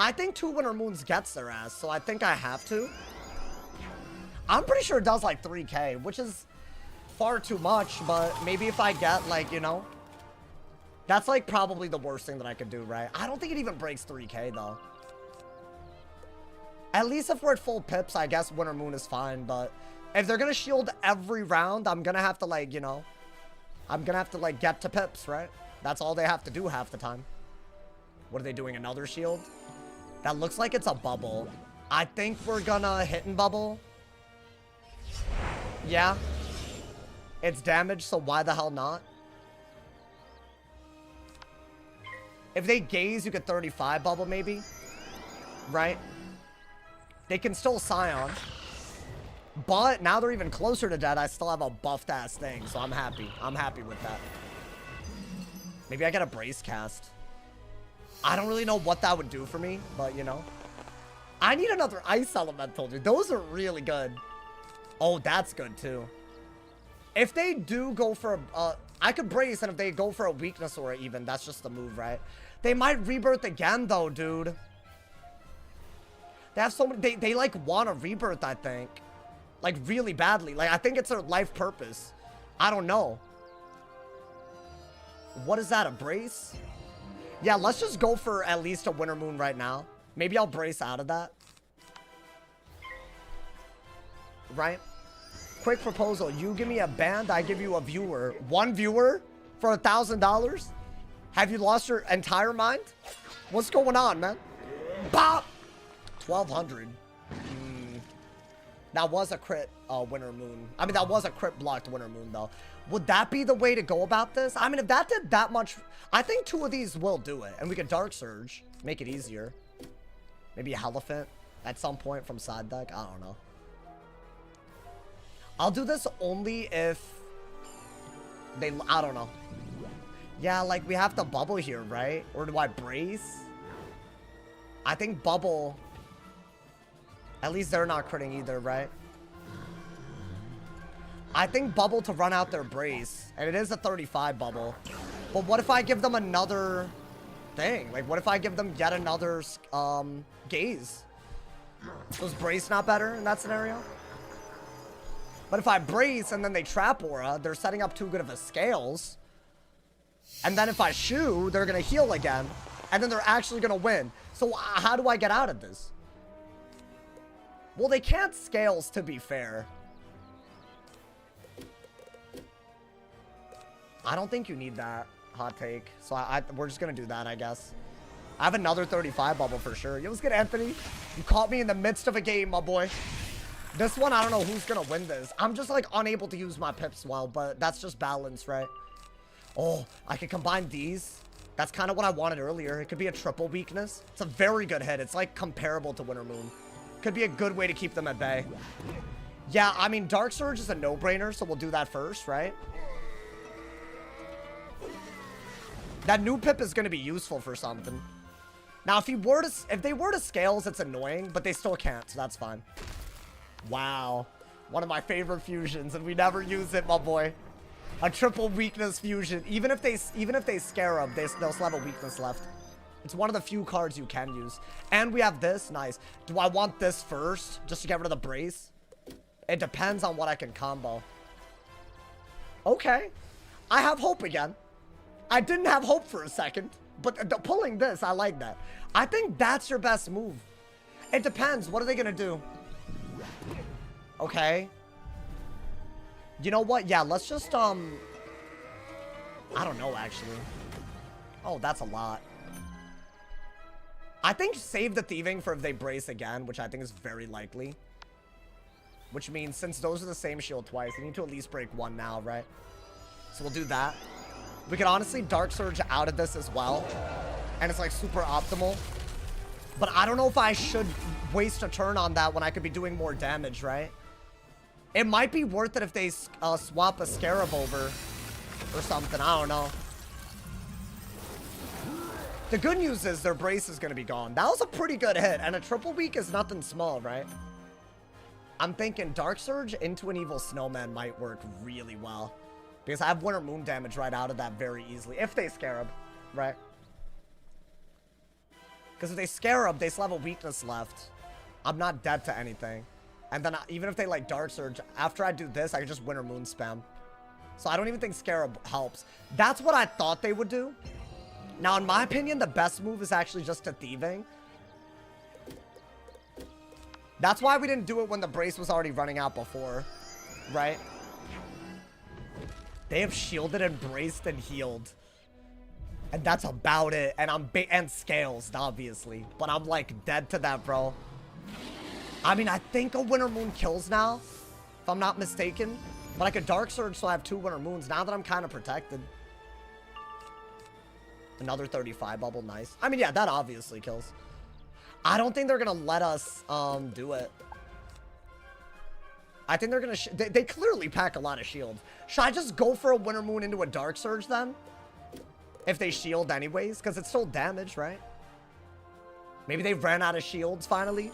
I think 2 Winter Moons gets their ass, so I think I have to. I'm pretty sure it does like 3k, which is far too much, but maybe if I get like, you know, that's like probably the worst thing that I could do, right? I don't think it even breaks 3k though. At least if we're at full pips, I guess Winter Moon is fine, but if they're gonna shield every round, I'm gonna have to like, you know, I'm gonna have to like get to pips, right? That's all they have to do half the time. What are they doing, another shield? That looks like it's a bubble. I think we're gonna hit and bubble. Yeah. It's damaged, so why the hell not? If they gaze, you get 35 bubble maybe. Right? They can still Scion. But now they're even closer to dead. I still have a buffed ass thing, so I'm happy. I'm happy with that. Maybe I get a brace cast. I don't really know what that would do for me, but you know. I need another Ice Elemental, dude. Those are really good. Oh, that's good too. If they do go for a... I could brace, and if they go for a weakness or even, that's just the move, right? They might rebirth again, though, dude. They have so many... They like, want a rebirth, I think. Like, really badly. Like, I think it's their life purpose. I don't know. What is that, a brace? Yeah, let's just go for at least a Winter Moon right now. Maybe I'll brace out of that. Right? Quick proposal. You give me a band, I give you a viewer. One viewer for $1,000? Have you lost your entire mind? What's going on, man? Bop! 1,200. That was a crit Winter Moon. I mean, that was a crit blocked Winter Moon, though. Would that be the way to go about this? I mean, if that did that much... I think 2 of these will do it. And we could Dark Surge. Make it easier. Maybe a Elephant at some point from side deck. I don't know. I'll do this only if they... I don't know. Yeah, like, we have to bubble here, right? Or do I brace? I think bubble... At least they're not critting either, right? I think bubble to run out their brace. And it is a 35 bubble. But what if I give them another thing? Like, what if I give them yet another gaze? Was brace not better in that scenario? But if I brace and then they trap aura, they're setting up too good of a scales. And then if I shoo, they're going to heal again. And then they're actually going to win. So how do I get out of this? Well, they can't scales, to be fair. I don't think you need that hot take. So we're just going to do that, I guess. I have another 35 bubble for sure. Yo, what's good, Anthony? You caught me in the midst of a game, my boy. This one, I don't know who's going to win this. I'm just, like, unable to use my pips well, but that's just balance, right? Oh, I could combine these. That's kind of what I wanted earlier. It could be a triple weakness. It's a very good hit. It's, like, comparable to Winter Moon. Could be a good way to keep them at bay. Yeah, I mean, Dark Surge is a no-brainer, so we'll do that first, right? That new pip is going to be useful for something. Now, if they were to scales, it's annoying, but they still can't, so that's fine. Wow. One of my favorite fusions, and we never use it, my boy. A triple weakness fusion. Even if they Scarab, they'll still have a weakness left. It's one of the few cards you can use. And we have this. Nice. Do I want this first, just to get rid of the brace? It depends on what I can combo. Okay. I have hope again. I didn't have hope for a second. But pulling this, I like that. I think that's your best move. It depends. What are they going to do? Okay. You know what? Yeah, let's just, I don't know, actually. Oh, that's a lot. I think save the thieving for if they brace again, which I think is very likely. Which means since those are the same shield twice, they need to at least break one now, right? So we'll do that. We could honestly Dark Surge out of this as well. And it's like super optimal. But I don't know if I should waste a turn on that when I could be doing more damage, right? It might be worth it if they swap a Scarab over or something. I don't know. The good news is their brace is going to be gone. That was a pretty good hit. And a triple weak is nothing small, right? I'm thinking Dark Surge into an Evil Snowman might work really well. Because I have Winter Moon damage right out of that very easily. If they Scarab, right? Because if they Scarab, they still have a weakness left. I'm not dead to anything. And then even if they like Dark Surge, after I do this, I can just Winter Moon spam. So I don't even think Scarab helps. That's what I thought they would do. Now, in my opinion, the best move is actually just to thieving. That's why we didn't do it when the brace was already running out before, right? They have shielded and braced and healed. And that's about it. And and scales, obviously. But I'm like dead to that, bro. I mean, I think a Winter Moon kills now, if I'm not mistaken. But I could Dark Surge, so I have 2 Winter Moons now that I'm kind of protected. Another 35 bubble, nice. I mean, yeah, that obviously kills. I don't think they're going to let us do it. I think they're going to... They clearly pack a lot of shields. Should I just go for a Winter Moon into a Dark Surge then? If they shield anyways? Because it's still damage, right? Maybe they ran out of shields finally?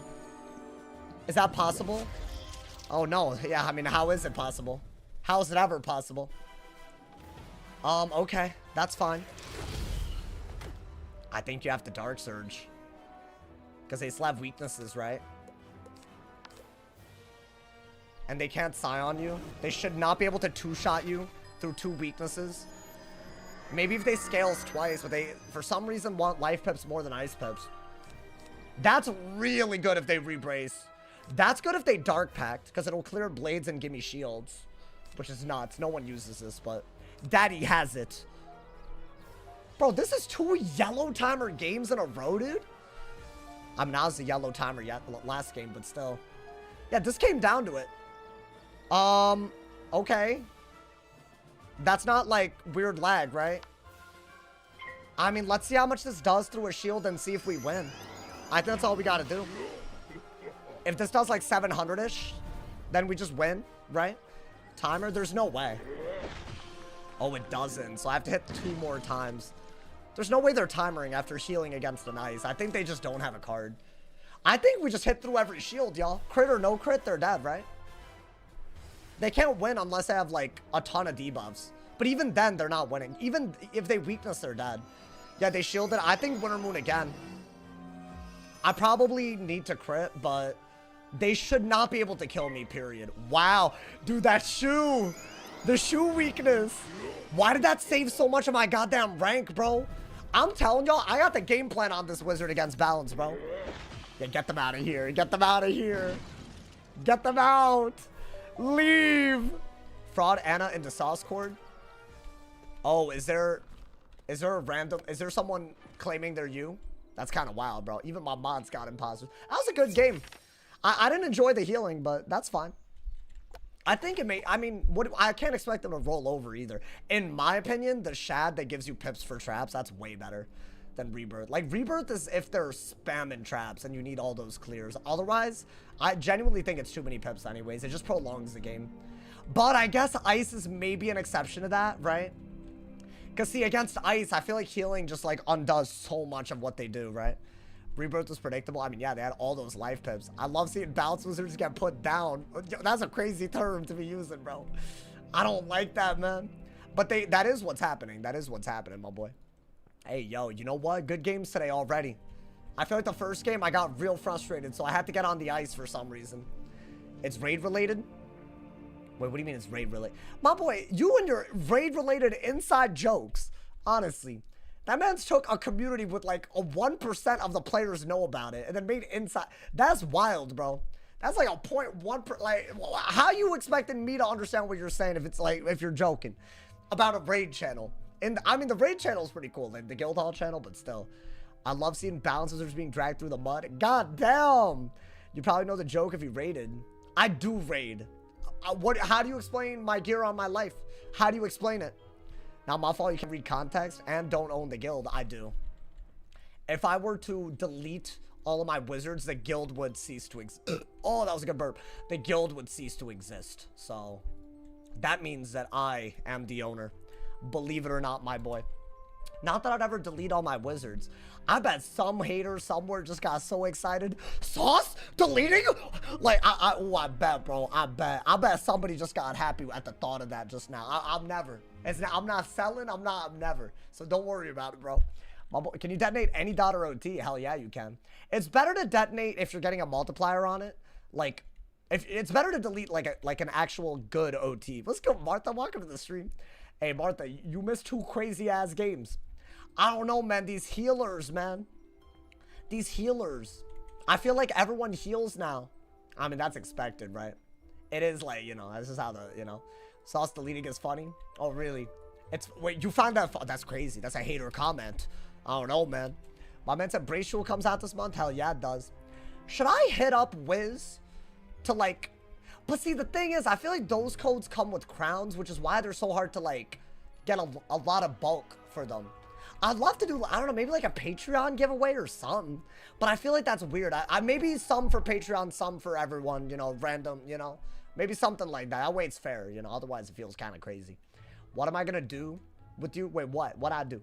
Is that possible? Oh, no. Yeah, I mean, how is it possible? How is it ever possible? Okay. That's fine. I think you have to Dark Surge. Because they still have weaknesses, right? And they can't Scion you. They should not be able to 2-shot you through 2 weaknesses. Maybe if they scales twice, but they, for some reason, want life pips more than ice pips. That's really good if they rebrace. That's good if they Dark Pact, because it'll clear blades and give me shields. Which is nuts. No one uses this, but Daddy has it. Bro, this is 2 yellow timer games in a row, dude. I mean, I was the yellow timer last game, but still. Yeah, this came down to it. Okay. That's not, like, weird lag, right? I mean, let's see how much this does through a shield and see if we win. I think that's all we gotta do. If this does, like, 700-ish, then we just win, right? Timer? There's no way. Oh, it doesn't. So I have to hit 2 more times. There's no way they're timering after healing against an ice. I think they just don't have a card. I think we just hit through every shield, y'all. Crit or no crit, they're dead, right? They can't win unless they have, like, a ton of debuffs. But even then, they're not winning. Even if they weakness, they're dead. Yeah, they shielded. I think Winter Moon again. I probably need to crit, but they should not be able to kill me, period. Wow. Dude, that shoe. The shoe weakness. Why did that save so much of my goddamn rank, bro? I'm telling y'all, I got the game plan on this wizard against balance, bro. Yeah, get them out of here. Get them out of here. Get them out. Leave. Fraud Anna into Sauce Cord. Oh, is there a random, is there someone claiming they're you? That's kind of wild, bro. Even my mods got imposters. That was a good game. I didn't enjoy the healing, but that's fine. I think it may, I mean, I can't expect them to roll over either. In my opinion, the Shad that gives you pips for traps, that's way better than Rebirth. Like, Rebirth is if they're spamming traps and you need all those clears. Otherwise, I genuinely think it's too many pips anyways. It just prolongs the game. But I guess Ice is maybe an exception to that, right? Because, see, against Ice, I feel like healing just, like, undoes so much of what they do, right? Rebirth was predictable. I mean, yeah, they had all those life pips. I love seeing bounce wizards get put down. That's a crazy term to be using, bro. I don't like that, man. But that is what's happening. That is what's happening, my boy. Hey, yo, you know what? Good games today already. I feel like the first game, I got real frustrated, so I had to get on the ice for some reason. It's raid-related? Wait, what do you mean it's raid-related? My boy, you and your raid-related inside jokes, honestly. That man's took a community with like a 1% of the players know about it and then made inside. That's wild, bro. That's like a 0.1%. Like, how you expecting me to understand what you're saying if it's like, if you're joking about a raid channel? And I mean, the raid channel is pretty cool, like the Guildhall channel, but still. I love seeing balance wizards being dragged through the mud. God damn. You probably know the joke if you raided. I do raid. How do you explain my gear on my life? How do you explain it? Not my fault you can read context and don't own the guild. I do. If I were to delete all of my wizards, the guild would cease to exist. Oh, that was a good burp. The guild would cease to exist. So that means that I am the owner. Believe it or not, my boy. Not that I'd ever delete all my wizards. I bet some hater somewhere just got so excited. Sauce? Deleting? Like, I bet, bro. I bet somebody just got happy at the thought of that just now. I'm never. I'm not selling. I'm never. So don't worry about it, bro. My boy, can you detonate any dot or OT? Hell yeah, you can. It's better to detonate if you're getting a multiplier on it. Like, if it's better to delete like an actual good OT. Let's go, Martha. Welcome to the stream. Hey, Martha, you missed 2 crazy ass games. I don't know, man. These healers, man. These healers. I feel like everyone heals now. I mean, that's expected, right? It is like, you know, this is how the, you know, Sauce deleting is funny. Oh, really? Wait, you found that? That's crazy. That's a hater comment. I don't know, man. My man said Bracial comes out this month. Hell yeah, it does. Should I hit up Wiz to like, but see, the thing is, I feel like those codes come with crowns, which is why they're so hard to like get a lot of bulk for them. I'd love to do, I don't know, maybe like a Patreon giveaway or something. But I feel like that's weird. I maybe some for Patreon, some for everyone, you know, random, you know. Maybe something like that. That way it's fair, you know. Otherwise it feels kind of crazy. What am I going to do with you? Wait, what? What'd I do?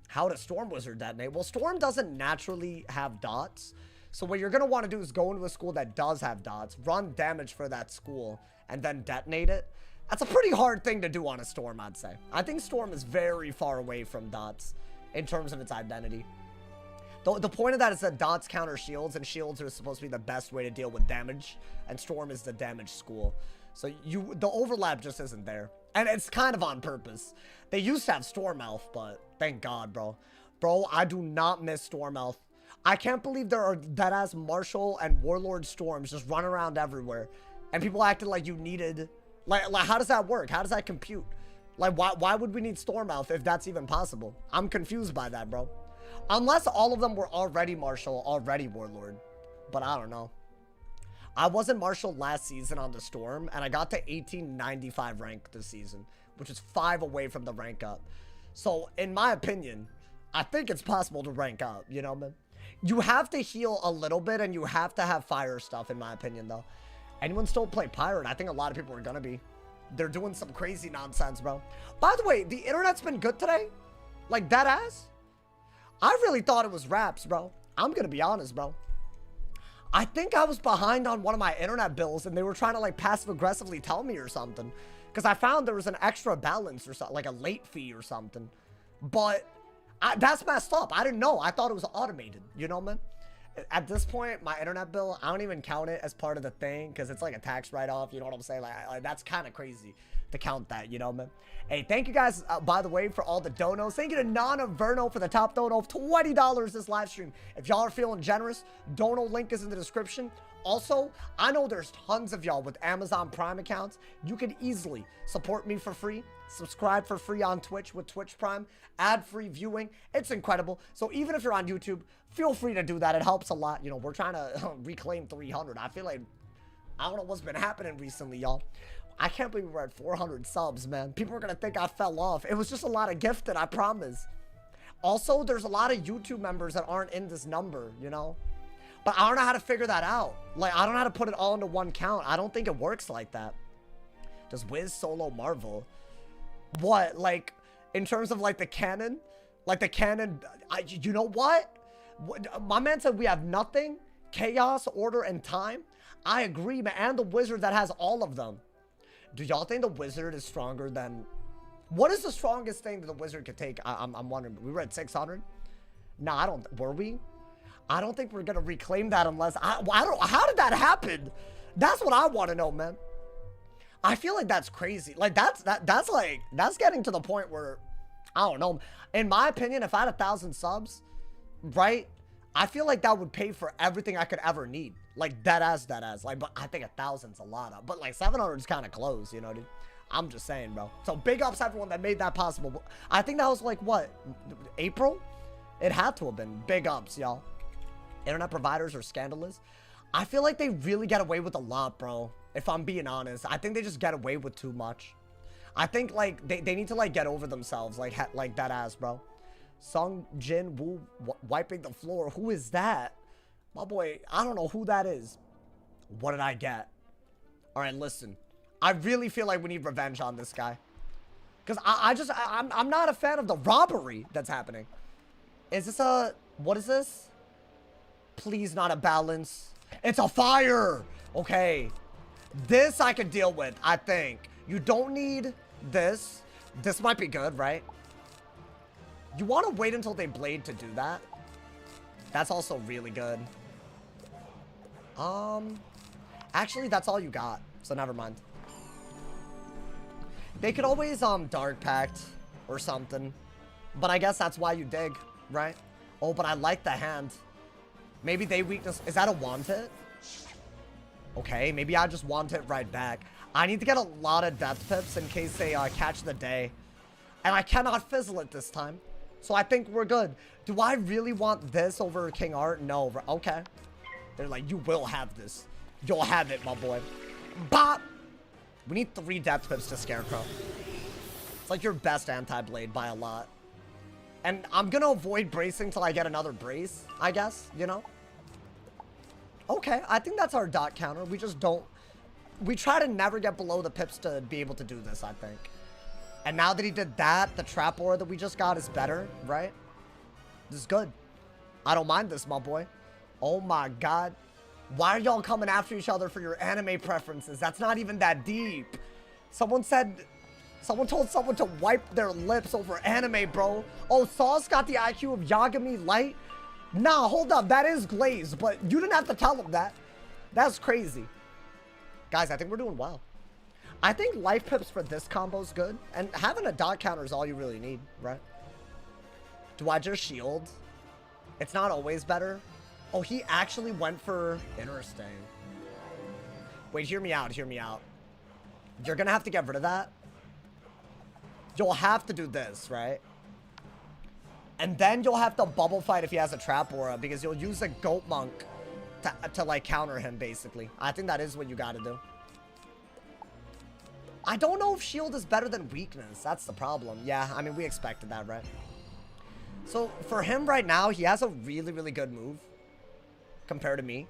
How did Storm Wizard detonate? Well, Storm doesn't naturally have dots. So what you're going to want to do is go into a school that does have dots, run damage for that school, and then detonate it. That's a pretty hard thing to do on a Storm, I'd say. I think Storm is very far away from dots in terms of its identity. The point of that is that dots counter shields, and shields are supposed to be the best way to deal with damage, and Storm is the damage school. So the overlap just isn't there. And it's kind of on purpose. They used to have Storm Elf, but thank God, bro. Bro, I do not miss Storm Elf. I can't believe there are deadass Marshall and Warlord Storms just running around everywhere. And people acting like you needed... Like how does that work? How does that compute? Like, why would we need Stormouth if that's even possible? I'm confused by that, bro. Unless all of them were already Marshall, already Warlord. But I don't know. I wasn't Marshall last season on the Storm, and I got to 1895 rank this season, which is 5 away from the rank up. So, in my opinion, I think it's possible to rank up, you know, man? You have to heal a little bit, and you have to have fire stuff, in my opinion, though. Anyone still play Pirate? I think a lot of people are gonna be. They're doing some crazy nonsense, bro. By the way, the internet's been good today? Like, dead ass? I really thought it was raps, bro. I'm gonna be honest, bro. I think I was behind on one of my internet bills and they were trying to like passive aggressively tell me or something. Because I found there was an extra balance or something, like a late fee or something. But that's messed up. I didn't know. I thought it was automated. You know, man? At this point, my internet bill, I don't even count it as part of the thing because it's like a tax write-off. You know what I'm saying? Like that's kind of crazy to count that, you know, man? Hey, thank you guys, by the way, for all the donos. Thank you to Nana Verno for the top dono of $20 this live stream. If y'all are feeling generous, dono link is in the description. Also, I know there's tons of y'all with Amazon Prime accounts. You can easily support me for free. Subscribe for free on Twitch with Twitch Prime. Ad-free viewing. It's incredible. So even if you're on YouTube, feel free to do that. It helps a lot. You know, we're trying to reclaim 300. I feel like, I don't know what's been happening recently, y'all. I can't believe we're at 400 subs, man. People are going to think I fell off. It was just a lot of gifted, I promise. Also, there's a lot of YouTube members that aren't in this number, you know? But I don't know how to figure that out. Like, I don't know how to put it all into one count. I don't think it works like that. Does Wiz solo Marvel? What? Like, in terms of, like, the canon? Like, the canon... you know what? My man said we have nothing, chaos, order, and time. I agree, man. And the wizard that has all of them. Do y'all think the wizard is stronger than... What is the strongest thing that the wizard could take? I'm wondering. We were at 600? No, I don't... Were we? I don't think we're going to reclaim that unless... I don't... How did that happen? That's what I want to know, man. I feel like that's crazy. Like, that's like... That's getting to the point where... I don't know. In my opinion, if I had 1,000 subs, right? I feel like that would pay for everything I could ever need. Like, dead ass. Like, but I think 1,000's a lot. But, like, 700 is kind of close, you know, dude? I'm just saying, bro. So, big ups to everyone that made that possible. I think that was, like, what? April? It had to have been. Big ups, y'all. Internet providers are scandalous. I feel like they really get away with a lot, bro. If I'm being honest. I think they just get away with too much. I think, like, they need to, like, get over themselves. Like that ass, bro. Sung Jin Woo wiping the floor. Who is that? My boy, I don't know who that is. What did I get? Alright, listen. I really feel like we need revenge on this guy. Because I'm not a fan of the robbery that's happening. Is this a... What is this? Please not a balance. It's a fire! Okay. This I could deal with, I think. You don't need this. This might be good, right? You want to wait until they blade to do that? That's also really good. Actually, that's all you got. So never mind. They could always, Dark Pact or something. But I guess that's why you dig, right? Oh, but I like the hand. Maybe they weakness... Is that a want it? Okay, maybe I just want it right back. I need to get a lot of death pips in case they catch the day. And I cannot fizzle it this time. So I think we're good. Do I really want this over King Art? No. Okay. They're like, you will have this. You'll have it, my boy. Bop! We need 3 death pips to Scarecrow. It's like your best anti-blade by a lot. And I'm gonna avoid bracing till I get another brace, I guess, you know? Okay, I think that's our dot counter. We just don't... We try to never get below the pips to be able to do this, I think. And now that he did that, the trap aura that we just got is better, right? This is good. I don't mind this, my boy. Oh my god. Why are y'all coming after each other for your anime preferences? That's not even that deep. Someone said... Someone told someone to wipe their lips over anime, bro. Oh, Saw's got the IQ of Yagami Light? Nah, hold up. That is glazed, but you didn't have to tell him that. That's crazy. Guys, I think we're doing well. I think life pips for this combo is good. And having a dot counter is all you really need, right? Do I just shield? It's not always better. Oh, he actually went for... Interesting. Wait, hear me out. Hear me out. You're gonna have to get rid of that. You'll have to do this, right? And then you'll have to bubble fight if he has a trap aura, because you'll use a goat monk to like counter him, basically. I think that is what you gotta do. I don't know if shield is better than weakness. That's the problem. Yeah, I mean, we expected that, right? So for him right now, he has a really, really good move compared to me.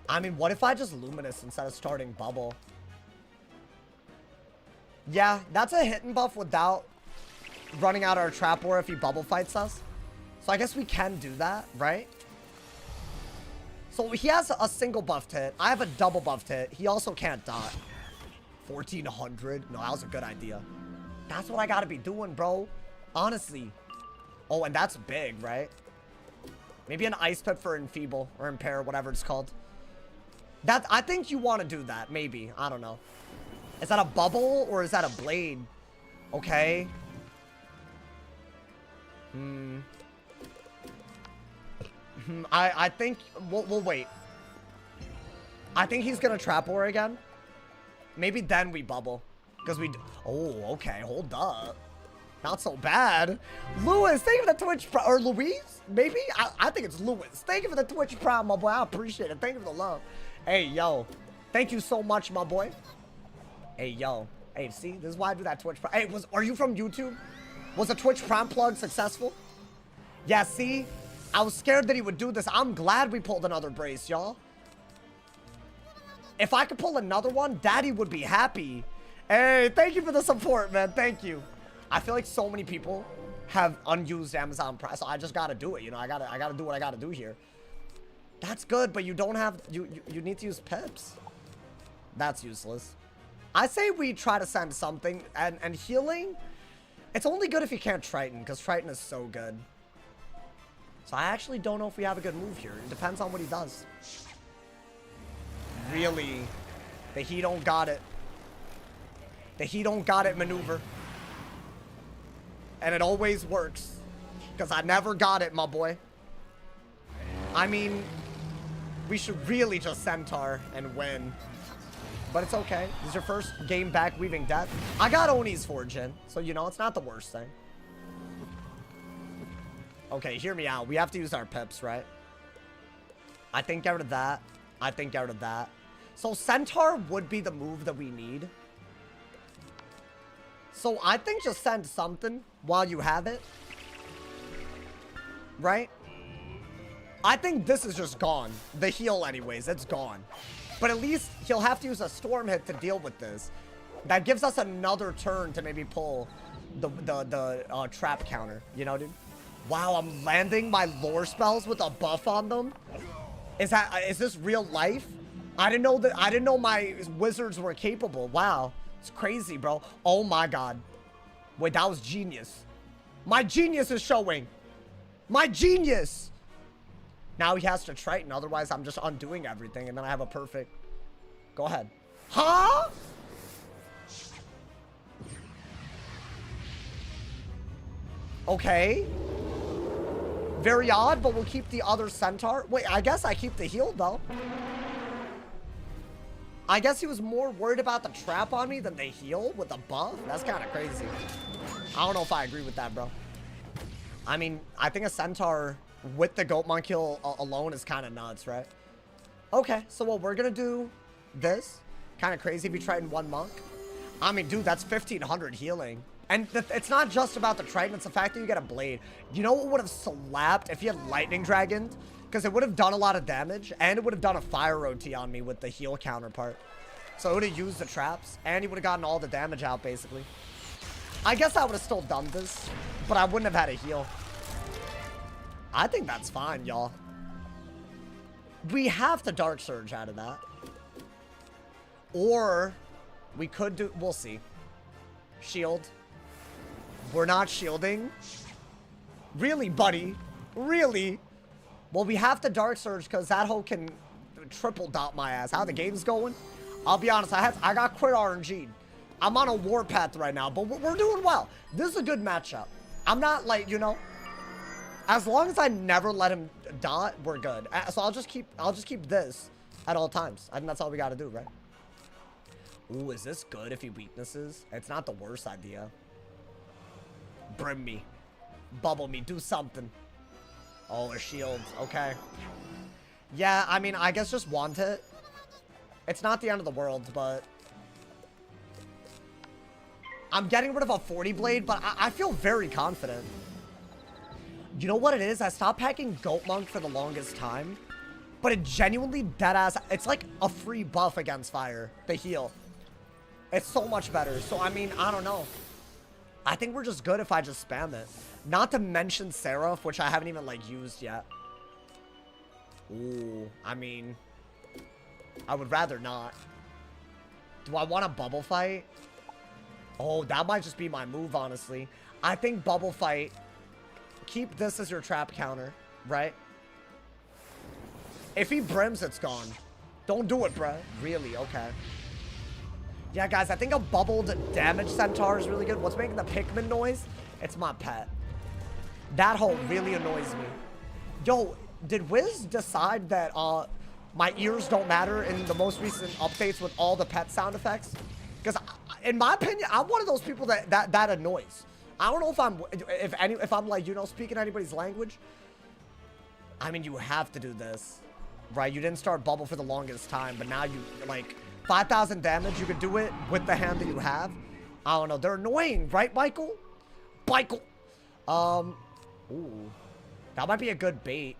I mean, what if I just Luminous instead of starting Bubble? Yeah, that's a hit and buff without running out our trap aura if he Bubble fights us. So I guess we can do that, right? So he has a single buffed hit. I have a double buffed hit. He also can't dot. 1400? No, that was a good idea. That's what I gotta be doing, bro. Honestly. Oh, and that's big, right? Maybe an Ice Pip for Enfeeble or Impair, whatever it's called. I think you want to do that, maybe. I don't know. Is that a bubble or is that a blade? Okay. I think we'll wait. I think he's gonna trap aura again. Maybe then we bubble. Because we... Oh, okay. Hold up. Not so bad. Lewis, thank you for the Twitch... Or Louise? Maybe? I think it's Lewis. Thank you for the Twitch Prime, my boy. I appreciate it. Thank you for the love. Hey, yo. Thank you so much, my boy. Hey, yo. Hey, see? This is why I do that Twitch Prime. Hey, are you from YouTube? Was the Twitch Prime plug successful? Yeah, see? I was scared that he would do this. I'm glad we pulled another brace, y'all. If I could pull another one, Daddy would be happy. Hey, thank you for the support, man. Thank you. I feel like so many people have unused Amazon Prime, so I just gotta do it. You know, I gotta do what I gotta do here. That's good, but you don't have... You need to use pips. That's useless. I say we try to send something, and healing... It's only good if you can't Triton, because Triton is so good. So I actually don't know if we have a good move here. It depends on what he does. Really? The he don't got it. The he don't got it maneuver. And it always works. Because I never got it, my boy. I mean, we should really just Centaur and win. But it's okay. This is your first game back weaving death. I got Oni's Fortune, so you know, it's not the worst thing. Okay, hear me out. We have to use our pips, right? I think get rid of that. I think get rid of that. So Centaur would be the move that we need. So I think just send something while you have it. Right? I think this is just gone. The heal anyways, it's gone. But at least he'll have to use a storm hit to deal with this. That gives us another turn to maybe pull the trap counter. You know, dude? Wow, I'm landing my lore spells with a buff on them. Is this real life? I didn't know my wizards were capable. Wow. It's crazy, bro. Oh my god. Wait, that was genius. My genius is showing. My genius. Now he has to Triton, otherwise I'm just undoing everything and then I have a perfect... Go ahead. Huh? Okay. Very odd, but we'll keep the other Centaur. Wait, I guess I keep the heal, though. I guess he was more worried about the trap on me than the heal with the buff? That's kind of crazy. I don't know if I agree with that, bro. I mean, I think a Centaur with the Goat Monk heal alone is kind of nuts, right? Okay, so what we're going to do this. Kind of crazy if you Triton one Monk. I mean, dude, that's 1,500 healing. And it's not just about the Triton, it's the fact that you get a blade. You know what would have slapped if you had Lightning Dragon? Because it would have done a lot of damage, and it would have done a Fire OT on me with the heal counterpart. So it would have used the traps, and he would have gotten all the damage out, basically. I guess I would have still done this, but I wouldn't have had a heal. I think that's fine, y'all. We have to Dark Surge out of that. Or we could do... We'll see. Shield. We're not shielding. Really, buddy? Really? Well, we have to Dark Surge because that hoe can triple dot my ass. How the game's going? I'll be honest, I got quit RNG'd. I'm on a warpath right now, but we're doing well. This is a good matchup. I'm not like, you know, As long as I never let him dot, we're good. So I'll just keep this at all times. I think that's all we gotta do, right? Ooh, is this good if he weaknesses? It's not the worst idea. Brim me. Bubble me. Do something. Oh, a shield. Okay. Yeah, I mean, I guess just want it. It's not the end of the world, but... I'm getting rid of a 40 blade, but I feel very confident. You know what it is? I stopped packing Goat Monk for the longest time. But it genuinely deadass... It's like a free buff against fire. The heal. It's so much better. So, I mean, I don't know. I think we're just good if I just spam it. Not to mention Seraph, which I haven't even, like, used yet. Ooh, I mean... I would rather not. Do I want a bubble fight? Oh, that might just be my move, honestly. I think bubble fight... Keep this as your trap counter, right? If he brims, it's gone. Don't do it, bruh. Really? Okay. Yeah, guys, I think a bubbled damage centaur is really good. What's making the Pikmin noise? It's my pet. That hole really annoys me. Yo, did Wiz decide that my ears don't matter in the most recent updates with all the pet sound effects? Because in my opinion, I'm one of those people that annoys. I don't know if I'm like, you know, speaking anybody's language. I mean, you have to do this, right? You didn't start bubble for the longest time, but now you, like, 5,000 damage. You could do it with the hand that you have. I don't know. They're annoying, right, Michael? Michael. Ooh. That might be a good bait.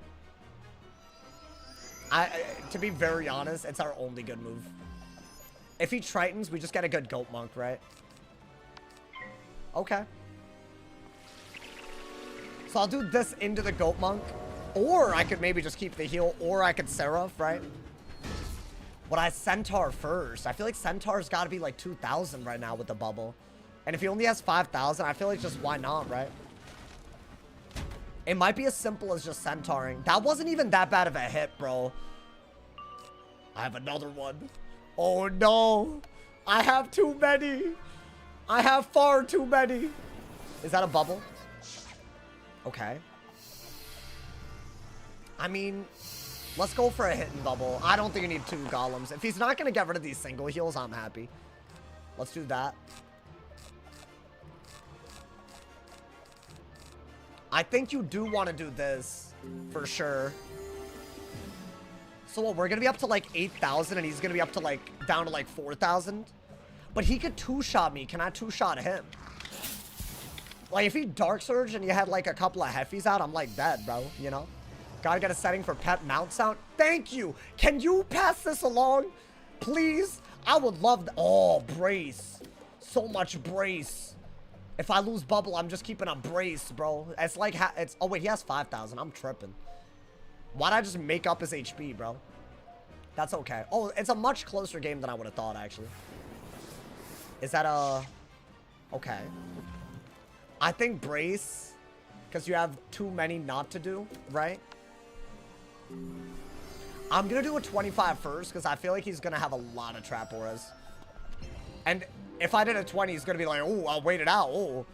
To be very honest, it's our only good move. If he Tritons, we just get a good Goat Monk, right? Okay. So I'll do this into the Goat Monk. Or I could maybe just keep the heal. Or I could Seraph, right? Would I Centaur first? I feel like Centaur's got to be like 2,000 right now with the bubble. And if he only has 5,000, I feel like just why not, right? It might be as simple as just Centauring. That wasn't even that bad of a hit, bro. I have another one. Oh, no. I have too many. I have far too many. Is that a bubble? Okay. I mean, let's go for a hit and bubble. I don't think you need 2 golems. If he's not going to get rid of these single heals, I'm happy. Let's do that. I think you do want to do this for sure. So what, we're going to be up to like 8,000 and he's going to be up to like down to like 4,000. But he could 2-shot me. Can I 2-shot him? Like if he Dark Surge and you had like a couple of heffies out, I'm like dead, bro, you know? Gotta get a setting for pet mount sound. Thank you. Can you pass this along? Please? I would love oh, brace. So much brace. If I lose bubble, I'm just keeping a brace, bro. It's like, oh wait, he has 5,000. I'm tripping. Why'd I just make up his HP, bro? That's okay. Oh, it's a much closer game than I would have thought, actually. Is that a... Okay. I think brace, because you have too many not to do, right? I'm going to do a 25 first, because I feel like he's going to have a lot of trap auras. And if I did a 20, he's going to be like, oh, I'll wait it out. Oh.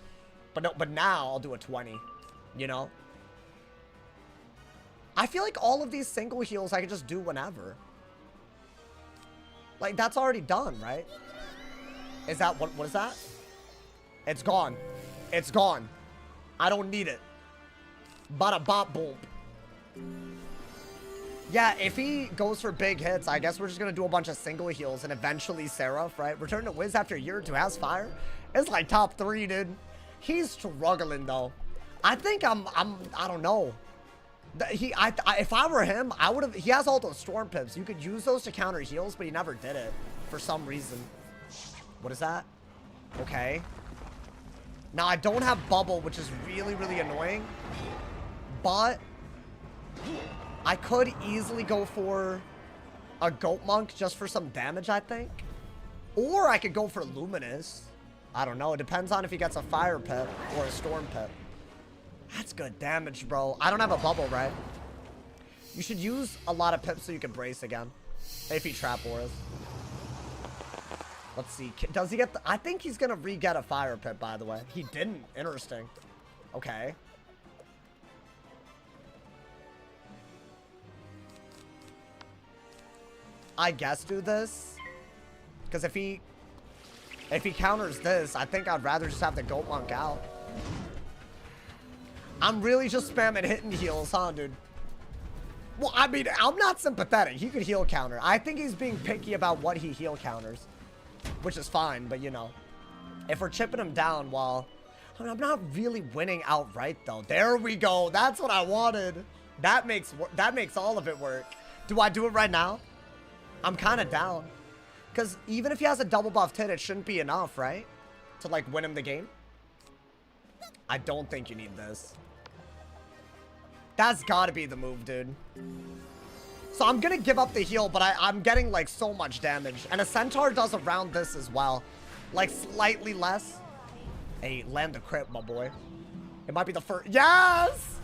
But no, but now I'll do a 20, you know? I feel like all of these single heals I can just do whenever. Like, that's already done, right? Is that, what is that? It's gone. It's gone. I don't need it. Bada bop boom. Yeah, if he goes for big hits, I guess we're just going to do a bunch of single heals and eventually Seraph, right? Return to Wiz after a year or 2 has fire. It's like top 3, dude. He's struggling, though. I think I don't know. If I were him, I would have, he has all those storm pips. You could use those to counter heals, but he never did it for some reason. What is that? Okay. Now, I don't have bubble, which is really, really annoying. But I could easily go for a Goat Monk just for some damage, I think. Or I could go for Luminous. I don't know. It depends on if he gets a Fire Pip or a Storm Pip. That's good damage, bro. I don't have a bubble, right? You should use a lot of pips so you can brace again. If he trap auras. Let's see. Does he get the... I think he's going to re-get a Fire Pip, by the way. He didn't. Interesting. Okay. I guess, do this. Because if he counters this, I think I'd rather just have the Goat Monk out. I'm really just spamming hitting heals, huh, dude? Well, I mean, I'm not sympathetic. He could heal counter. I think he's being picky about what he heal counters. Which is fine, but you know. If we're chipping him down while... I mean, I'm not really winning outright, though. There we go. That's what I wanted. That makes all of it work. Do I do it right now? I'm kind of down. Because even if he has a double buff hit, it shouldn't be enough, right? To, like, win him the game. I don't think you need this. That's got to be the move, dude. So I'm going to give up the heal, but I'm getting, like, so much damage. And a Centaur does around this as well. Like, slightly less. Hey, land the crit, my boy. It might be the first. Yes!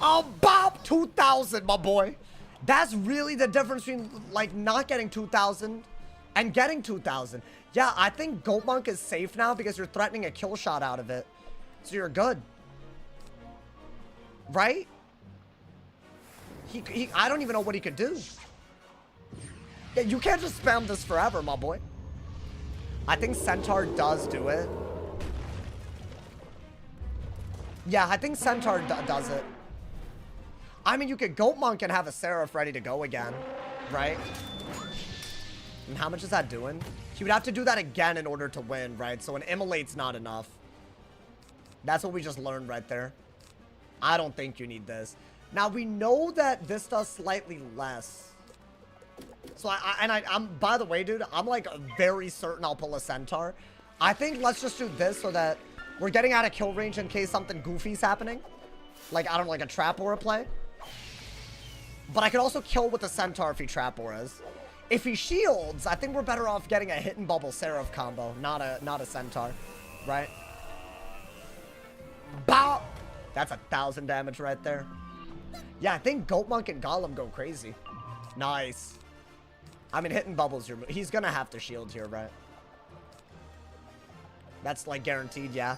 Oh, bop! 2,000, my boy. That's really the difference between, like, not getting 2,000 and getting 2,000. Yeah, I think Goat Monk is safe now because you're threatening a kill shot out of it. So you're good. Right? I don't even know what he could do. Yeah, you can't just spam this forever, my boy. I think Centaur does do it. Yeah, I think Centaur does it. I mean, you could Goat Monk and have a Seraph ready to go again, right? And how much is that doing? He would have to do that again in order to win, right? So an Immolate's not enough. That's what we just learned right there. I don't think you need this. Now, we know that this does slightly less. So, I'm by the way, dude, I'm like very certain I'll pull a Centaur. I think let's just do this so that we're getting out of kill range in case something goofy's happening. Like, I don't know, like a Trap Aura play. But I could also kill with the Centaur if he Trap Auras. If he shields, I think we're better off getting a Hit and Bubble Seraph combo, not a Centaur, right? Bow! That's 1,000 damage right there. Yeah, I think Goat Monk and Golem go crazy. Nice. I mean, Hit and Bubble's your move. He's gonna have to shield here, right? That's, like, guaranteed, yeah.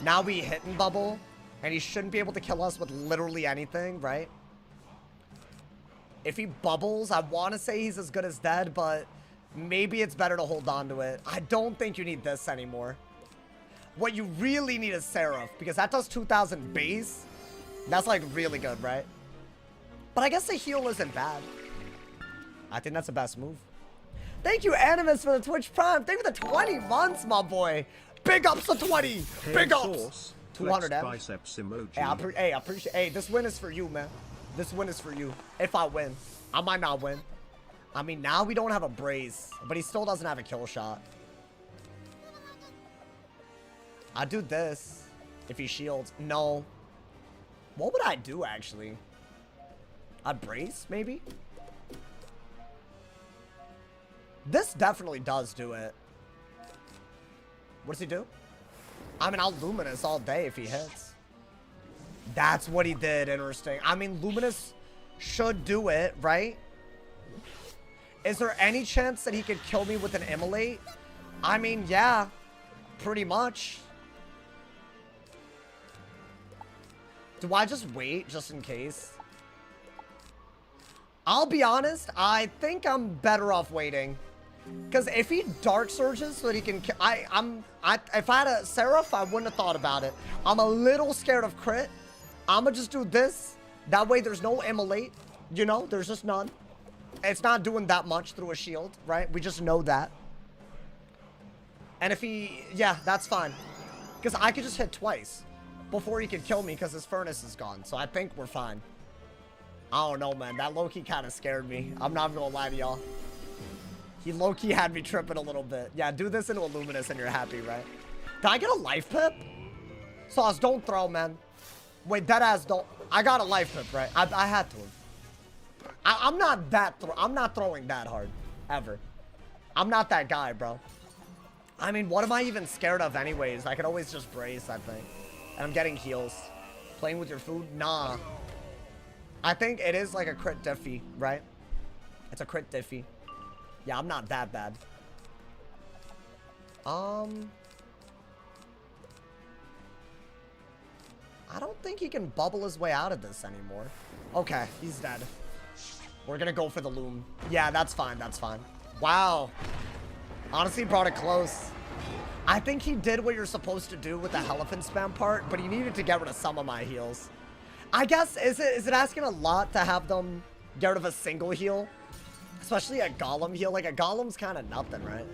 Now we Hit and Bubble, and he shouldn't be able to kill us with literally anything, right? If he bubbles, I want to say he's as good as dead, but maybe it's better to hold on to it. I don't think you need this anymore. What you really need is Seraph, because that does 2,000 base. That's, like, really good, right? But I guess the heal isn't bad. I think that's the best move. Thank you, Animus, for the Twitch Prime. Thank you for the 20 months, my boy. Big ups to 20. Big ups. 200 biceps emoji. Hey, I appreciate. Hey, this win is for you, man. This win is for you. If I win, I might not win. I mean, now we don't have a brace, but he still doesn't have a kill shot. I do this if he shields. No. What would I do, actually? I'd brace, maybe? This definitely does do it. What does he do? I mean, I'll Luminous all day if he hits. That's what he did. Interesting. I mean, Luminous should do it, right? Is there any chance that he could kill me with an Immolate? I mean, yeah. Pretty much. Do I just wait just in case? I'll be honest. I think I'm better off waiting. Because if he Dark Surges so that he can... if I had a Seraph, I wouldn't have thought about it. I'm a little scared of crit. I'm going to just do this. That way there's no Immolate. You know, there's just none. It's not doing that much through a shield, right? We just know that. And if he... Yeah, that's fine. Because I could just hit twice before he could kill me because his furnace is gone. So I think we're fine. I don't know, man. That low-key kind of scared me. I'm not going to lie to y'all. He low-key had me tripping a little bit. Yeah, do this into a Luminous and you're happy, right? Did I get a life pip? Sauce, don't throw, man. Wait, deadass, don't. I got a life pip, right? I had to. I'm not that I'm not throwing that hard. Ever. I'm not that guy, bro. I mean, what am I even scared of anyways? I could always just brace, I think. And I'm getting heals. Playing with your food? Nah. I think it is like a crit diffy, right? It's a crit diffy. Yeah, I'm not that bad. I don't think he can bubble his way out of this anymore. Okay, he's dead. We're gonna go for the loom. Yeah, that's fine. That's fine. Wow. Honestly, brought it close. I think he did what you're supposed to do with the elephant spam part, but he needed to get rid of some of my heals. I guess, is it asking a lot to have them get rid of a single heal? Especially a golem heal. Like, a golem's kind of nothing, right?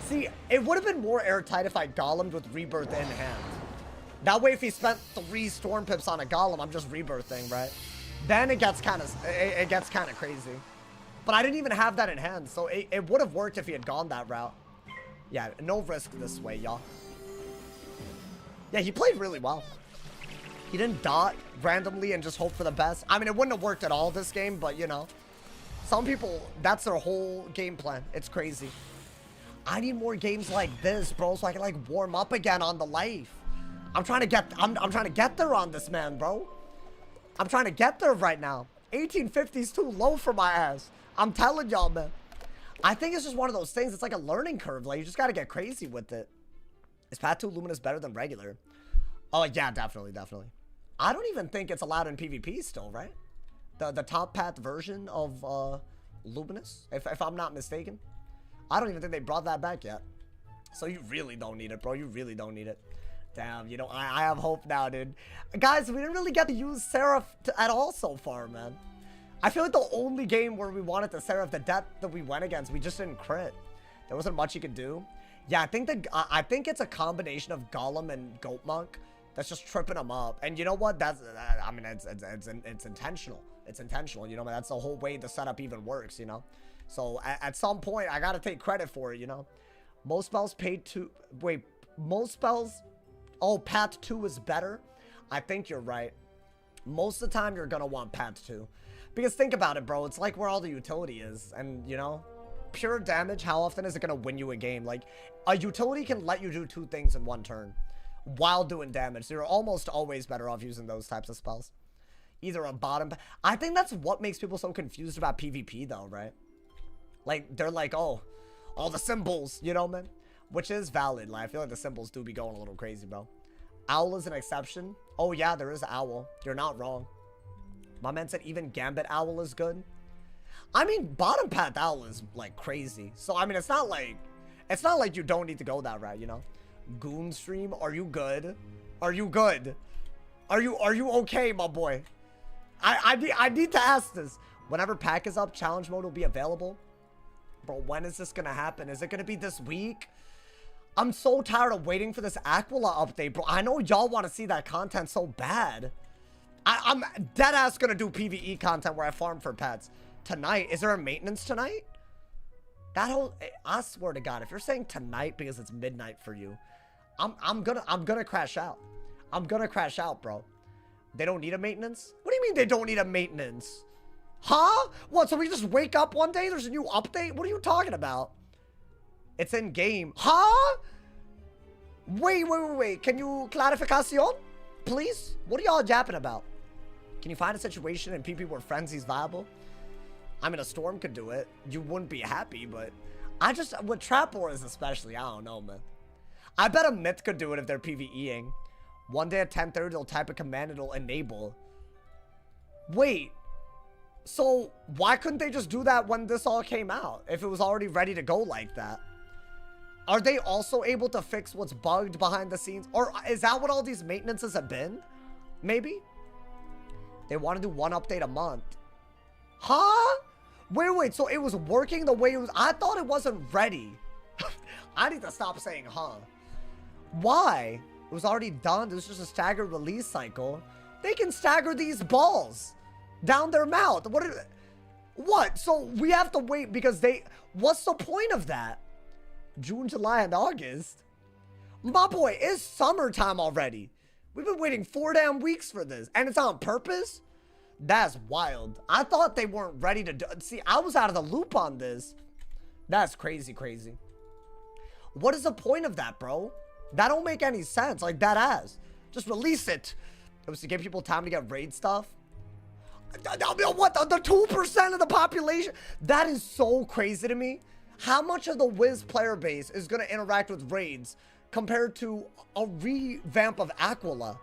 See, it would have been more airtight if I golemed with rebirth in hand. That way, if he spent 3 storm pips on a golem, I'm just rebirthing, right? Then it gets kind of crazy. But I didn't even have that in hand, so it would have worked if he had gone that route. Yeah, no risk this way, y'all. Yeah, he played really well. He didn't dot randomly and just hope for the best. I mean, it wouldn't have worked at all this game, but you know. Some people, that's their whole game plan. It's crazy. I need more games like this, bro, so I can like warm up again on the life. I'm trying to get there on this, man, bro. I'm trying to get there right now. 1850 is too low for my ass. I'm telling y'all, man. I think it's just one of those things. It's like a learning curve. Like, you just got to get crazy with it. Is Path 2 Luminous better than regular? Oh, yeah, definitely, definitely. I don't even think it's allowed in PvP still, right? The top path version of Luminous, if I'm not mistaken. I don't even think they brought that back yet. So you really don't need it, bro. You really don't need it. Damn, you know, I have hope now, dude. Guys, we didn't really get to use Seraph at all so far, man. I feel like the only game where we wanted to Seraph, the death that we went against, we just didn't crit. There wasn't much you could do. Yeah, I think it's a combination of Golem and Goat Monk that's just tripping them up. And you know what? I mean, it's intentional. It's intentional, you know, that's the whole way the setup even works, you know. So at some point, I gotta take credit for it, you know. Most spells most spells. Oh, Path 2 is better. I think you're right. Most of the time, you're gonna want Path 2. Because think about it, bro. It's like where all the utility is. And, you know, pure damage, how often is it gonna win you a game? Like, a utility can let you do 2 things in 1 turn while doing damage. So you're almost always better off using those types of spells. Either a bottom... I think that's what makes people so confused about PvP, though, right? Like, they're like, oh, all the symbols, you know, man? Which is valid. Like, I feel like the symbols do be going a little crazy, bro. Owl is an exception. Oh, yeah, there is Owl. You're not wrong. My man said even Gambit Owl is good. I mean, bottom path Owl is, like, crazy. So, I mean, it's not like you don't need to go that route, you know? Goon Stream, are you good? Are you good? Are you okay, my boy? I need to ask this. Whenever pack is up, challenge mode will be available. Bro, when is this gonna happen? Is it gonna be this week? I'm so tired of waiting for this Aquila update, bro. I know y'all want to see that content so bad. I'm deadass gonna do PvE content where I farm for pets. Tonight, is there a maintenance tonight? I swear to God, if you're saying tonight because it's midnight for you, I'm gonna crash out. I'm gonna crash out, bro. They don't need a maintenance? What do you mean they don't need a maintenance? Huh? What, so we just wake up one day, there's a new update? What are you talking about? It's in game. Huh? Wait. Can you clarificación? Please? What are y'all yapping about? Can you find a situation in PP where frenzy's viable? I mean, a storm could do it. You wouldn't be happy, but with trap wars especially, I don't know, man. I bet a myth could do it if they're PvEing. One day at 10:30, they'll type a command and it'll enable. Wait. So, why couldn't they just do that when this all came out? If it was already ready to go like that? Are they also able to fix what's bugged behind the scenes? Or is that what all these maintenances have been? Maybe? They want to do 1 update a month. Huh? Wait. So it was working the way it was? I thought it wasn't ready. I need to stop saying, huh? Why? It was already done. This was just a staggered release cycle. They can stagger these balls down their mouth. What? So we have to wait because what's the point of that? June, July, and August? My boy, it's summertime already. We've been waiting 4 damn weeks for this. And it's on purpose? That's wild. I thought they weren't ready to do... See, I was out of the loop on this. That's crazy. What is the point of that, bro? That don't make any sense. Like, that ass. Just release it. It was to give people time to get raid stuff. What? The 2% of the population? That is so crazy to me. How much of the Wiz player base is going to interact with raids compared to a revamp of Aquila?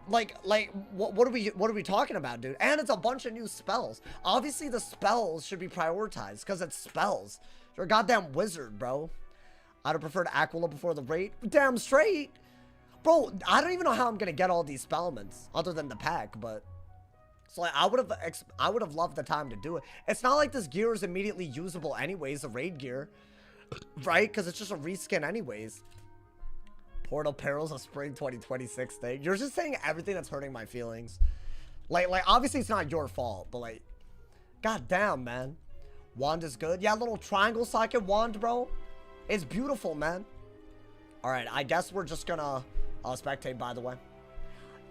what are we talking about, dude? And it's a bunch of new spells. Obviously, the spells should be prioritized because it's spells. You're a goddamn wizard, bro. I'd have preferred Aquila before the raid. Damn straight. Bro, I don't even know how I'm gonna get all these spellments other than the pack, but so like I would have loved the time to do it. It's not like this gear is immediately usable anyways, the raid gear, right? Because it's just a reskin anyways. Portal Perils of Spring 2026 thing. You're just saying everything that's hurting my feelings. Like obviously it's not your fault, but like, god damn, man. Wand is good. Yeah, little triangle socket wand, bro. It's beautiful, man. All right, I guess we're just gonna spectate, by the way.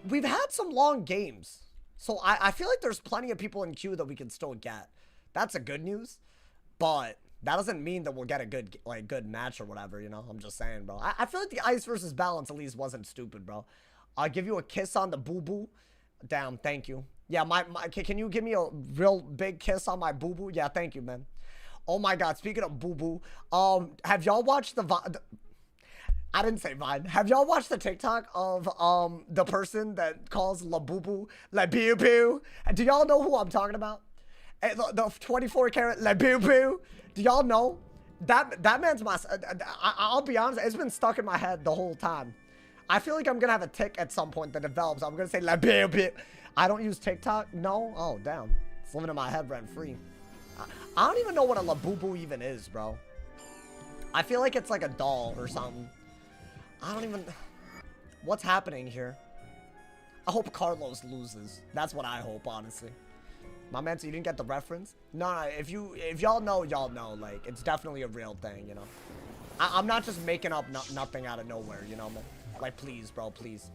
We've had some long games, so I feel like there's plenty of people in queue that we can still get. That's a good news, but that doesn't mean that we'll get a good match or whatever, you know? I'm just saying, bro. I feel like the ice versus balance at least wasn't stupid, bro. I'll give you a kiss on the boo-boo. Damn, thank you. Yeah, can you give me a real big kiss on my boo-boo? Yeah, thank you, man. Oh my god, speaking of boo-boo, have y'all watched I didn't say Vine. Have y'all watched the TikTok of the person that calls La Boo Boo La Boo Boo? Do y'all know who I'm talking about? The 24 karat La Boo Boo. Do y'all know that man's my? I'll be honest, it's been stuck in my head the whole time. I feel like I'm gonna have a tick at some point that develops. I'm gonna say La Boo Boo. I don't use TikTok. No. Oh damn, it's living in my head rent free. I don't even know what a La Boo Boo even is, bro. I feel like it's like a doll or something. I don't even... What's happening here? I hope Carlos loses. That's what I hope, honestly. My man, so you didn't get the reference? No, if y'all know, y'all know. Like, it's definitely a real thing, you know? I'm not just making up nothing out of nowhere, you know, man? Like, please, bro, please.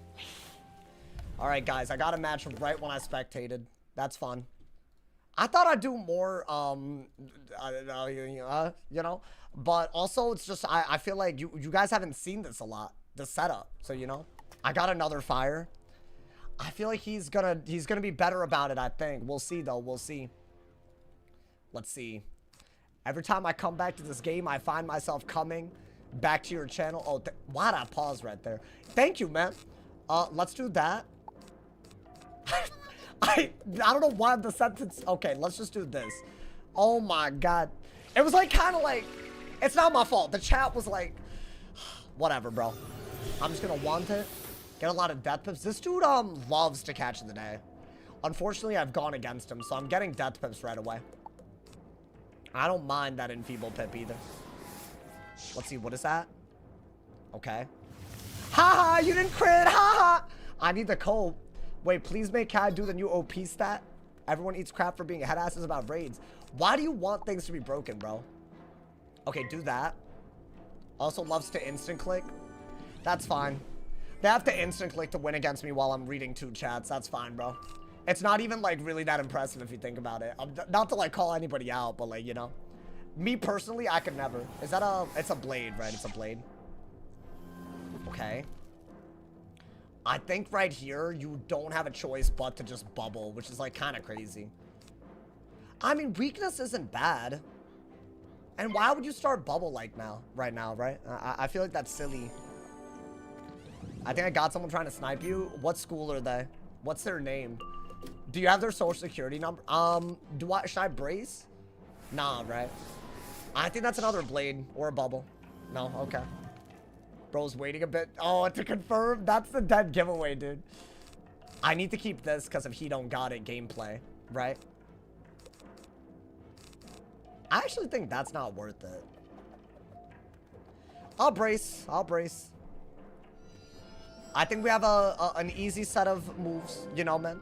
Alright, guys, I got a match right when I spectated. That's fun. I thought I'd do more, you know? But also, it's just, I feel like you guys haven't seen this a lot. The setup. So, you know? I got another fire. I feel like he's gonna be better about it, I think. We'll see, though. We'll see. Let's see. Every time I come back to this game, I find myself coming back to your channel. Oh, why'd I pause right there? Thank you, man. Let's do that. I don't know why the sentence... Okay, let's just do this. Oh, my God. It was, like, kind of like... It's not my fault. The chat was like... Whatever, bro. I'm just gonna want it. Get a lot of death pips. This dude, loves to catch the day. Unfortunately, I've gone against him, so I'm getting death pips right away. I don't mind that enfeeble pip either. Let's see, what is that? Okay. Haha, you didn't crit, haha! I need the code. Wait, please make Kai do the new OP stat. Everyone eats crap for being head asses about raids. Why do you want things to be broken, bro? Okay, do that. Also loves to instant click. That's fine. They have to instant click to win against me while I'm reading 2 chats. That's fine, bro. It's not even, like, really that impressive if you think about it. Not to, like, call anybody out, but, like, you know. Me, personally, I could never. Is that a... It's a blade, right? It's a blade. Okay. I think right here, you don't have a choice but to just bubble, which is, like, kind of crazy. I mean, weakness isn't bad. And why would you start bubble like right now, right? I feel like that's silly. I think I got someone trying to snipe you. What school are they? What's their name? Do you have their social security number? Should I brace? Nah, right? I think that's another blade or a bubble. No, okay. Bro's waiting a bit. Oh, to confirm? That's the dead giveaway, dude. I need to keep this because if he don't got it, gameplay, right? I actually think that's not worth it. I'll brace. I'll brace. I think we have an easy set of moves, you know, man.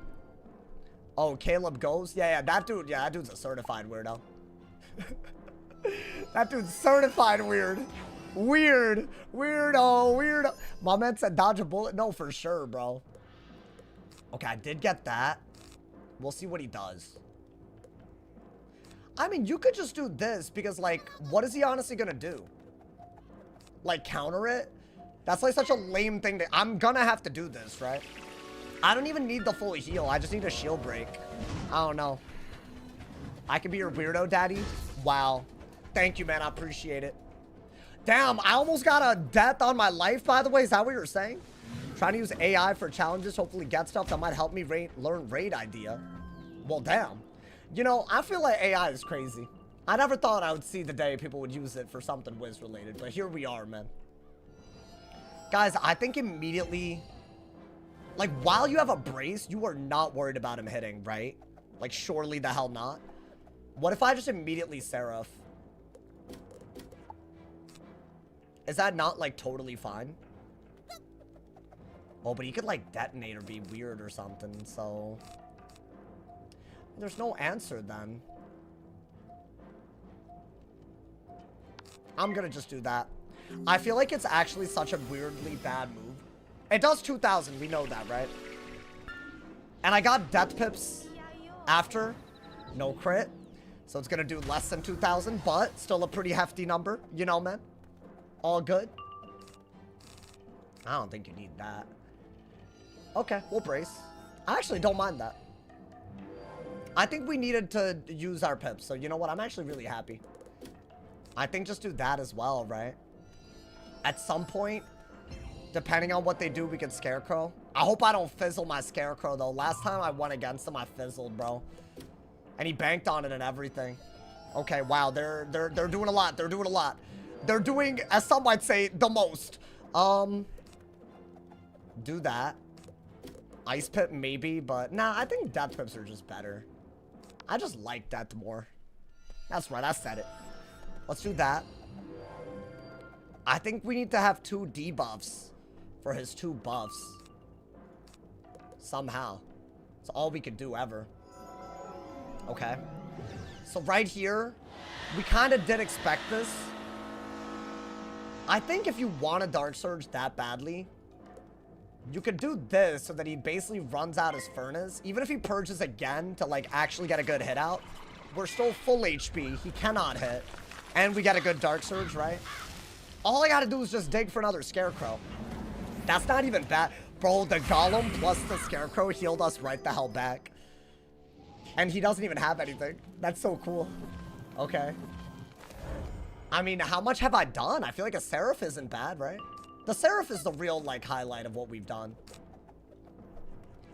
Oh, Caleb goes? Yeah, that dude's a certified weirdo. That dude's certified weird. Weirdo. My man said dodge a bullet. No, for sure, bro. Okay, I did get that. We'll see what he does. I mean, you could just do this because, like, what is he honestly gonna do? Like, counter it? That's, like, such a lame thing to... I'm gonna have to do this, right? I don't even need the full heal. I just need a shield break. I don't know. I could be your weirdo daddy? Wow. Thank you, man. I appreciate it. Damn, I almost got a death on my life, by the way. Is that what you were saying? Trying to use AI for challenges, hopefully get stuff that might help me learn raid idea. Well, damn. You know, I feel like AI is crazy. I never thought I would see the day people would use it for something Wiz related, but here we are, man. Guys, I think immediately, like, while you have a brace, you are not worried about him hitting, right? Like, surely the hell not. What if I just immediately Seraph? Is that not, like, totally fine? Oh, but he could, like, detonate or be weird or something, so... There's no answer, then. I'm gonna just do that. I feel like it's actually such a weirdly bad move. It does 2,000, we know that, right? And I got death pips after. No crit. So it's gonna do less than 2,000, but still a pretty hefty number. You know, man? All good. I don't think you need that. Okay, we'll brace. I actually don't mind that. I think we needed to use our pips, so you know what? I'm actually really happy. I think just do that as well, right? At some point, depending on what they do, we can Scarecrow. I hope I don't fizzle my Scarecrow, though. Last time I went against him, I fizzled, bro. And he banked on it and everything. Okay, wow, they're doing a lot. They're doing a lot. They're doing, as some might say, the most. Do that. Ice Pip, maybe, but nah, I think Death Pips are just better. I just like Death more. That's right, I said it. Let's do that. I think we need to have 2 debuffs for his 2 buffs. Somehow. It's all we could do ever. Okay. So right here, we kind of did expect this. I think if you want a Dark Surge that badly, you could do this so that he basically runs out his Furnace. Even if he purges again to, like, actually get a good hit out, we're still full HP. He cannot hit. And we get a good Dark Surge, right? All I gotta do is just dig for another Scarecrow. That's not even bad. Bro, the Golem plus the Scarecrow healed us right the hell back. And he doesn't even have anything. That's so cool. Okay. I mean, how much have I done? I feel like a Seraph isn't bad, right? The Seraph is the real, like, highlight of what we've done.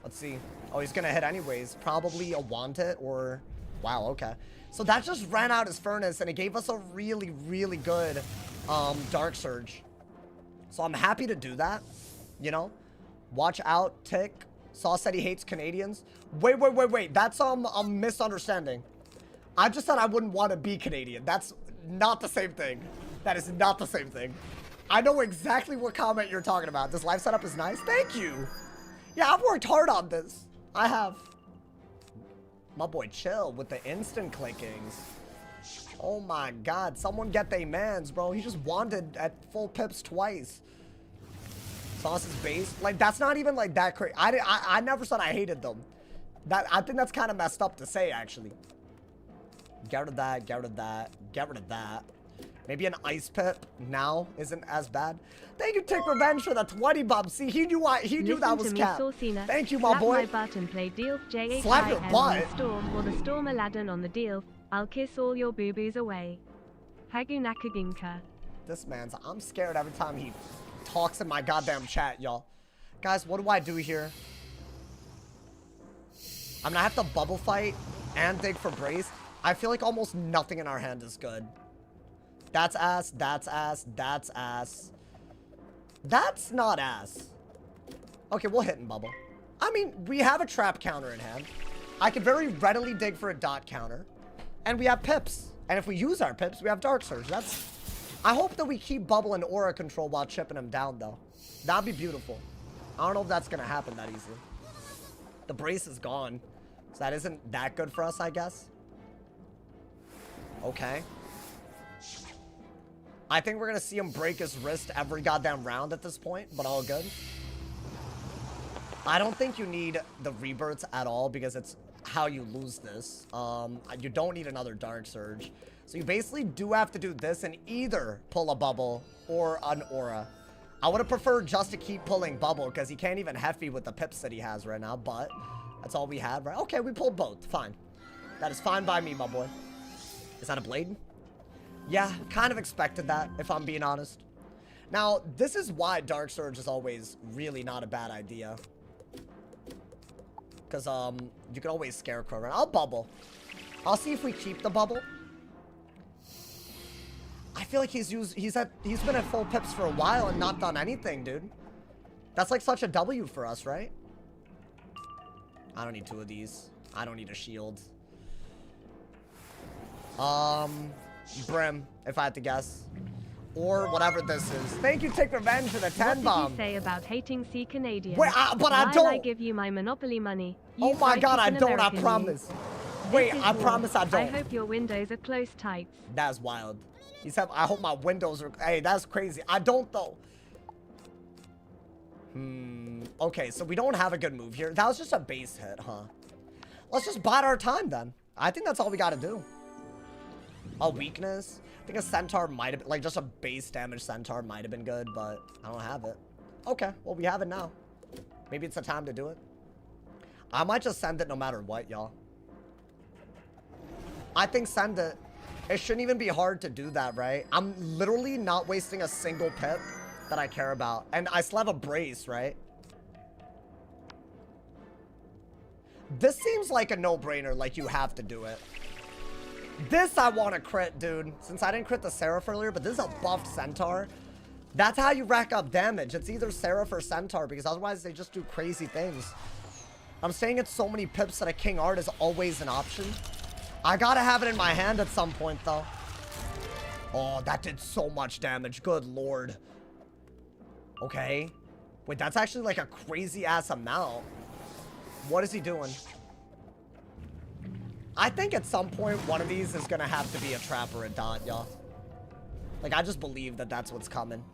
Let's see. Oh, he's gonna hit anyways. Probably a Want It or... Wow, okay. So that just ran out his Furnace, and it gave us a really, really good Dark Surge. So I'm happy to do that, you know? Watch out, Tick. Saw said he hates Canadians. Wait. That's a misunderstanding. I just said I wouldn't want to be Canadian. That's not the same thing. That is not the same thing. I know exactly what comment you're talking about. This live setup is nice. Thank you. Yeah, I've worked hard on this. I have. My boy Chill with the instant clickings. Oh my god. Someone get they mans, bro. He just wanted at full pips twice. Sauce's base. Like, that's not even like that crazy. I never said I hated them. I think that's kind of messed up to say, actually. Get rid of that. Get rid of that. Get rid of that. Maybe an Ice Pip now isn't as bad. Thank you, Take Revenge, for the 20 bump. See, he knew that was cap. Thank you, my boy. Slap my butt and play deal. Slap your butt. Storm or the Storm Aladdin on the deal. I'll kiss all your boo-boos away. Hagunakaginka. This man's... I'm scared every time he talks in my goddamn chat, y'all. Guys, what do I do here? I'm gonna have to bubble fight and dig for brace. I feel like almost nothing in our hand is good. That's ass, that's ass, that's ass. That's not ass. Okay, we'll hit and bubble. I mean, we have a trap counter in hand. I can very readily dig for a dot counter. And we have pips. And if we use our pips, we have Dark Surge. That's... I hope that we keep bubble and aura control while chipping him down, though. That'd be beautiful. I don't know if that's gonna happen that easily. The brace is gone. So that isn't that good for us, I guess. Okay. I think we're gonna see him break his wrist every goddamn round at this point, but all good. I don't think you need the rebirths at all because it's how you lose this. You don't need another Dark Surge. So you basically do have to do this and either pull a bubble or an aura. I would have preferred just to keep pulling bubble because he can't even Heffy with the pips that he has right now, but that's all we had, right? Okay, we pulled both. Fine. That is fine by me, my boy. Is that a blade? Yeah, kind of expected that, if I'm being honest. Now, this is why Dark Surge is always really not a bad idea. Because, you can always Scarecrow around. I'll bubble. I'll see if we keep the bubble. I feel like he's been at full pips for a while and not done anything, dude. That's like such a W for us, right? I don't need 2 of these. I don't need a shield. Brim, if I had to guess. Or whatever this is. Thank you, Take Revenge, for the 10 bomb. What did you say about hating C Canadians? Wait, but I don't. While I give you my Monopoly money. Oh my god, I don't, I promise. Wait, I promise I don't. I hope your windows are close tight. That's wild. He said, I hope my windows are... Hey, that's crazy. I don't, though. Okay, so we don't have a good move here. That was just a base hit, huh? Let's just bide our time, then. I think that's all we gotta do. A weakness? I think a centaur might have... Like, just a base damage centaur might have been good, but I don't have it. Okay, well, we have it now. Maybe it's the time to do it. I might just send it no matter what, y'all. I think send it. It shouldn't even be hard to do that, right? I'm literally not wasting a single pip that I care about. And I still have a brace, right? This seems like a no-brainer, like you have to do it. This I want to crit, dude. Since I didn't crit the Seraph earlier, but this is a buffed Centaur. That's how you rack up damage. It's either Seraph or Centaur, because otherwise they just do crazy things. I'm saying it's so many pips that a King Art is always an option. I gotta have it in my hand at some point, though. Oh, that did so much damage. Good lord. Okay. Wait, that's actually like a crazy-ass amount. What is he doing? I think at some point, one of these is gonna have to be a trap or a dot, y'all. Like, I just believe that that's what's coming.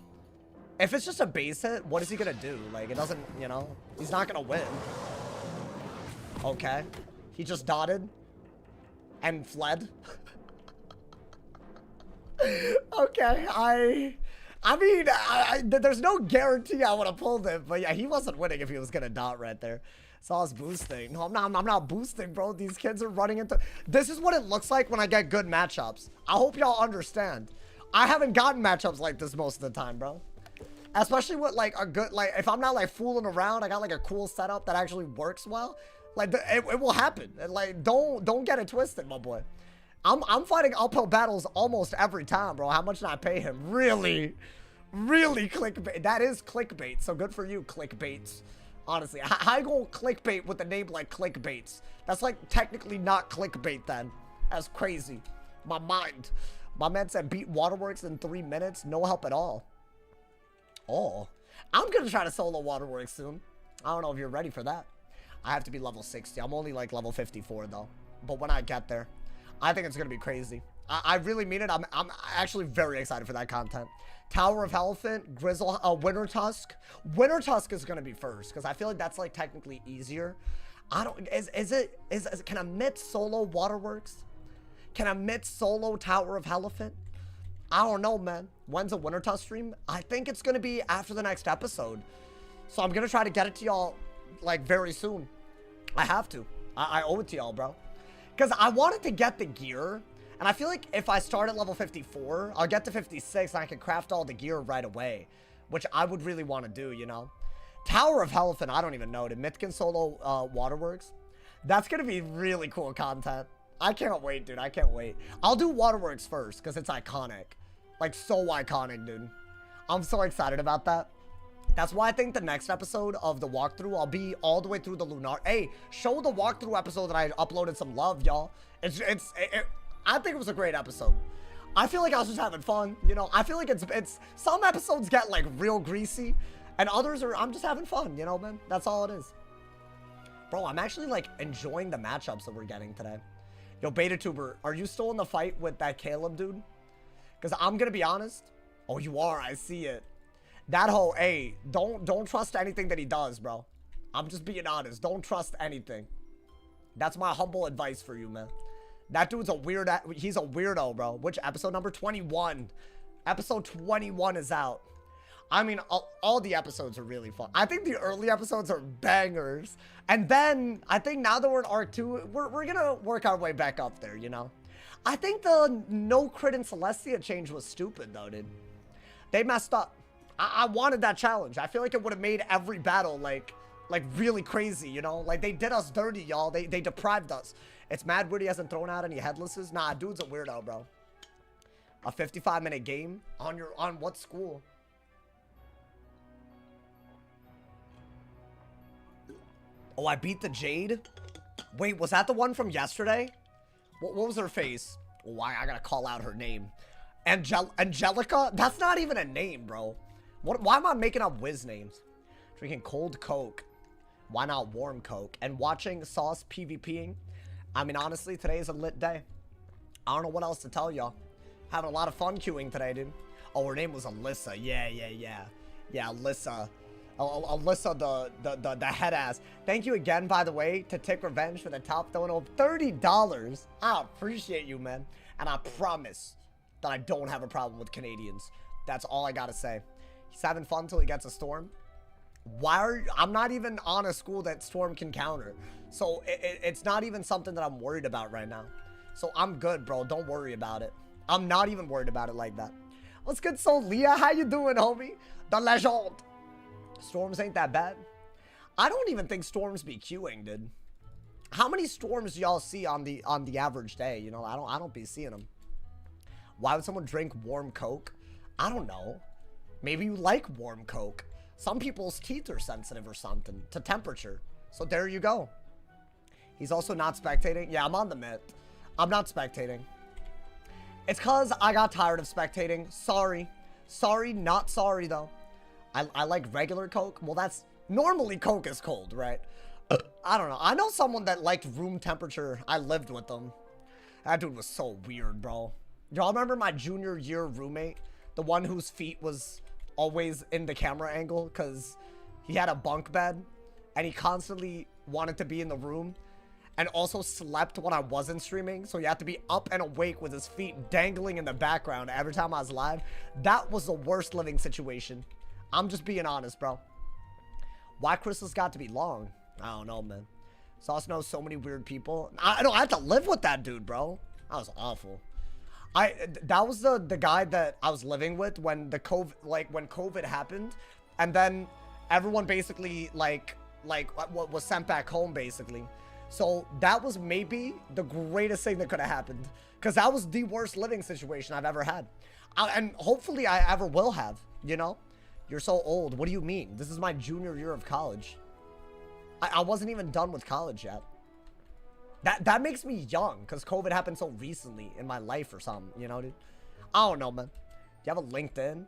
If it's just a base hit, what is he gonna do? Like, it doesn't, you know, he's not gonna win. Okay. He just dotted. And fled. Okay, I mean, there's no guarantee I would have pulled him, but yeah, he wasn't winning if he was gonna dot right there. Saw us boosting. No, I'm not boosting, bro. These kids are running into... This is what it looks like when I get good matchups. I hope y'all understand. I haven't gotten matchups like this most of the time, bro. Especially with, like, a good... Like, if I'm not, like, fooling around, I got, like, a cool setup that actually works well. Like, it will happen. Like, don't get it twisted, my boy. I'm fighting uphill battles almost every time, bro. How much did I pay him? Really clickbait. That is clickbait. So good for you, clickbaits. Honestly, how you gonna clickbait with a name like clickbaits? That's like technically not clickbait then. That's crazy. My mind. My man said beat Waterworks in 3 minutes. No help at all. Oh, I'm gonna try to solo Waterworks soon. I don't know if you're ready for that. I have to be level 60. I'm only like level 54 though. But when I get there, I think it's gonna be crazy. I really mean it. I'm actually very excited for that content. Tower of Elephant, Grizzle, Winter Tusk. Winter Tusk is gonna be first because I feel like that's like technically easier. I don't. Can a Myth solo Waterworks? Can a Myth solo Tower of Elephant? I don't know, man. When's a Winter Tusk stream? I think it's gonna be after the next episode. So I'm gonna try to get it to y'all like very soon. I have to. I owe it to y'all, bro. Because I wanted to get the gear. And I feel like if I start at level 54, I'll get to 56 and I can craft all the gear right away. Which I would really want to do, you know. Tower of Elephant, I don't even know. Did Mythkin solo Waterworks? That's going to be really cool content. I can't wait, dude. I can't wait. I'll do Waterworks first because it's iconic. Like, so iconic, dude. I'm so excited about that. That's why I think the next episode of the walkthrough, I'll be all the way through the Lunar. Hey, show the walkthrough episode that I uploaded some love, y'all. I think it was a great episode. I feel like I was just having fun, you know. I feel like it's some episodes get like real greasy, and others are I'm just having fun, you know, man. That's all it is. Bro, I'm actually like enjoying the matchups that we're getting today. Yo, BetaTuber, are you still in the fight with that Caleb dude? Because I'm gonna be honest. Oh, you are. I see it. That whole, hey, don't trust anything that he does, bro. I'm just being honest. Don't trust anything. That's my humble advice for you, man. That dude's a weird, he's a weirdo, bro. Which episode number 21? Episode 21 is out. I mean, all the episodes are really fun. I think the early episodes are bangers. And then, I think now that we're in Arc 2, we're gonna work our way back up there, you know? I think the no crit in Celestia change was stupid, though, dude. They messed up. I wanted that challenge. I feel like it would have made every battle, like really crazy, you know? Like, they did us dirty, y'all. They deprived us. It's mad weird he hasn't thrown out any headlesses. Nah, dude's a weirdo, bro. A 55-minute game? On what school? Oh, I beat the Jade? Wait, was that the one from yesterday? What was her face? Oh, I gotta call out her name. Angelica? That's not even a name, bro. Why am I making up whiz names? Drinking cold Coke. Why not warm Coke? And watching Sauce PvPing. I mean, honestly, today is a lit day. I don't know what else to tell y'all. Having a lot of fun queuing today, dude. Oh, her name was Alyssa. Yeah. Yeah, Alyssa. Alyssa, the head ass. Thank you again, by the way, to Take Revenge for the top throwing of $30. I appreciate you, man. And I promise that I don't have a problem with Canadians. That's all I gotta say. He's having fun till he gets a storm. I'm not even on a school that storm can counter. So it's not even something that I'm worried about right now. So I'm good, bro. Don't worry about it. I'm not even worried about it like that. What's good, Soul Leah? How you doing, homie? The legend. Storms ain't that bad. I don't even think storms be queuing, dude. How many storms do y'all see on the average day? You know, I don't be seeing them. Why would someone drink warm Coke? I don't know. Maybe you like warm Coke. Some people's teeth are sensitive or something to temperature. So there you go. He's also not spectating. Yeah, I'm on the myth. I'm not spectating. It's because I got tired of spectating. Sorry. Sorry, not sorry, though. I like regular Coke. Well, that's... Normally, Coke is cold, right? I don't know. I know someone that liked room temperature. I lived with them. That dude was so weird, bro. Y'all remember my junior year roommate? The one whose feet was always in the camera angle because he had a bunk bed and he constantly wanted to be in the room and also slept when I wasn't streaming. So he had to be up and awake with his feet dangling in the background every time I was live. That was the worst living situation. I'm just being honest, bro. Why Crystal's got to be long? I don't know, man. Sauce knows so many weird people. I had to live with that dude, bro. That was awful. That was the guy that I was living with when the COVID happened, and then everyone basically was sent back home basically. So that was maybe the greatest thing that could have happened, because that was the worst living situation I've ever had, and hopefully I ever will have. You know. You're so old. What do you mean? This is my junior year of college. I wasn't even done with college yet. That makes me young, because COVID happened so recently in my life or something, you know, dude? I don't know, man. Do you have a LinkedIn?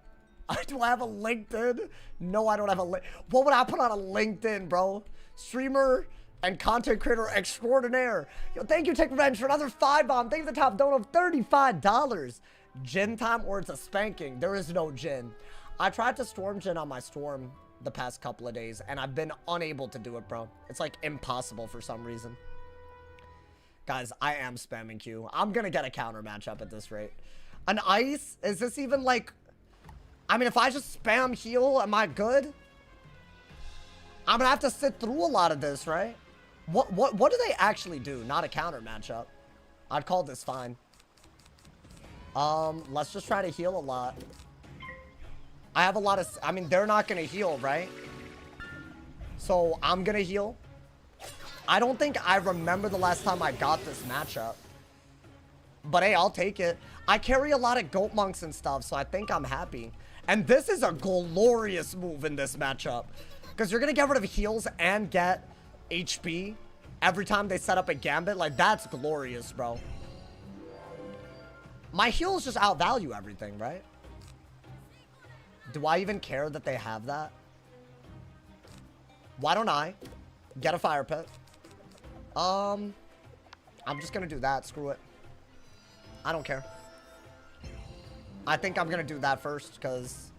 Do I have a LinkedIn? No, I don't have a link. What would I put on a LinkedIn, bro? Streamer and content creator extraordinaire. Yo, thank you, Take Revenge, for another 5-bomb. Thank you for the top donut of $35. Gin time or it's a spanking? There is no gin. I tried to storm gin on my storm the past couple of days, and I've been unable to do it, bro. It's, like, impossible for some reason. Guys, I am spamming Q. I'm gonna get a counter matchup at this rate. An ice? Is this even, like... I mean, if I just spam heal, am I good? I'm gonna have to sit through a lot of this, right? What do they actually do? Not a counter matchup. I'd call this fine. Let's just try to heal a lot. I have a lot of... I mean, they're not going to heal, right? So, I'm going to heal. I don't think I remember the last time I got this matchup. But, hey, I'll take it. I carry a lot of goat monks and stuff, so I think I'm happy. And this is a glorious move in this matchup. Because you're going to get rid of heals and get HP every time they set up a gambit. Like, that's glorious, bro. My heals just outvalue everything, right? Do I even care that they have that? Why don't I get a fire pit? I'm just gonna do that. Screw it. I don't care. I think I'm gonna do that first, because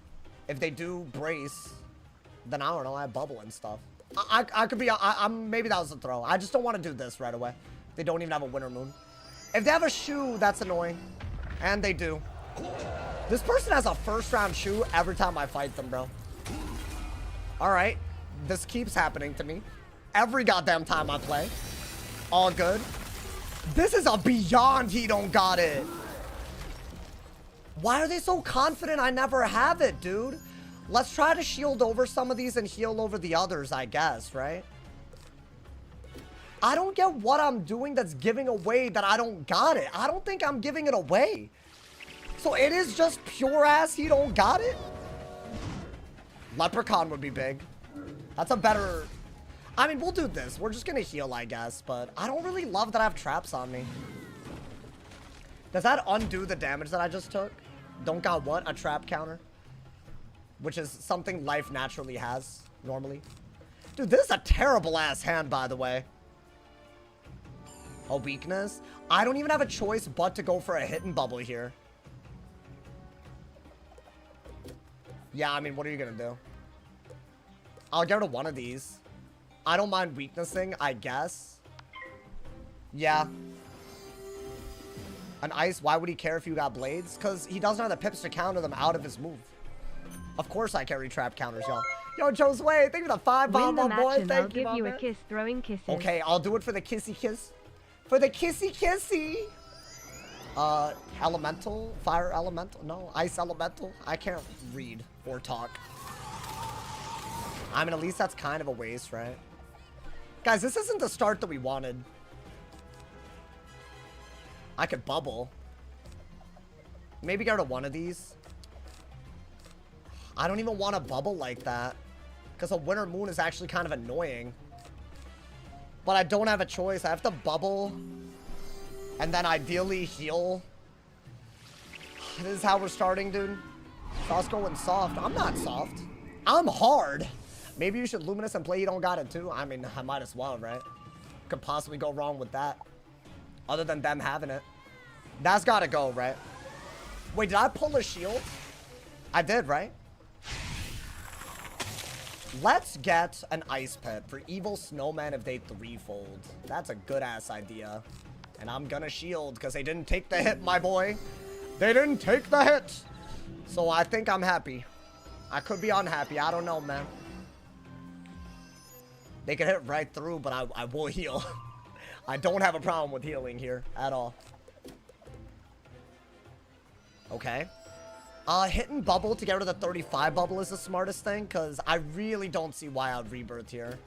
if they do brace, then I don't know. I have bubble and stuff. I could be. Maybe that was a throw. I just don't want to do this right away. They don't even have a winter moon. If they have a shoe, that's annoying, and they do. This person has a first round shoe every time I fight them, bro. Alright. This keeps happening to me. Every goddamn time I play. All good. This is a beyond he don't got it. Why are they so confident I never have it, dude? Let's try to shield over some of these and heal over the others, I guess, right? I don't get what I'm doing that's giving away that I don't got it. I don't think I'm giving it away. So it is just pure ass he don't got it? Leprechaun would be big. That's a better... I mean, we'll do this. We're just gonna heal, I guess. But I don't really love that I have traps on me. Does that undo the damage that I just took? Don't got what? A trap counter? Which is something life naturally has, normally. Dude, this is a terrible ass hand, by the way. A weakness? I don't even have a choice but to go for a hidden bubble here. Yeah, I mean, what are you gonna do? I'll get rid of one of these. I don't mind weaknessing, I guess. Yeah. An ice, why would he care if you got blades? Because he doesn't have the pips to counter them out of his move. Of course I carry trap counters, y'all. Yo, Josue, thank you for the 5 bomb, my boy. Thank you, I'll give you a kiss, throwing kisses. Okay, I'll do it for the kissy kiss. For the kissy kissy. Elemental? Fire elemental? No, ice elemental? I can't read or talk. I mean, at least that's kind of a waste, right? Guys, this isn't the start that we wanted. I could bubble. Maybe get rid of one of these. I don't even want to bubble like that. Because a winter moon is actually kind of annoying. But I don't have a choice. I have to bubble. And then ideally heal. This is how we're starting, dude. So I was going soft. I'm not soft. I'm hard. Maybe you should Luminous and play You Don't Got It too. I mean, I might as well, right? Could possibly go wrong with that. Other than them having it. That's gotta go, right? Wait, did I pull a shield? I did, right? Let's get an ice pit for evil snowmen if they threefold. That's a good ass idea. And I'm gonna shield because they didn't take the hit, my boy. They didn't take the hit. So I think I'm happy. I could be unhappy. I don't know, man. They can hit right through, but I will heal. I don't have a problem with healing here at all. Okay. Hitting bubble to get rid of the 35 bubble is the smartest thing, because I really don't see why I'd rebirth here.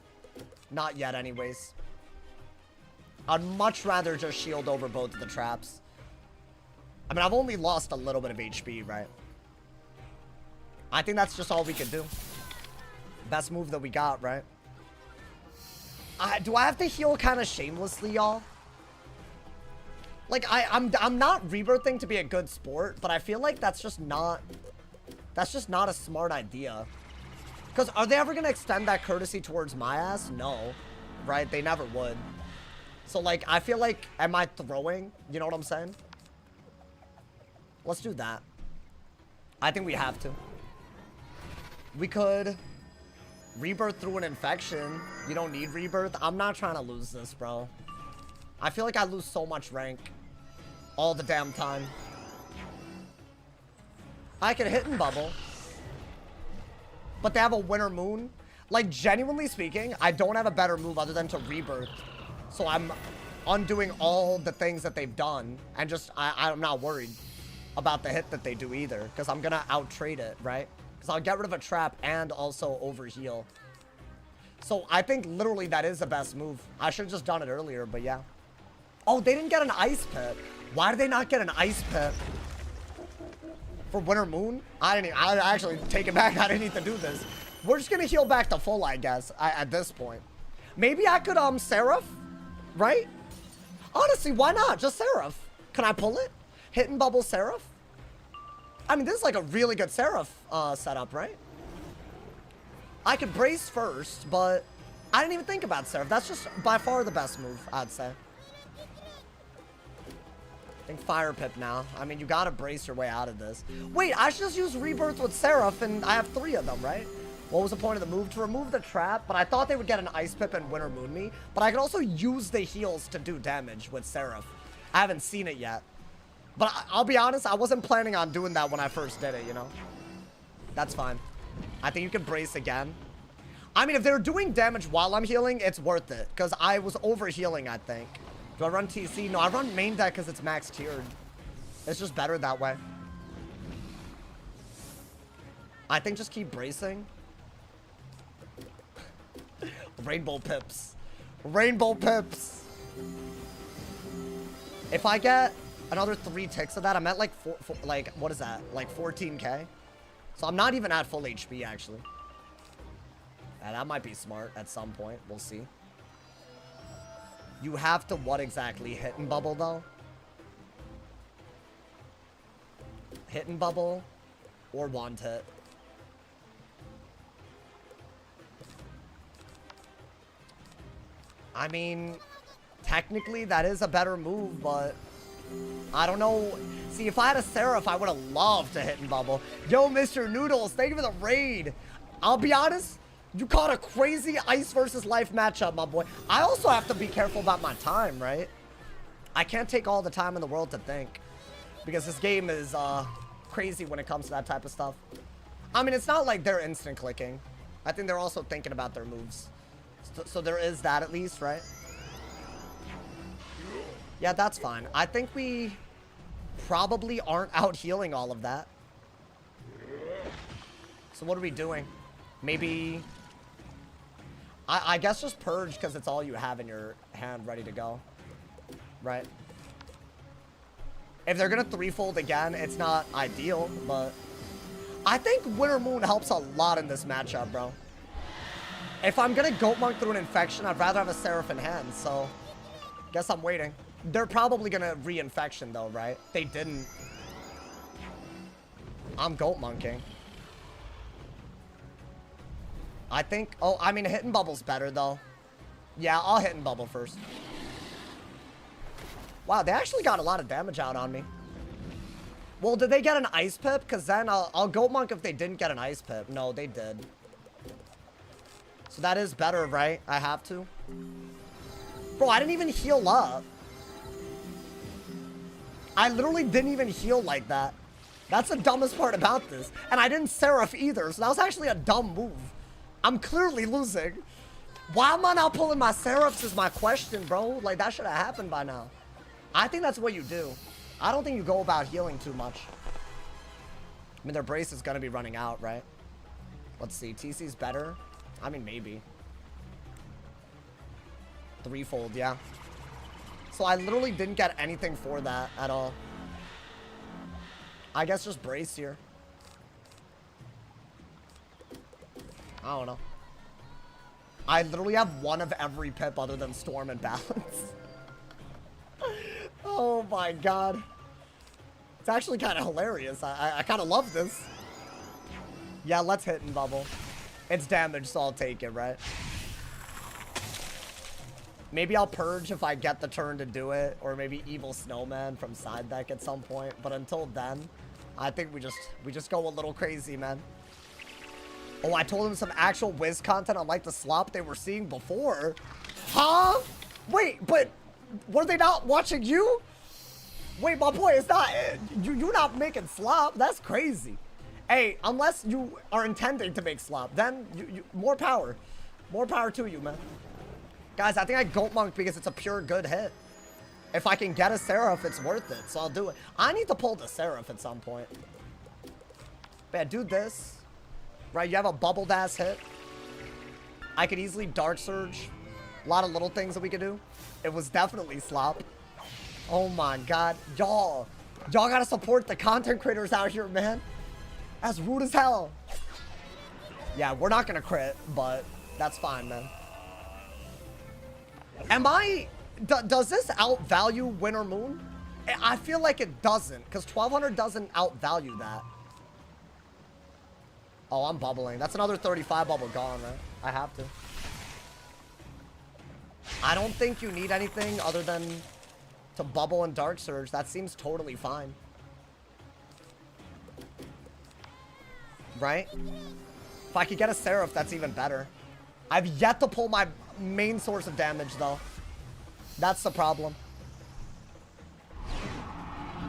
Not yet, anyways. I'd much rather just shield over both of the traps. I mean, I've only lost a little bit of HP, right? I think that's just all we could do. Best move that we got, right? Do I have to heal kind of shamelessly, y'all? Like, I'm not rebirthing to be a good sport, but I feel like that's just not a smart idea. Because are they ever going to extend that courtesy towards my ass? No. Right? They never would. So, like, I feel like, am I throwing? You know what I'm saying? Let's do that. I think we have to. We could rebirth through an infection. You don't need rebirth. I'm not trying to lose this, bro. I feel like I lose so much rank all the damn time. I could hit and bubble. But they have a winter moon. Like, genuinely speaking, I don't have a better move other than to rebirth. So I'm undoing all the things that they've done. And just, I'm not worried about the hit that they do either. Because I'm going to out-trade it, right? Because I'll get rid of a trap and also overheal. So I think literally that is the best move. I should have just done it earlier, but yeah. Oh, they didn't get an ice pit. Why did they not get an ice pit? For Winter Moon? I actually take it back. I didn't need to do this. We're just gonna heal back to full, I guess, at this point. Maybe I could, Seraph? Right? Honestly, why not? Just Seraph. Can I pull it? Hit and bubble Seraph? I mean, this is like a really good Seraph setup, right? I could brace first, but I didn't even think about Seraph. That's just by far the best move, I'd say. I think Fire Pip now. I mean, you gotta brace your way out of this. Wait, I should just use Rebirth with Seraph, and I have 3 of them, right? What was the point of the move? To remove the trap, but I thought they would get an Ice Pip and Winter Moon me. But I could also use the heals to do damage with Seraph. I haven't seen it yet. But I'll be honest, I wasn't planning on doing that when I first did it, you know? That's fine. I think you can brace again. I mean, if they're doing damage while I'm healing, it's worth it. Because I was over-healing, I think. Do I run TC? No, I run main deck because it's max tiered. It's just better that way. I think just keep bracing. Rainbow pips. Rainbow pips. If I get another 3 ticks of that, I'm at like, like, what is that? Like 14k? So I'm not even at full HP, actually. Yeah, that might be smart at some point. We'll see. You have to what exactly? Hit and bubble, though? Hit and bubble or one hit. I mean, technically that is a better move, but I don't know. See, if I had a Seraph, I would have loved to hit and bubble. Yo, Mr. Noodles, thank you for the raid. I'll be honest, you caught a crazy ice versus life matchup, my boy. I also have to be careful about my time, right? I can't take all the time in the world to think, because this game is crazy when it comes to that type of stuff. I mean, it's not like they're instant clicking. I think they're also thinking about their moves. So there is that at least, right? Yeah, that's fine. I think we probably aren't out healing all of that. So what are we doing? Maybe... I guess just purge because it's all you have in your hand ready to go. Right? If they're going to threefold again, it's not ideal, but... I think Winter Moon helps a lot in this matchup, bro. If I'm going to Goat Monk through an infection, I'd rather have a Seraph in hand, so... Guess I'm waiting. They're probably going to re-infection, though, right? They didn't. I'm Goat Monking. I think... Oh, I mean, Hit and Bubble's better, though. Yeah, I'll Hit and Bubble first. Wow, they actually got a lot of damage out on me. Well, did they get an Ice Pip? Because then I'll Goat Monk if they didn't get an Ice Pip. No, they did. So that is better, right? I have to. Bro, I didn't even heal up. I literally didn't even heal like that. That's the dumbest part about this. And I didn't Seraph either, so that was actually a dumb move. I'm clearly losing. Why am I not pulling my Seraphs is my question, bro. Like, that should have happened by now. I think that's what you do. I don't think you go about healing too much. I mean, their brace is going to be running out, right? Let's see. TC's better? I mean, maybe. Threefold, yeah. So I literally didn't get anything for that at all. I guess just brace here. I don't know. I literally have one of every pip other than Storm and Balance. Oh my god. It's actually kind of hilarious. I kind of love this. Yeah, let's Hit and Bubble. It's damage, so I'll take it, right? Maybe I'll Purge if I get the turn to do it. Or maybe Evil Snowman from side deck at some point. But until then, I think we just go a little crazy, man. Oh, I told him some actual Wiz content unlike the slop they were seeing before. Huh? Wait, but were they not watching you? Wait, my boy, it's not... You're not making slop. That's crazy. Hey, unless you are intending to make slop, then more power. More power to you, man. Guys, I think I Goat Monk because it's a pure good hit. If I can get a Seraph, it's worth it, so I'll do it. I need to pull the Seraph at some point. But yeah, do this. Right, you have a bubbled ass hit. I could easily Dark Surge. A lot of little things that we could do. It was definitely slop. Oh my god. Y'all gotta support the content creators out here, man. That's rude as hell. Yeah, we're not gonna crit, but that's fine, man. Does this outvalue Winter Moon? I feel like it doesn't, because 1200 doesn't outvalue that. Oh, I'm bubbling. That's another 35 bubble gone, right? I have to. I don't think you need anything other than to bubble and Dark Surge. That seems totally fine. Right? If I could get a Seraph, that's even better. I've yet to pull my main source of damage, though. That's the problem.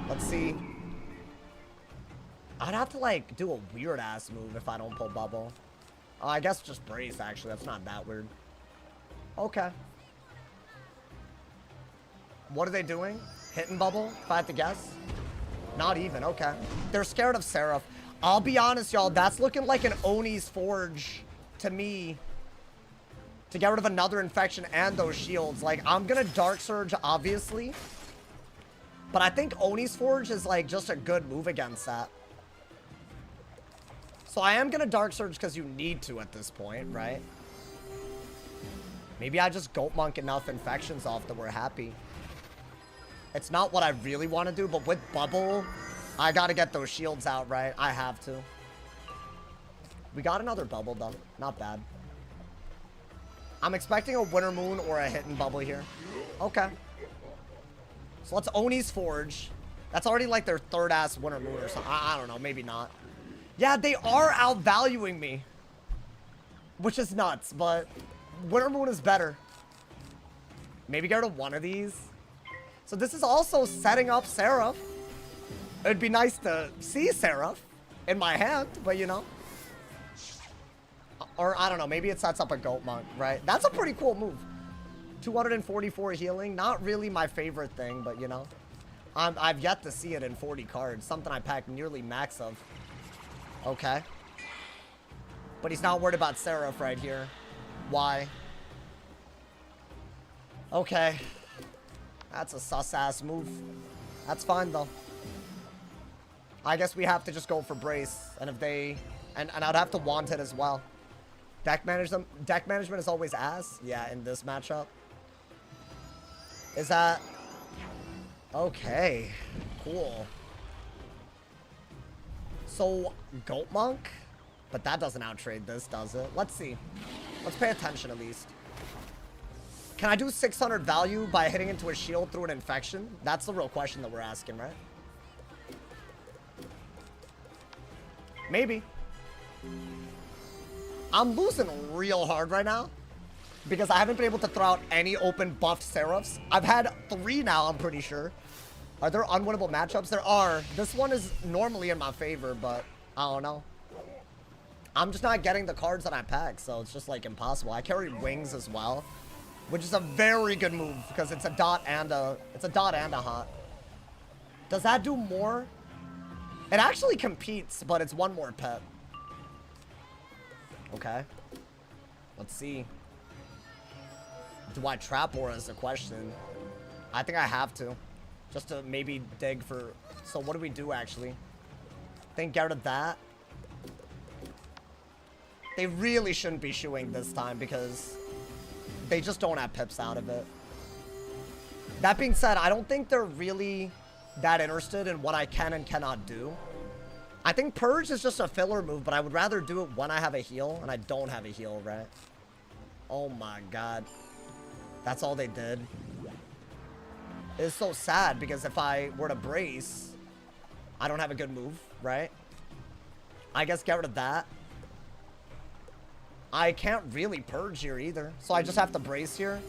Let's see. I'd have to, like, do a weird-ass move if I don't pull bubble. Oh, I guess just brace, actually. That's not that weird. Okay. What are they doing? Hit and bubble, if I had to guess? Not even, okay. They're scared of Seraph. I'll be honest, y'all. That's looking like an Oni's Forge to me. To get rid of another infection and those shields. Like, I'm gonna Dark Surge, obviously. But I think Oni's Forge is, like, just a good move against that. So I am gonna Dark Surge because you need to at this point, right? Maybe I just Goat Monk enough infections off that we're happy. It's not what I really want to do, but with Bubble, I gotta get those shields out, right? I have to. We got another Bubble, though. Not bad. I'm expecting a Winter Moon or a Hidden Bubble here. Okay. So let's Oni's Forge. That's already like their third-ass Winter Moon or something. I don't know. Maybe not. Yeah, they are outvaluing me. Which is nuts, but Winter Moon is better. Maybe get rid of one of these. So this is also setting up Seraph. It'd be nice to see Seraph in my hand, but you know. Or, I don't know, maybe it sets up a Goat Monk, right? That's a pretty cool move. 244 healing. Not really my favorite thing, but, you know. I've yet to see it in 40 cards. Something I packed nearly max of. Okay. But he's not worried about Seraph right here. Why? Okay. That's a sus-ass move. That's fine, though. I guess we have to just go for Brace. And if they... And I'd have to want it as well. Deck management is always ass. Yeah, in this matchup. Is that... Okay. Cool. So, Goat Monk? But that doesn't outtrade this, does it? Let's see. Let's pay attention at least. Can I do 600 value by hitting into a shield through an infection? That's the real question that we're asking, right? Maybe. I'm losing real hard right now because I haven't been able to throw out any open buffed Seraphs. I've had 3 now, I'm pretty sure. Are there unwinnable matchups? There are. This one is normally in my favor, but I don't know. I'm just not getting the cards that I pack, so it's just like impossible. I carry Wings as well, which is a very good move because it's a dot and a hot. Does that do more? It actually competes, but it's one more pet. Okay. Let's see. Do I trap Aura is the question. I think I have to. Just to maybe dig for... So what do we do, actually? I think get rid of that. They really shouldn't be shooing this time because they just don't have pips out of it. That being said, I don't think they're really that interested in what I can and cannot do. I think Purge is just a filler move, but I would rather do it when I have a heal, and I don't have a heal, right? Oh my god. That's all they did. It's so sad, because if I were to Brace, I don't have a good move, right? I guess get rid of that. I can't really Purge here either, so I just have to Brace here.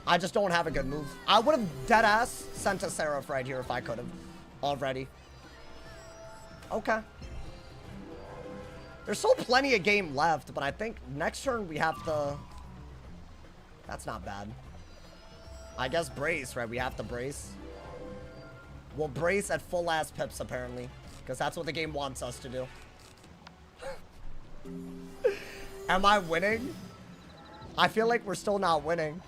I just don't have a good move. I would have deadass sent a Seraph right here if I could have already. Okay. There's still plenty of game left, but I think next turn we have to... That's not bad. I guess Brace, right? We have to Brace. We'll Brace at full ass pips, apparently. Because that's what the game wants us to do. Am I winning? I feel like we're still not winning.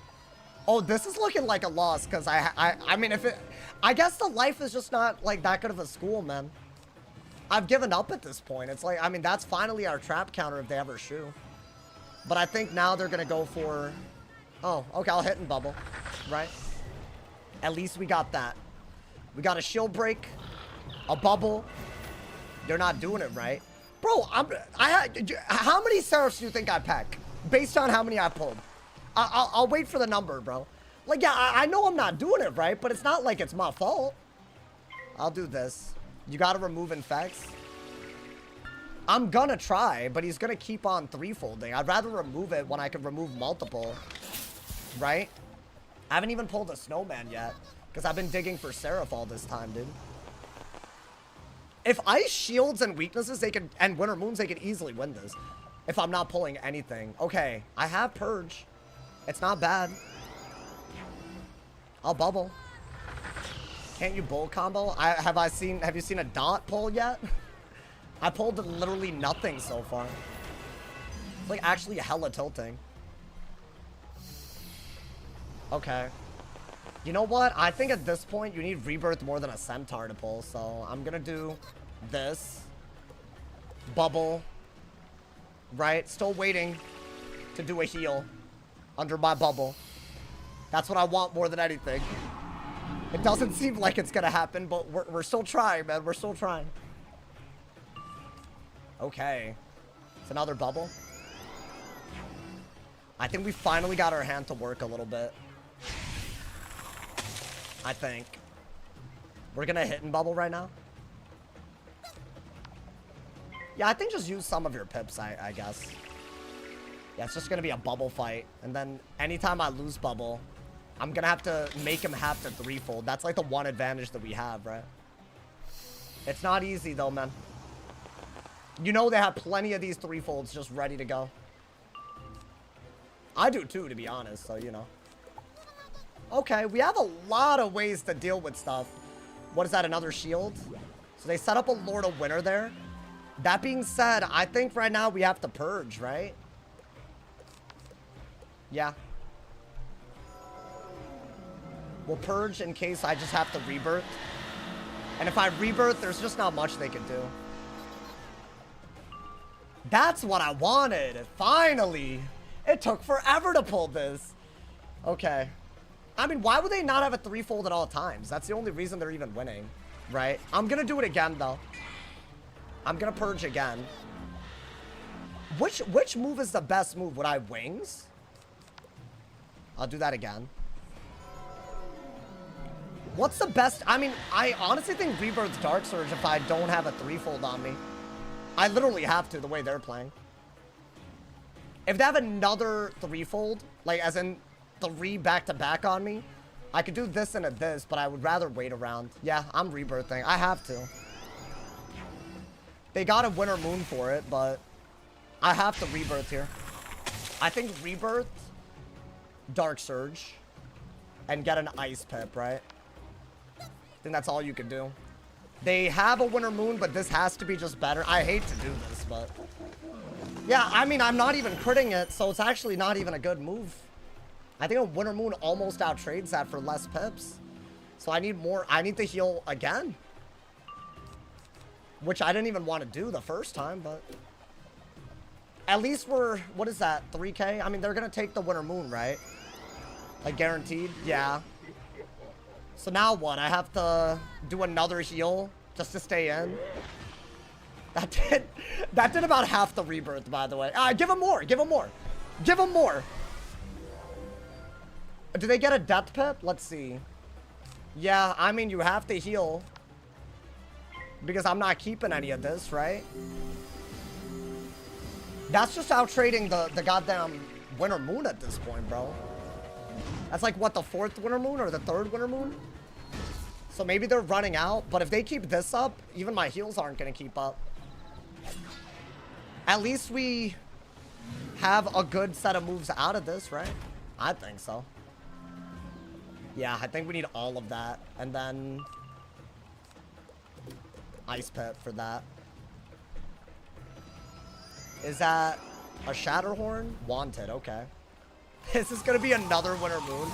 Oh, this is looking like a loss, because I mean, if it... I guess the life is just not, like, that good of a school, man. I've given up at this point. It's like, I mean, that's finally our trap counter if they ever shoe. But I think now they're going to go for... Oh, okay, I'll hit and bubble, right? At least we got that. We got a shield break, a bubble. They're not doing it right. Bro, how many Seraphs do you think I pack? Based on how many I pulled. I'll wait for the number, bro. Like, yeah, I know I'm not doing it right, but it's not like it's my fault. I'll do this. You gotta remove infects. I'm gonna try, but he's gonna keep on threefolding. I'd rather remove it when I can remove multiple. Right? I haven't even pulled a snowman yet. Because I've been digging for Seraph all this time, dude. If Ice Shields and Weaknesses, they could, and Winter Moons, they could easily win this. If I'm not pulling anything. Okay, I have Purge. It's not bad. I'll bubble. Can't you bull combo? Have you seen a dot pull yet? I pulled literally nothing so far. It's like actually hella tilting. Okay. You know what? I think at this point you need Rebirth more than a Centaur to pull, so I'm gonna do this. Bubble. Right? Still waiting to do a heal under my bubble. That's what I want more than anything. It doesn't seem like it's gonna happen, but we're still trying, man. We're still trying. Okay. It's another bubble. I think we finally got our hand to work a little bit. I think. We're gonna hit and bubble right now. Yeah, I think just use some of your pips, I guess. Yeah, it's just gonna be a bubble fight. And then anytime I lose bubble, I'm gonna have to make him have to threefold. That's like the one advantage that we have, right? It's not easy though, man. You know they have plenty of these threefolds just ready to go. I do too, to be honest, so you know. Okay, we have a lot of ways to deal with stuff. What is that, another shield? So they set up a Lord of Winter there. That being said, I think right now we have to purge, right? Yeah. We'll purge in case I just have to rebirth. And if I rebirth, there's just not much they can do. That's what I wanted. Finally. It took forever to pull this. Okay. I mean, why would they not have a threefold at all times? That's the only reason they're even winning, right? I'm gonna do it again, though. I'm gonna purge again. Which move is the best move? Would I wings? I'll do that again. What's the best? I mean, I honestly think Rebirth's Dark Surge if I don't have a threefold on me. I literally have to, the way they're playing. If they have another threefold, like as in 3 back-to-back on me, I could do this and a this, but I would rather wait around. Yeah, I'm rebirthing. I have to. They got a Winter Moon for it, but I have to rebirth here. I think rebirth, Dark Surge, and get an Ice Pip, right? I think that's all you can do. They have a Winter Moon, but this has to be just better. I hate to do this, but... Yeah, I mean, I'm not even critting it, so it's actually not even a good move. I think a Winter Moon almost outtrades that for less pips. So I need more. I need to heal again. Which I didn't even want to do the first time, but... At least we're... What is that? 3K? I mean, they're going to take the Winter Moon, right? Like, guaranteed? Yeah. So now what? I have to do another heal just to stay in? That did about half the rebirth, by the way. Give him more. Give him more. Give him more. Do they get a death pip? Let's see. Yeah, I mean, you have to heal. Because I'm not keeping any of this, right? That's just out trading the goddamn Winter Moon at this point, bro. That's like, what, the 4th Winter Moon or the 3rd Winter Moon? So maybe they're running out. But if they keep this up, even my heals aren't going to keep up. At least we have a good set of moves out of this, right? I think so. Yeah, I think we need all of that. And then... Ice Pit for that. Is that a Shatterhorn? Wanted, okay. This is going to be another Winter Moon.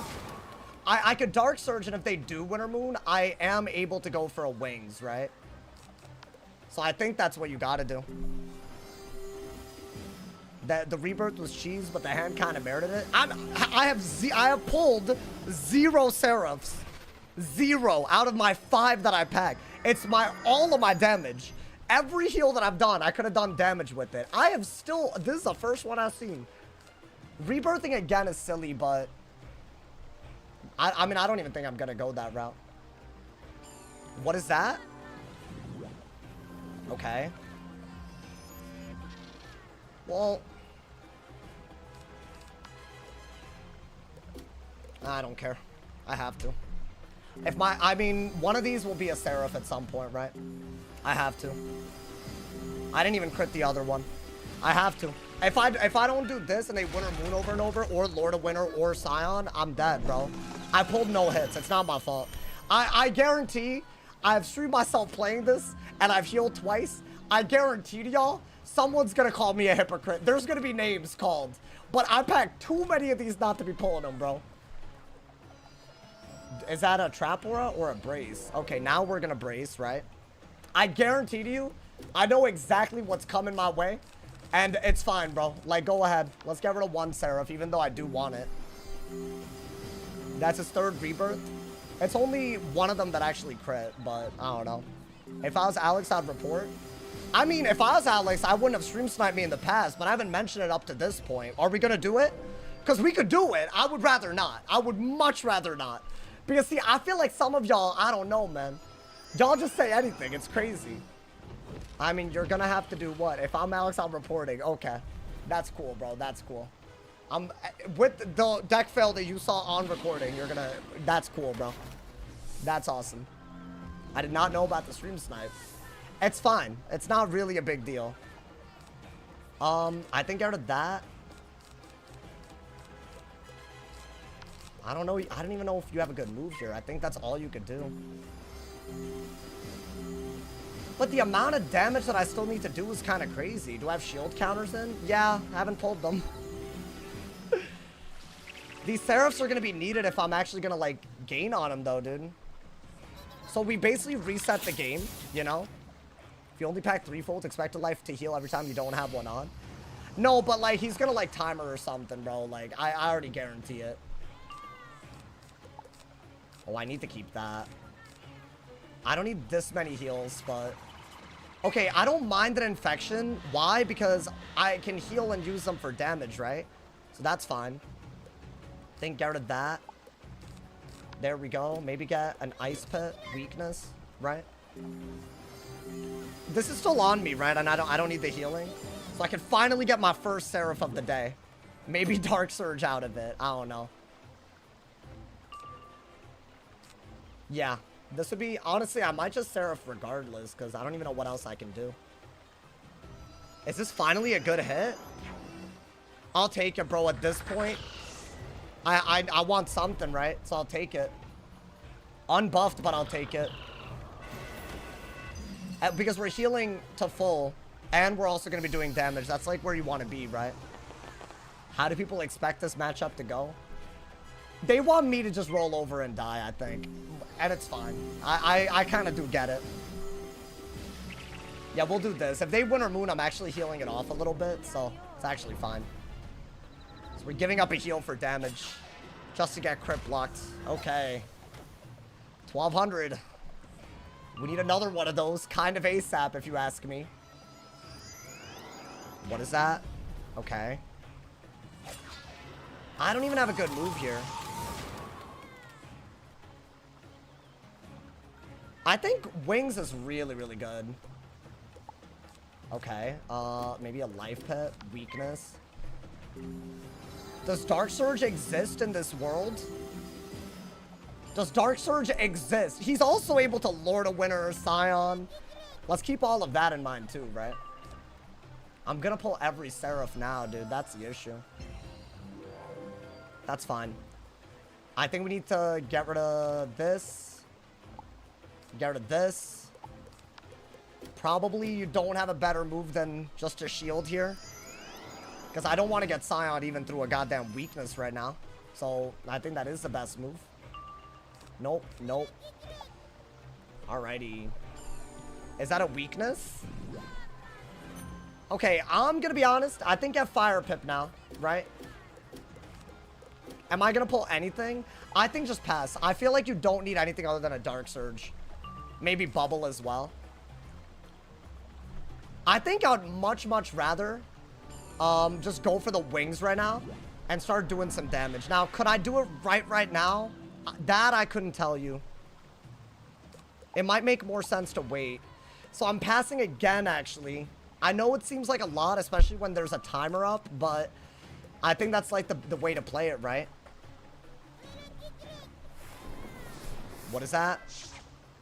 I could Dark Surge, and if they do Winter Moon, I am able to go for a Wings, right? So I think that's what you got to do. The rebirth was cheese, but the hand kind of merited it. I have pulled 0 Seraphs. 0 out of my 5 that I packed. It's all of my damage. Every heal that I've done, I could have done damage with it. I have still... This is the first one I've seen. Rebirthing again is silly, but... I mean, I don't even think I'm going to go that route. What is that? Okay. Well... I don't care. I have to. I mean, one of these will be a Seraph at some point, right? I have to. I didn't even crit the other one. I have to. If I don't do this and they Winter Moon over and over, or Lord of Winter, or Scion, I'm dead, bro. I pulled no hits. It's not my fault. I guarantee I've streamed myself playing this, and I've healed twice. I guarantee to y'all, someone's gonna call me a hypocrite. There's gonna be names called. But I packed too many of these not to be pulling them, bro. Is that a trap aura or a brace? Okay, now we're gonna brace, right? I guarantee to you, I know exactly what's coming my way. And it's fine, bro. Like, go ahead. Let's get rid of one Seraph, even though I do want it. That's his third rebirth. It's only one of them that actually crit, but I don't know. If I was Alex, I'd report. I mean, if I was Alex, I wouldn't have stream sniped me in the past, but I haven't mentioned it up to this point. Are we gonna do it? Because we could do it. I would rather not. I would much rather not. Because, see, I feel like some of y'all, I don't know, man. Y'all just say anything. It's crazy. I mean, you're gonna have to do what? If I'm Alex, I'm reporting. Okay. That's cool, bro. That's cool. With the deck fail that you saw on recording, you're gonna... That's cool, bro. That's awesome. I did not know about the stream snipe. It's fine. It's not really a big deal. I think out of that... I don't know. I don't even know if you have a good move here. I think that's all you could do. But the amount of damage that I still need to do is kind of crazy. Do I have shield counters in? Yeah, I haven't pulled them. These Seraphs are going to be needed if I'm actually going to, like, gain on them, though, dude. So we basically reset the game, you know? If you only pack 3-fold, expect a life to heal every time you don't have one on. No, but, like, he's going to, like, timer or something, bro. Like, I already guarantee it. Oh, I need to keep that. I don't need this many heals, but... Okay, I don't mind an infection. Why? Because I can heal and use them for damage, right? So that's fine. Think get rid of that. There we go. Maybe get an ice pit weakness, right? This is still on me, right? And I don't need the healing. So I can finally get my first Seraph of the day. Maybe Dark Surge out of it. I don't know. Yeah. This would be, honestly, I might just Seraph regardless, because I don't even know what else I can do. Is this finally a good hit? I'll take it, bro, at this point. I want something, right? So I'll take it. Unbuffed, but I'll take it. Because we're healing to full, and we're also going to be doing damage. That's like where you want to be, right? How do people expect this matchup to go? They want me to just roll over and die, I think. And it's fine. I kind of do get it. Yeah, we'll do this. If they win or moon, I'm actually healing it off a little bit, so it's actually fine. So we're giving up a heal for damage just to get crit blocked. Okay. 1200. We need another one of those kind of ASAP, if you ask me. What is that? Okay. I don't even have a good move here. I think Wings is really, really good. Okay. Maybe a life pet. Weakness. Does Dark Surge exist in this world? Does Dark Surge exist? He's also able to Lord of Winter or Scion. Let's keep all of that in mind too, right? I'm gonna pull every Seraph now, dude. That's the issue. That's fine. I think we need to get rid of this. Get rid of this. Probably you don't have a better move than just a shield here. Because I don't want to get Scion even through a goddamn weakness right now. So I think that is the best move. Nope, nope. Alrighty. Is that a weakness? Okay, I'm gonna be honest. I think I have Fire Pip now, right? Am I gonna pull anything? I think just pass. I feel like you don't need anything other than a Dark Surge. Maybe Bubble as well. I think I would much, much rather just go for the Wings right now and start doing some damage. Now, could I do it right now? That I couldn't tell you. It might make more sense to wait. So I'm passing again, actually. I know it seems like a lot, especially when there's a timer up, but I think that's like the way to play it, right? What is that?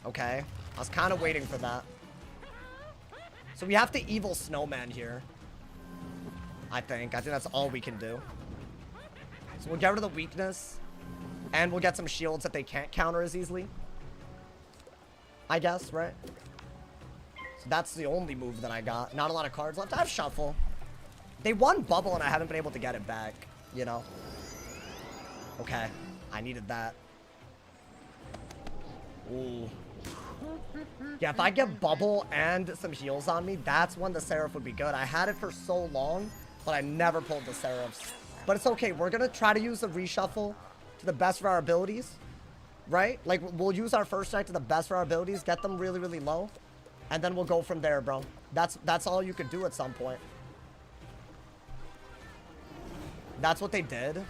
Okay. I was kind of waiting for that. So we have to Evil Snowman here. I think that's all we can do. So we'll get rid of the weakness. And we'll get some shields that they can't counter as easily. I guess, right? So that's the only move that I got. Not a lot of cards left. I have Shuffle. They won Bubble, and I haven't been able to get it back, you know? Okay. I needed that. Ooh. Yeah, if I get Bubble and some heals on me, that's when the Seraph would be good. I had it for so long, but I never pulled the Seraphs. But it's okay. We're going to try to use the reshuffle to the best of our abilities, right? Like, we'll use our first strike to the best of our abilities, get them really, really low, and then we'll go from there, bro. That's all you could do at some point. That's what they did.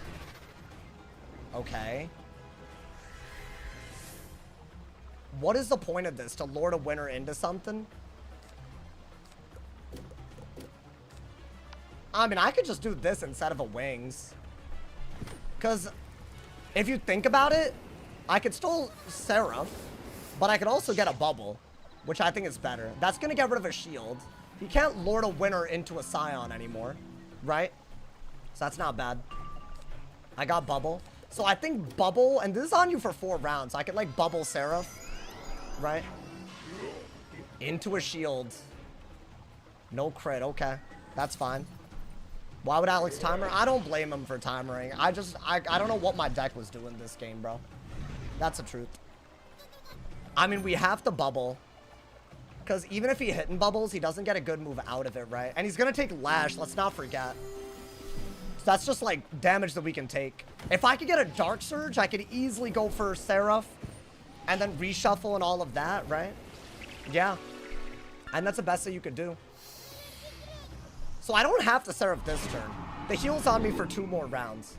Okay. What is the point of this? To lure a winner into something? I mean, I could just do this instead of a wings. Because if you think about it, I could still Seraph, but I could also get a bubble, which I think is better. That's going to get rid of a shield. You can't lure a winner into a Scion anymore, right? So that's not bad. I got bubble. So I think bubble, and this is on you for 4 rounds. I could like bubble Seraph. Right? Into a shield. No crit. Okay. That's fine. Why would Alex timer? I don't blame him for timering. I don't know what my deck was doing this game, bro. That's the truth. I mean, we have to bubble. Because even if he hitting bubbles, he doesn't get a good move out of it, right? And he's going to take Lash. Let's not forget. So that's just, like, damage that we can take. If I could get a Dark Surge, I could easily go for Seraph. And then reshuffle and all of that, right? Yeah. And that's the best that you could do. So I don't have to Seraph this turn. The heal's on me for 2 more rounds.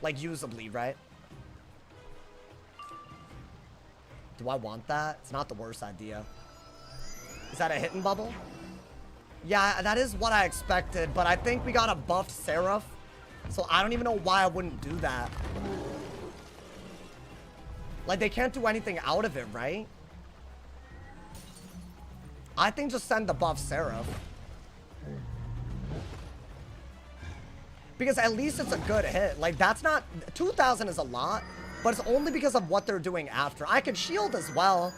Like, usably, right? Do I want that? It's not the worst idea. Is that a hitting bubble? Yeah, that is what I expected. But I think we got a buffed Seraph. So I don't even know why I wouldn't do that. Like, they can't do anything out of it, right? I think just send the buff Seraph. Because at least it's a good hit. Like, that's not... 2,000 is a lot, but it's only because of what they're doing after. I could shield as well,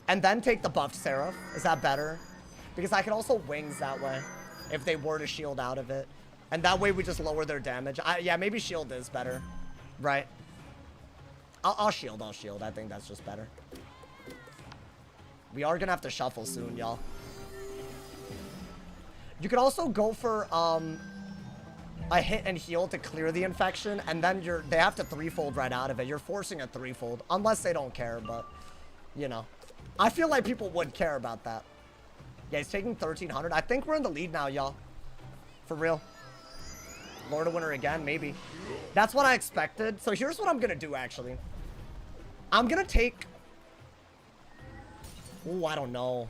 and then take the buff Seraph. Is that better? Because I can also wings that way, if they were to shield out of it. And that way we just lower their damage. Yeah, maybe shield is better, right? I'll shield. I think that's just better. We are gonna have to shuffle soon, y'all. You could also go for a hit and heal to clear the infection, and then they have to 3-fold right out of it. You're forcing a 3-fold, unless they don't care, but, you know. I feel like people would care about that. Yeah, he's taking 1,300. I think we're in the lead now, y'all. For real. Lord of Winter again, maybe. That's what I expected. So here's what I'm gonna do, actually. I'm gonna take... Ooh, I don't know.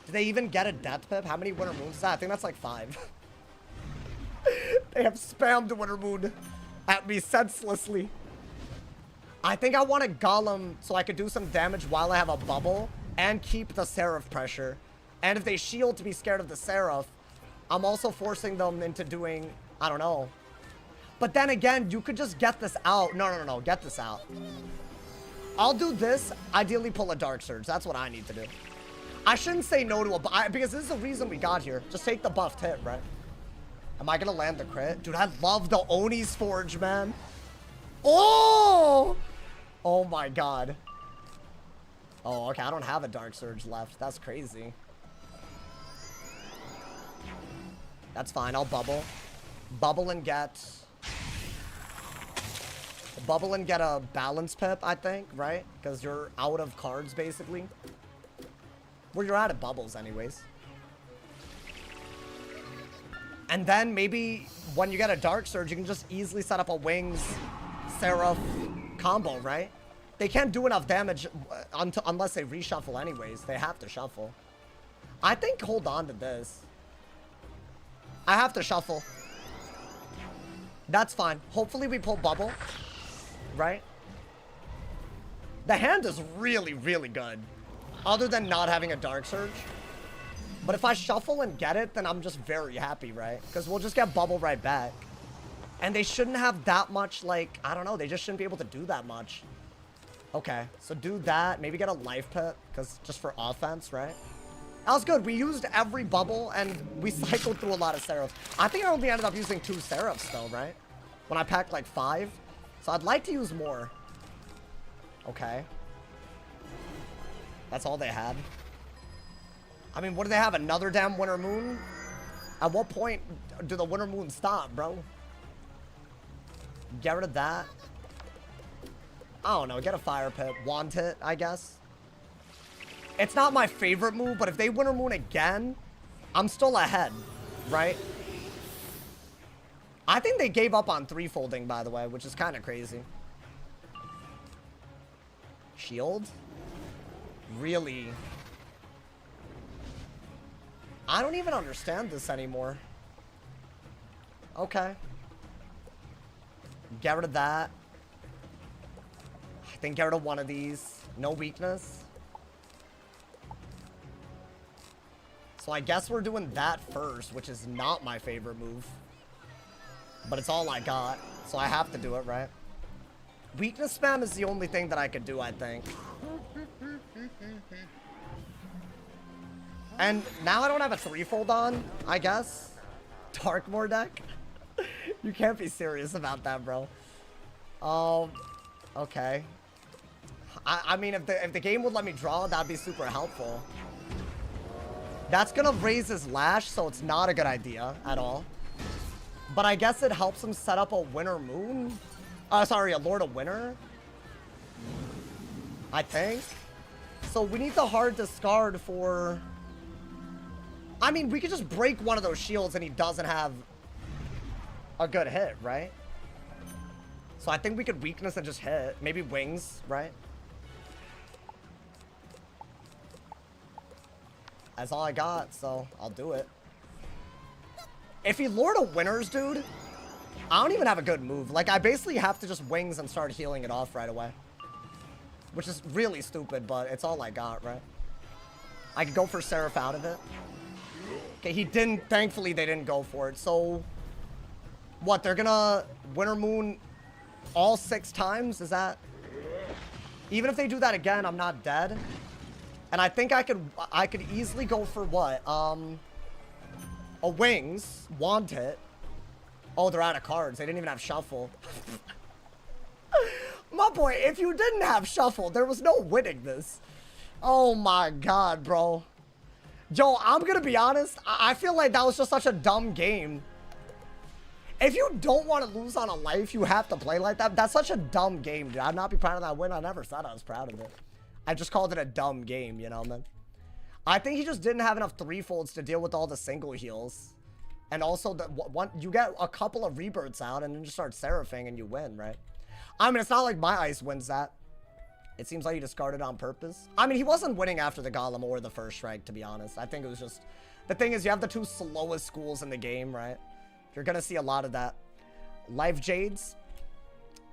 Do they even get a Death Pip? How many Winter Moons is that? I think that's like 5. They have spammed Winter Moon at me senselessly. I think I want a Golem so I could do some damage while I have a bubble and keep the Seraph pressure. And if they shield to be scared of the Seraph, I'm also forcing them into doing... I don't know. But then again, you could just get this out. No. Get this out. I'll do this. Ideally, pull a Dark Surge. That's what I need to do. I shouldn't say no to a buff, because this is the reason we got here. Just take the buffed hit, right? Am I going to land the crit? Dude, I love the Oni's Forge, man. Oh! Oh, my God. Oh, okay. I don't have a Dark Surge left. That's crazy. That's fine. I'll bubble. Bubble and get a balance pip, I think, right? Because you're out of cards, basically. Well, you're out of bubbles, anyways. And then maybe when you get a Dark Surge, you can just easily set up a Wings Seraph combo, right? They can't do enough damage unless they reshuffle anyways. They have to shuffle. I think hold on to this. I have to shuffle. That's fine. Hopefully we pull bubble. Right? The hand is really, really good. Other than not having a Dark Surge. But if I shuffle and get it, then I'm just very happy, right? Because we'll just get bubble right back. And they shouldn't have that much, like, I don't know. They just shouldn't be able to do that much. Okay, so do that. Maybe get a life pit, because just for offense, right? That was good. We used every bubble, and we cycled through a lot of Seraphs. I think I only ended up using 2 Seraphs, though, right? When I packed, like, 5. So I'd like to use more. Okay. That's all they had. I mean, what do they have? Another damn Winter Moon? At what point do the Winter Moon stop, bro? Get rid of that. I don't know. Get a fire pit. Want it, I guess. It's not my favorite move, but if they Winter Moon again, I'm still ahead, right? I think they gave up on 3-folding, by the way, which is kind of crazy. Shield? Really? I don't even understand this anymore. Okay. Get rid of that. I think get rid of one of these. No weakness. So I guess we're doing that first, which is not my favorite move. But it's all I got, so I have to do it, right? Weakness spam is the only thing that I could do, I think. And now I don't have a 3-fold on, I guess. Darkmoor deck? You can't be serious about that, bro. Okay. I mean, if the game would let me draw, that'd be super helpful. That's gonna raise his Lash, so it's not a good idea at all. But I guess it helps him set up a Winter Moon. Sorry, a Lord of Winter. I think. So we need the hard discard for... I mean, we could just break one of those shields and he doesn't have a good hit, right? So I think we could weakness and just hit. Maybe wings, right? That's all I got, so I'll do it. If he Lord of Winners, dude, I don't even have a good move. Like, I basically have to just wings and start healing it off right away. Which is really stupid, but it's all I got, right? I could go for Seraph out of it. Okay, he didn't. Thankfully, they didn't go for it. So, what? They're gonna Winter Moon all 6 times? Is that... Even if they do that again, I'm not dead. And I think I could easily go for what? A wings. Want it. Oh, they're out of cards. They didn't even have shuffle. My boy, if you didn't have shuffle, there was no winning this. Oh my god, bro. Yo, I'm gonna be honest. I feel like that was just such a dumb game. If you don't want to lose on a life, you have to play like that. That's such a dumb game, dude. I'd not be proud of that win. I never said I was proud of it. I just called it a dumb game, you know, man. I think he just didn't have enough 3-folds to deal with all the single heals. And also, you get a couple of rebirths out and then just start seraphing and you win, right? I mean, it's not like my ice wins that. It seems like he discarded on purpose. I mean, he wasn't winning after the Golem or the first strike, to be honest. I think it was just... The thing is, you have the 2 slowest schools in the game, right? You're gonna see a lot of that. Life Jades?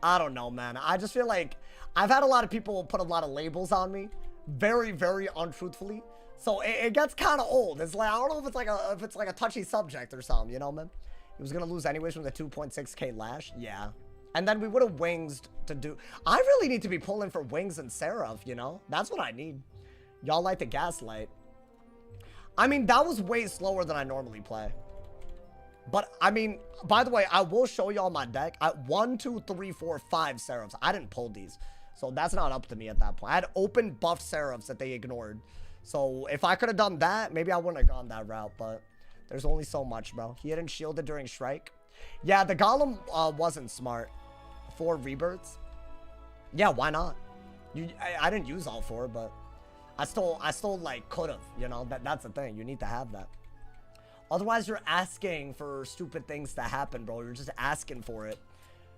I don't know, man. I just feel like... I've had a lot of people put a lot of labels on me. Very, very untruthfully. So it gets kind of old. It's like, I don't know if it's like a touchy subject or something, you know, man? He was gonna lose anyways from the 2.6k Lash? Yeah. And then we would have wings to do... I really need to be pulling for wings and Seraph, you know? That's what I need. Y'all like the Gaslight. I mean, that was way slower than I normally play. But, I mean, by the way, I will show y'all my deck. 1, 2, 3, 4, 5 Seraphs. I didn't pull these. So that's not up to me at that point. I had open buffed Seraphs that they ignored. So if I could have done that, maybe I wouldn't have gone that route. But there's only so much, bro. He hadn't shielded during Strike. Yeah, the Golem wasn't smart. 4 rebirths. Yeah, why not? I didn't use all 4, but I still like could have, you know. That's the thing. You need to have that. Otherwise, you're asking for stupid things to happen, bro. You're just asking for it.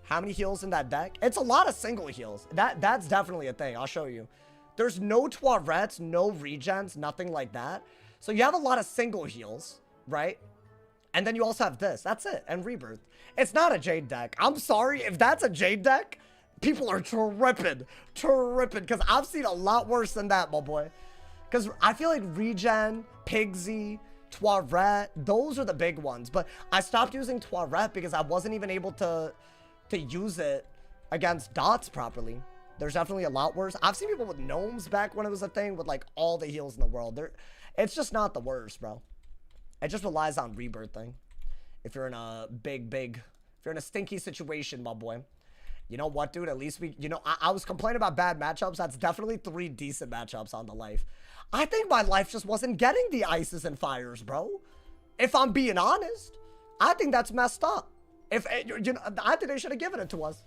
How many heals in that deck? It's a lot of single heals. That's definitely a thing. I'll show you. There's no Toirettes, no regens, nothing like that. So you have a lot of single heals, right? And then you also have this. That's it. And Rebirth. It's not a Jade deck. I'm sorry. If that's a Jade deck, people are tripping. Tripping. Because I've seen a lot worse than that, my boy. Because I feel like Regen, Pigsy, Toirette, those are the big ones. But I stopped using Toirette because I wasn't even able to use it against dots properly. There's definitely a lot worse. I've seen people with gnomes back when it was a thing with like all the heals in the world. It's just not the worst, bro. It just relies on rebirthing. If you're in a if you're in a stinky situation, my boy. You know what, dude? At least I was complaining about bad matchups. That's definitely 3 decent matchups on the life. I think my life just wasn't getting the ices and fires, bro. If I'm being honest, I think that's messed up. I think they should have given it to us.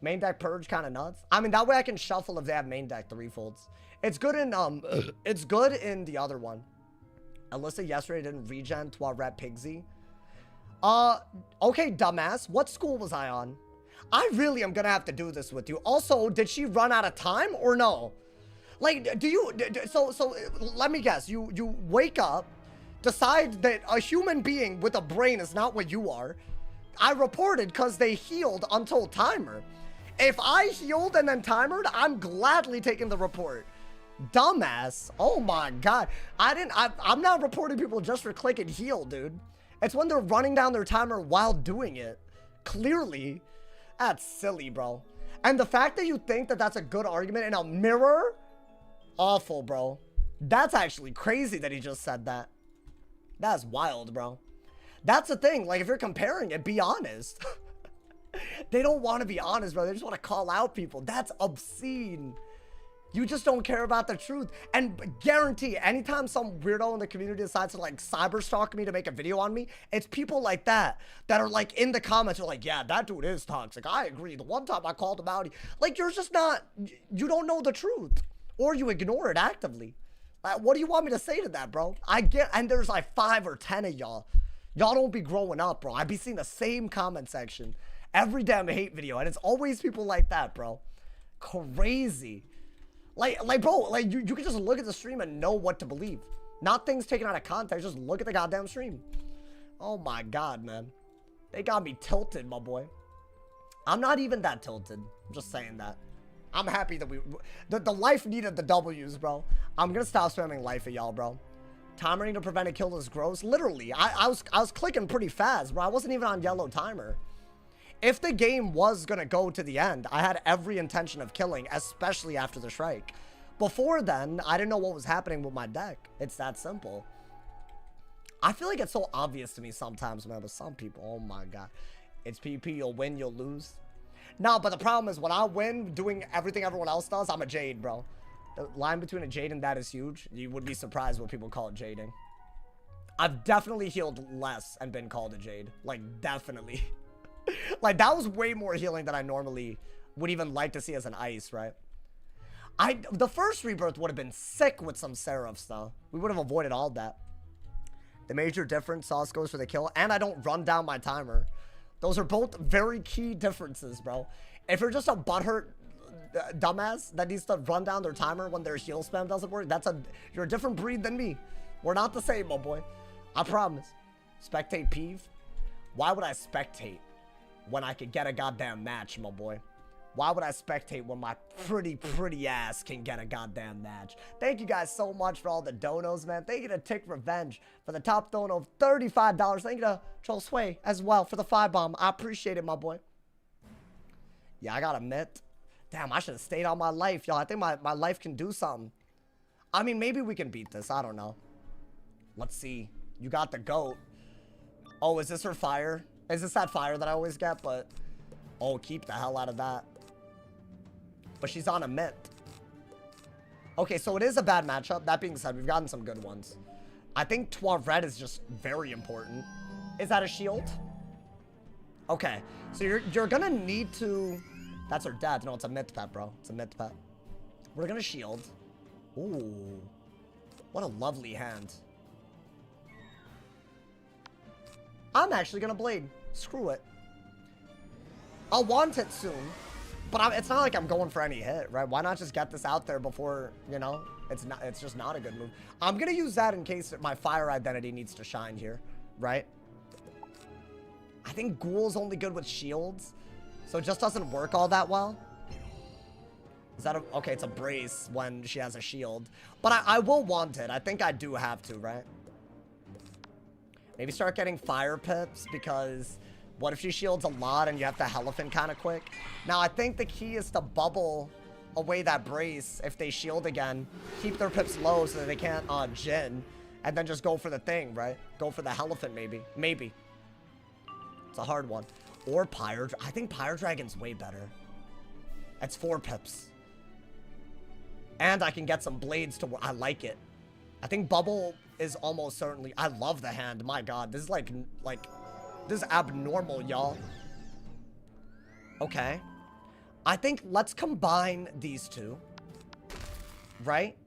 Main deck purge kind of nuts. I mean, that way I can shuffle if they have main deck 3-folds. It's good in it's good in the other one. Alyssa yesterday didn't regen to our rep Pigsy. Okay, dumbass. What school was I on? I really am gonna have to do this with you. Also, did she run out of time or no? Like, do you, so let me guess. You wake up, decide that a human being with a brain is not what you are. I reported because they healed until timer. If I healed and then timered, I'm gladly taking the report. Dumbass. Oh my God. I'm not reporting people just for click and heal, dude. It's when they're running down their timer while doing it. Clearly. That's silly, bro. And the fact that you think that that's a good argument in a mirror, awful, bro. That's actually crazy that he just said that. That's wild, bro. That's the thing. Like, if you're comparing it, be honest. They don't want to be honest, bro. They just want to call out people. That's obscene. You just don't care about the truth. And guarantee, anytime some weirdo in the community decides to like cyberstalk me to make a video on me, it's people like that are like in the comments are like, yeah, that dude is toxic. I agree. The one time I called him out, like, you're just not, you don't know the truth, or you ignore it actively. What do you want me to say to that, bro? And there's like 5 or 10 of y'all. Y'all don't be growing up, bro. I be seeing the same comment section every damn hate video, and it's always people like that, bro. Crazy. Like, bro, like, you can just look at the stream and know what to believe. Not things taken out of context, just look at the goddamn stream. Oh my God, man. They got me tilted, my boy. I'm not even that tilted. I'm just saying that. I'm happy that the life needed the W's, bro. I'm gonna stop spamming life at y'all, bro. Timering to prevent a kill is gross. Literally, I was clicking pretty fast, bro. I wasn't even on yellow timer. If the game was gonna go to the end, I had every intention of killing, especially after the Shrike. Before then, I didn't know what was happening with my deck. It's that simple. I feel like it's so obvious to me sometimes, man, but some people, oh my God. It's PvP, you'll win, you'll lose. No, but the problem is when I win doing everything everyone else does, I'm a Jade, bro. The line between a Jade and that is huge. You would be surprised what people call it jading. I've definitely healed less and been called a Jade. Like, definitely. Like, that was way more healing than I normally would even like to see as an ice, right? The first rebirth would have been sick with some Seraphs, though. We would have avoided all that. The major difference, Sauce goes for the kill, and I don't run down my timer. Those are both very key differences, bro. If you're just a butthurt dumbass that needs to run down their timer when their heal spam doesn't work, you're a different breed than me. We're not the same, my boy. I promise. Spectate peeve? Why would I spectate when I could get a goddamn match, my boy? Why would I spectate when my pretty ass can get a goddamn match? Thank you guys so much for all the donos, man. Thank you to Tick Revenge for the top dono of $35. Thank you to Troll Sway as well for the 5-bomb. I appreciate it, my boy. Yeah, I gotta admit. Damn, I should have stayed on my life, y'all. I think my life can do something. I mean, maybe we can beat this. I don't know. Let's see. You got the goat. Oh, is this her fire? Is this that fire that I always get? But, oh, keep the hell out of that. But she's on a mint. Okay, so it is a bad matchup. That being said, we've gotten some good ones. I think Trois Red is just very important. Is that a shield? Okay, so you're gonna need to... That's her dad. No, it's a myth pet, bro. It's a myth pet. We're gonna shield. Ooh. What a lovely hand. I'm actually gonna blade. Screw it. I'll want it soon. But it's not like I'm going for any hit, right? Why not just get this out there before, you know? It's just not a good move. I'm gonna use that in case my fire identity needs to shine here, right? I think Ghoul's only good with shields, so it just doesn't work all that well. Is that okay, it's a brace when she has a shield. But I will want it. I think I do have to, right? Maybe start getting fire pips, because what if she shields a lot and you have to Elephant kind of quick? Now, I think the key is to bubble away that brace if they shield again. Keep their pips low so that they can't Jin. And then just go for the thing, right? Go for the elephant, maybe. Maybe. It's a hard one. Or Pyro... I think Pyro Dragon's way better. That's 4 pips. And I can get some blades to... I like it. I think Bubble is almost certainly... I love the hand. My god. This is like... This is abnormal, y'all. Okay. I think let's combine these two. Right?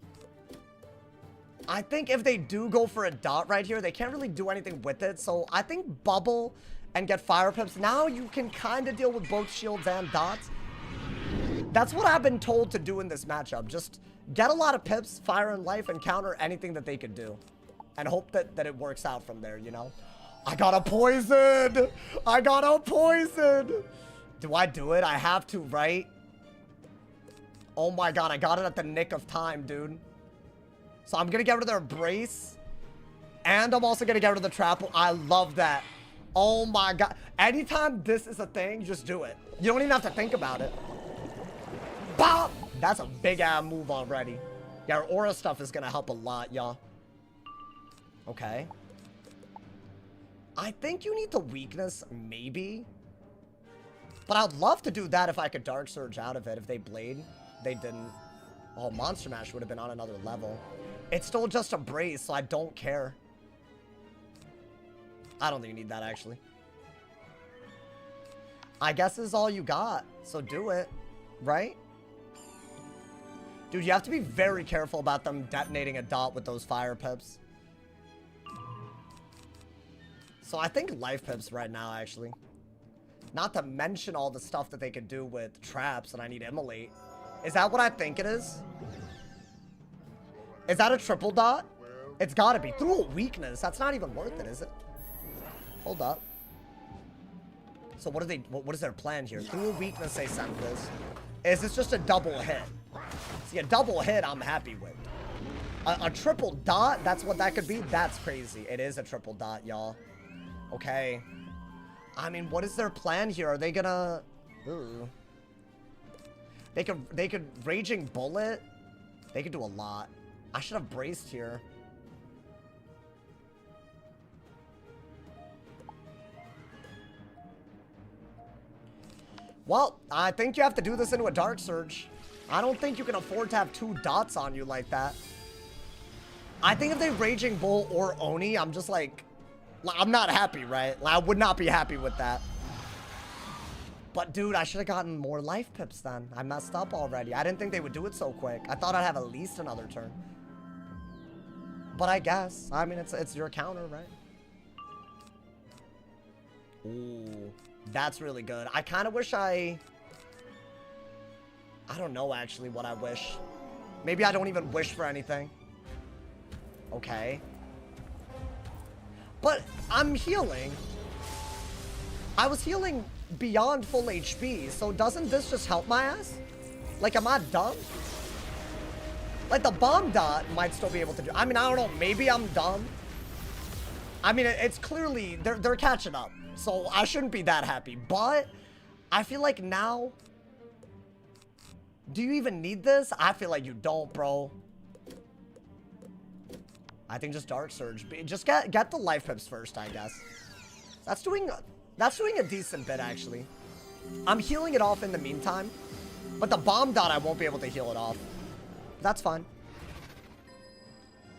I think if they do go for a dot right here, they can't really do anything with it. So I think Bubble and get Fire Pips. Now you can kind of deal with both shields and dots. That's what I've been told to do in this matchup. Just get a lot of pips, fire and life, and counter anything that they could do. And hope that it works out from there, you know? I got a poison! I got a poison! Do I do it? I have to, right? Oh my god, I got it at the nick of time, dude. So I'm gonna get rid of their brace. And I'm also gonna get rid of the trap. I love that. Oh my god. Anytime this is a thing, just do it. You don't even have to think about it. Bop! That's a big ass move already. Yeah, our aura stuff is gonna help a lot, y'all. Okay. I think you need the weakness, maybe. But I'd love to do that if I could Dark Surge out of it. If they blade, they didn't. Oh, Monster Mash would have been on another level. It's still just a brace, so I don't care. I don't think you need that, actually. I guess this is all you got, so do it, right? Dude, you have to be very careful about them detonating a dot with those fire pips. So I think life pips right now, actually. Not to mention all the stuff that they could do with traps, and I need Immolate. Is that what I think it is? Is that a triple dot? It's gotta be. Through a weakness. That's not even worth it, is it? Hold up. So what is their plan here? Through a weakness, they send this. Is this just a double hit? See, a double hit, I'm happy with. A triple dot, that's what that could be? That's crazy. It is a triple dot, y'all. Okay. I mean, what is their plan here? Are they gonna... Ooh. They could Raging Bullet. They could do a lot. I should have braced here. Well, I think you have to do this into a Dark Surge. I don't think you can afford to have 2 dots on you like that. I think if they Raging Bull or Oni, I'm just like... I'm not happy, right? I would not be happy with that. But, dude, I should have gotten more life pips then. I messed up already. I didn't think they would do it so quick. I thought I'd have at least another turn. But I guess. I mean, it's your counter, right? Ooh, that's really good. I kind of wish I don't know, actually, what I wish. Maybe I don't even wish for anything. Okay. But I'm healing. I was healing beyond full HP, so doesn't this just help my ass? Like, am I dumb? Like, the bomb dot might still be able to do... I mean, I don't know. Maybe I'm dumb. I mean, it's clearly... They're catching up. So, I shouldn't be that happy. But, I feel like now... Do you even need this? I feel like you don't, bro. I think just Dark Surge. Just get the life pips first, I guess. That's doing a decent bit, actually. I'm healing it off in the meantime. But the bomb dot, I won't be able to heal it off. That's fine.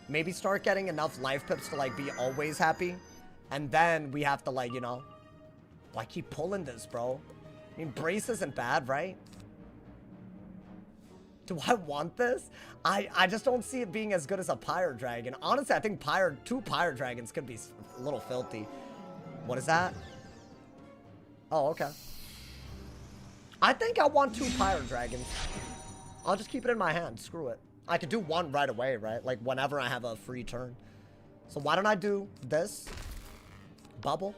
Maybe start getting enough life pips to, like, be always happy. And then we have to, like, you know... Oh, I keep pulling this, bro. I mean, brace isn't bad, right? Do I want this? I just don't see it being as good as a Pyre Dragon. Honestly, I think 2 Pyre Dragons could be a little filthy. What is that? Oh, okay. I think I want 2 Pyre Dragons. I'll just keep it in my hand. Screw it. I could do 1 right away, right? Like, whenever I have a free turn. So why don't I do this? Bubble.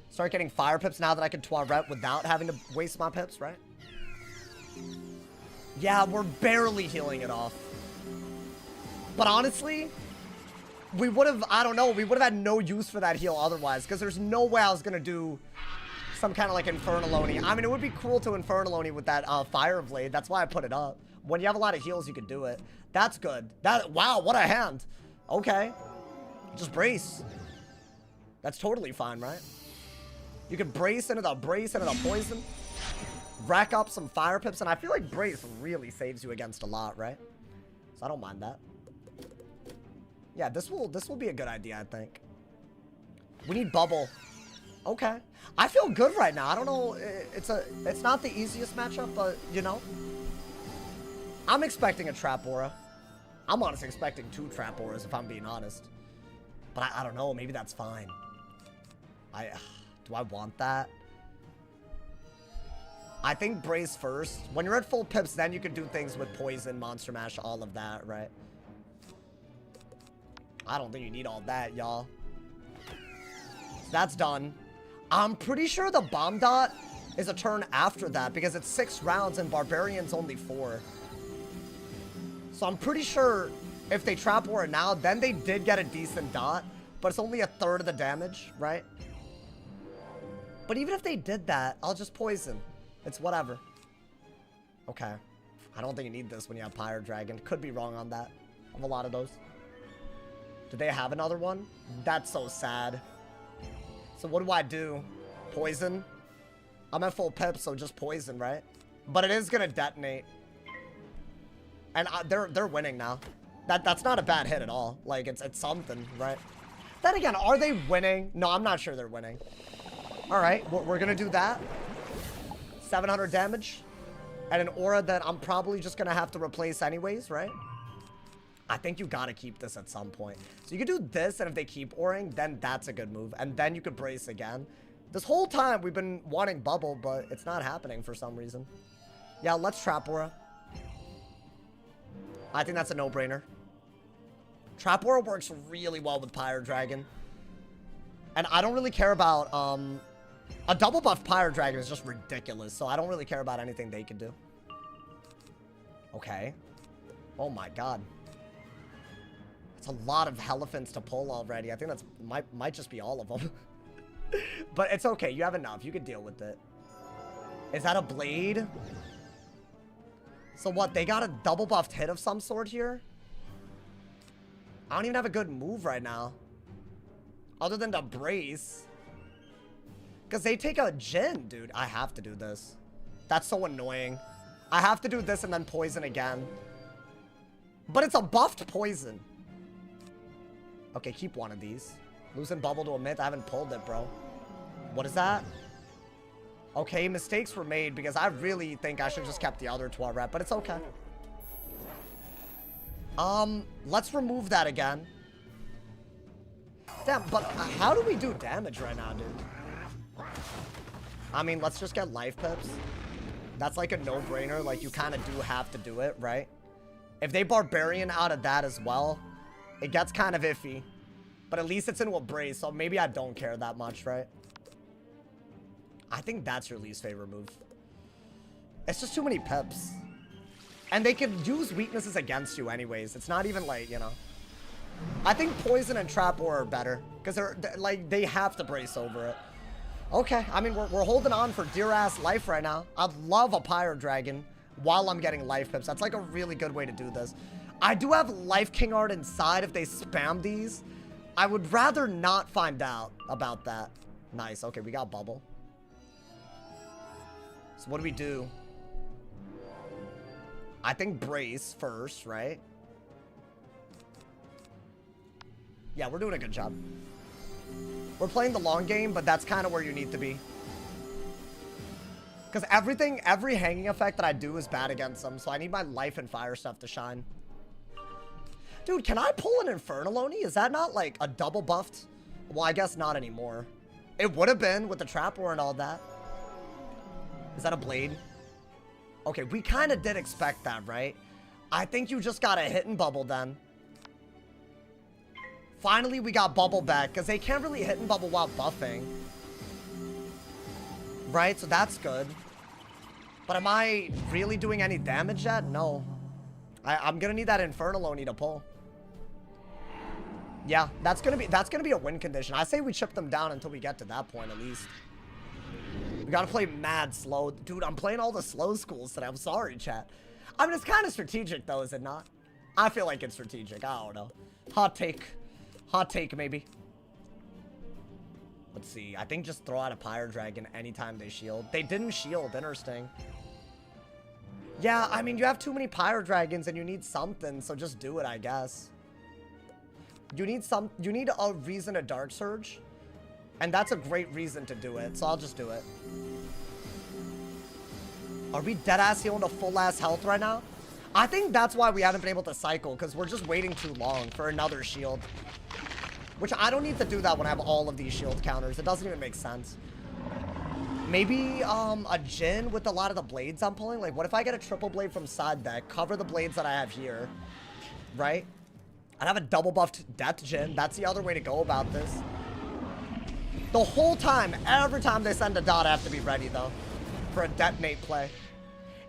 Start getting fire pips now that I can Toilet without having to waste my pips, right? Yeah, we're barely healing it off. But honestly, we would have, I don't know, we would have had no use for that heal otherwise. Because there's no way I was going to do some kind of like Infernal Oni. I mean, it would be cool to Infernal Oni with that Fire Blade. That's why I put it up. When you have a lot of heals, you can do it. That's good. Wow, what a hand. Okay. Just brace. That's totally fine, right? You can brace into the poison. Rack up some fire pips, and I feel like brace really saves you against a lot, right? So I don't mind that. Yeah, this will be a good idea, I think. We need bubble. Okay. I feel good right now. I don't know. It's not the easiest matchup, but you know. I'm expecting a trap aura. I'm honestly expecting 2 trap auras if I'm being honest. But I don't know. Maybe that's fine. Do I want that? I think brace first. When you're at full pips, then you can do things with poison, monster mash, all of that, right? I don't think you need all that, y'all. That's done. I'm pretty sure the bomb dot is a turn after that because it's 6 rounds and Barbarian's only 4. So I'm pretty sure if they trap aura now, then they did get a decent dot, but it's only a third of the damage, right? But even if they did that, I'll just poison. It's whatever. Okay. I don't think you need this when you have Pyre Dragon. Could be wrong on that. I have a lot of those. Do they have another one? That's so sad. So what do I do? Poison? I'm at full pip, so just poison, right? But it is gonna detonate. And they're winning now. That's not a bad hit at all. Like, it's something, right? Then again, are they winning? No, I'm not sure they're winning. All right, we're gonna do that. 700 damage. And an aura that I'm probably just gonna have to replace anyways, right? I think you gotta keep this at some point. So you could do this, and if they keep auring, then that's a good move. And then you could brace again. This whole time, we've been wanting bubble, but it's not happening for some reason. Yeah, let's trap aura. I think that's a no-brainer. Trap aura works really well with Pyre Dragon. And I don't really care about, a double buff Pyre Dragon is just ridiculous, so I don't really care about anything they can do. Okay. Oh my god. It's a lot of elephants to pull already. I think that's might just be all of them. But it's okay. You have enough. You can deal with it. Is that a blade? So what? They got a double buffed hit of some sort here? I don't even have a good move right now. Other than to brace. Because they take a Jin, dude. I have to do this. That's so annoying. I have to do this and then poison again. But it's a buffed poison. Okay, keep one of these. Losing bubble to a myth. I haven't pulled it, bro. What is that? Okay, mistakes were made because I really think I should have just kept the other 12 rep, but it's okay. Let's remove that again. Damn, but how do we do damage right now, dude? I mean, let's just get life pips. That's like a no-brainer. Like, you kind of do have to do it, right? If they Barbarian out of that as well, it gets kind of iffy. But at least it's into a brace, so maybe I don't care that much, right? I think that's your least favorite move. It's just too many pips. And they can use weaknesses against you anyways. It's not even like, you know. I think Poison and Trap Aura are better. Because they're like, they have to brace over it. Okay, I mean, we're holding on for dear-ass life right now. I'd love a Pyre Dragon while I'm getting life pips. That's like a really good way to do this. I do have Life King Art inside if they spam these. I would rather not find out about that. Nice, okay, we got bubble. So what do we do? I think brace first, right? Yeah, we're doing a good job. We're playing the long game, but that's kind of where you need to be. Because every hanging effect that I do is bad against them, so I need my life and fire stuff to shine. Dude, can I pull an Infernal Oni? Is that not like a double buffed? Well, I guess not anymore. It would have been with the Trap War and all that. Is that a blade? Okay, we kind of did expect that, right? I think you just got a hit and bubble then. Finally, we got bubble back, because they can't really hit and bubble while buffing. Right, so that's good. But am I really doing any damage yet? No. I'm gonna need that Infernal Oni to pull. Yeah, that's gonna be a win condition. I say we chip them down until we get to that point at least. We gotta play mad slow. Dude, I'm playing all the slow schools today. I'm sorry, chat. I mean, it's kind of strategic, though, is it not? I feel like it's strategic. I don't know. Hot take. Hot take, maybe. Let's see. I think just throw out a Pyre Dragon anytime they shield. They didn't shield. Interesting. Yeah, I mean, you have too many Pyre Dragons and you need something, so just do it, I guess. You need a reason to Dark Surge, and that's a great reason to do it, so I'll just do it. Are we deadass healing to full-ass health right now? I think that's why we haven't been able to cycle, because we're just waiting too long for another shield. Which I don't need to do that when I have all of these shield counters. It doesn't even make sense. Maybe a Jhin with a lot of the blades I'm pulling. Like, what if I get a triple blade from side deck, cover the blades that I have here, right? I'd have a double buffed Death Jhin. That's the other way to go about this. The whole time, every time they send a dot, I have to be ready, though, for a detonate play.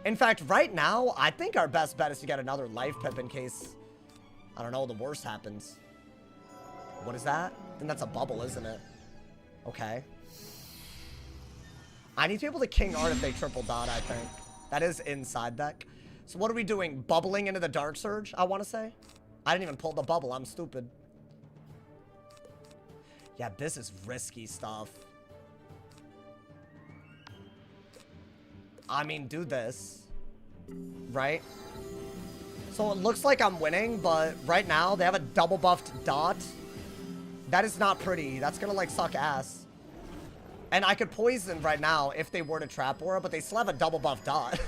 In fact, right now, I think our best bet is to get another life pip in case, I don't know, the worst happens. What is that? I think that's a bubble, isn't it? Okay. I need to be able to King Art if they triple dot, I think. That is inside deck. So what are we doing? Bubbling into the Dark Surge, I want to say? I didn't even pull the bubble. I'm stupid. Yeah, this is risky stuff. I mean, do this. Right? So it looks like I'm winning, but right now they have a double buffed dot. That is not pretty. That's gonna, like, suck ass. And I could poison right now if they were to trap aura, but they still have a double buff dot.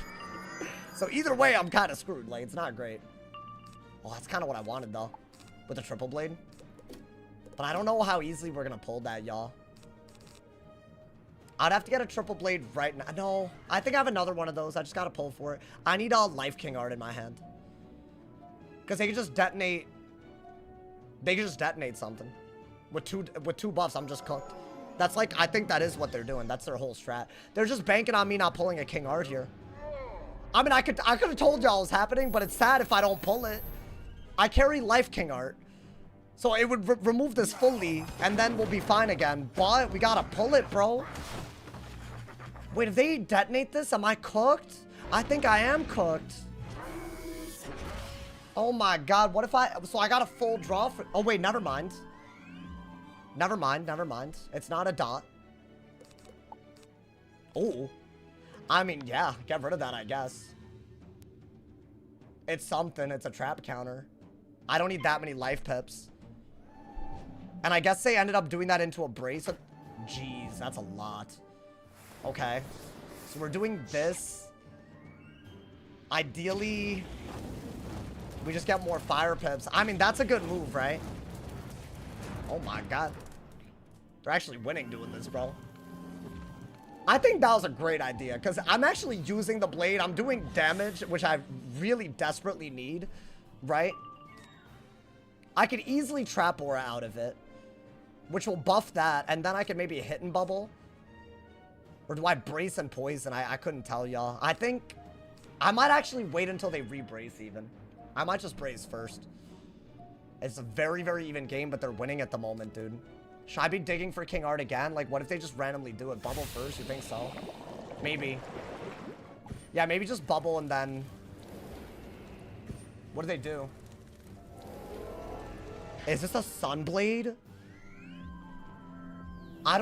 So either way, I'm kind of screwed. Like, it's not great. Well, that's kind of what I wanted, though. With the triple blade. But I don't know how easily we're going to pull that, y'all. I'd have to get a triple blade right now. No, I think I have another one of those. I just got to pull for it. I need a Life King Art in my hand. Because they can just detonate. They can just detonate something. With two buffs, I'm just cooked. That's like, I think that is what they're doing. That's their whole strat. They're just banking on me not pulling a King Art here. I mean, I could have told y'all it was happening, but it's sad if I don't pull it. I carry Life King Art. So it would remove this fully, and then we'll be fine again. But we gotta pull it, bro. Wait, if they detonate this, am I cooked? I think I am cooked. Oh my god, what if so I got a full draw for, oh wait, never mind. Never mind, never mind. It's not a dot. Oh. I mean, yeah, get rid of that, I guess. It's something. It's a trap counter. I don't need that many life pips. And I guess they ended up doing that into a brace. Jeez, that's a lot. Okay. So we're doing this. Ideally, we just get more fire pips. I mean, that's a good move, right? Oh my god. They're actually winning doing this, bro. I think that was a great idea, because I'm actually using the blade. I'm doing damage, which I really desperately need, right? I could easily trap aura out of it, which will buff that, and then I can maybe hit and bubble. Or do I brace and poison? I couldn't tell y'all. I think I might actually wait until they re-brace even. I might just brace first. It's a very, very even game, but they're winning at the moment, dude. Should I be digging for King Art again? Like, what if they just randomly do it? Bubble first? You think so? Maybe. Yeah, maybe just bubble and then... What do they do? Is this a Sunblade? I'm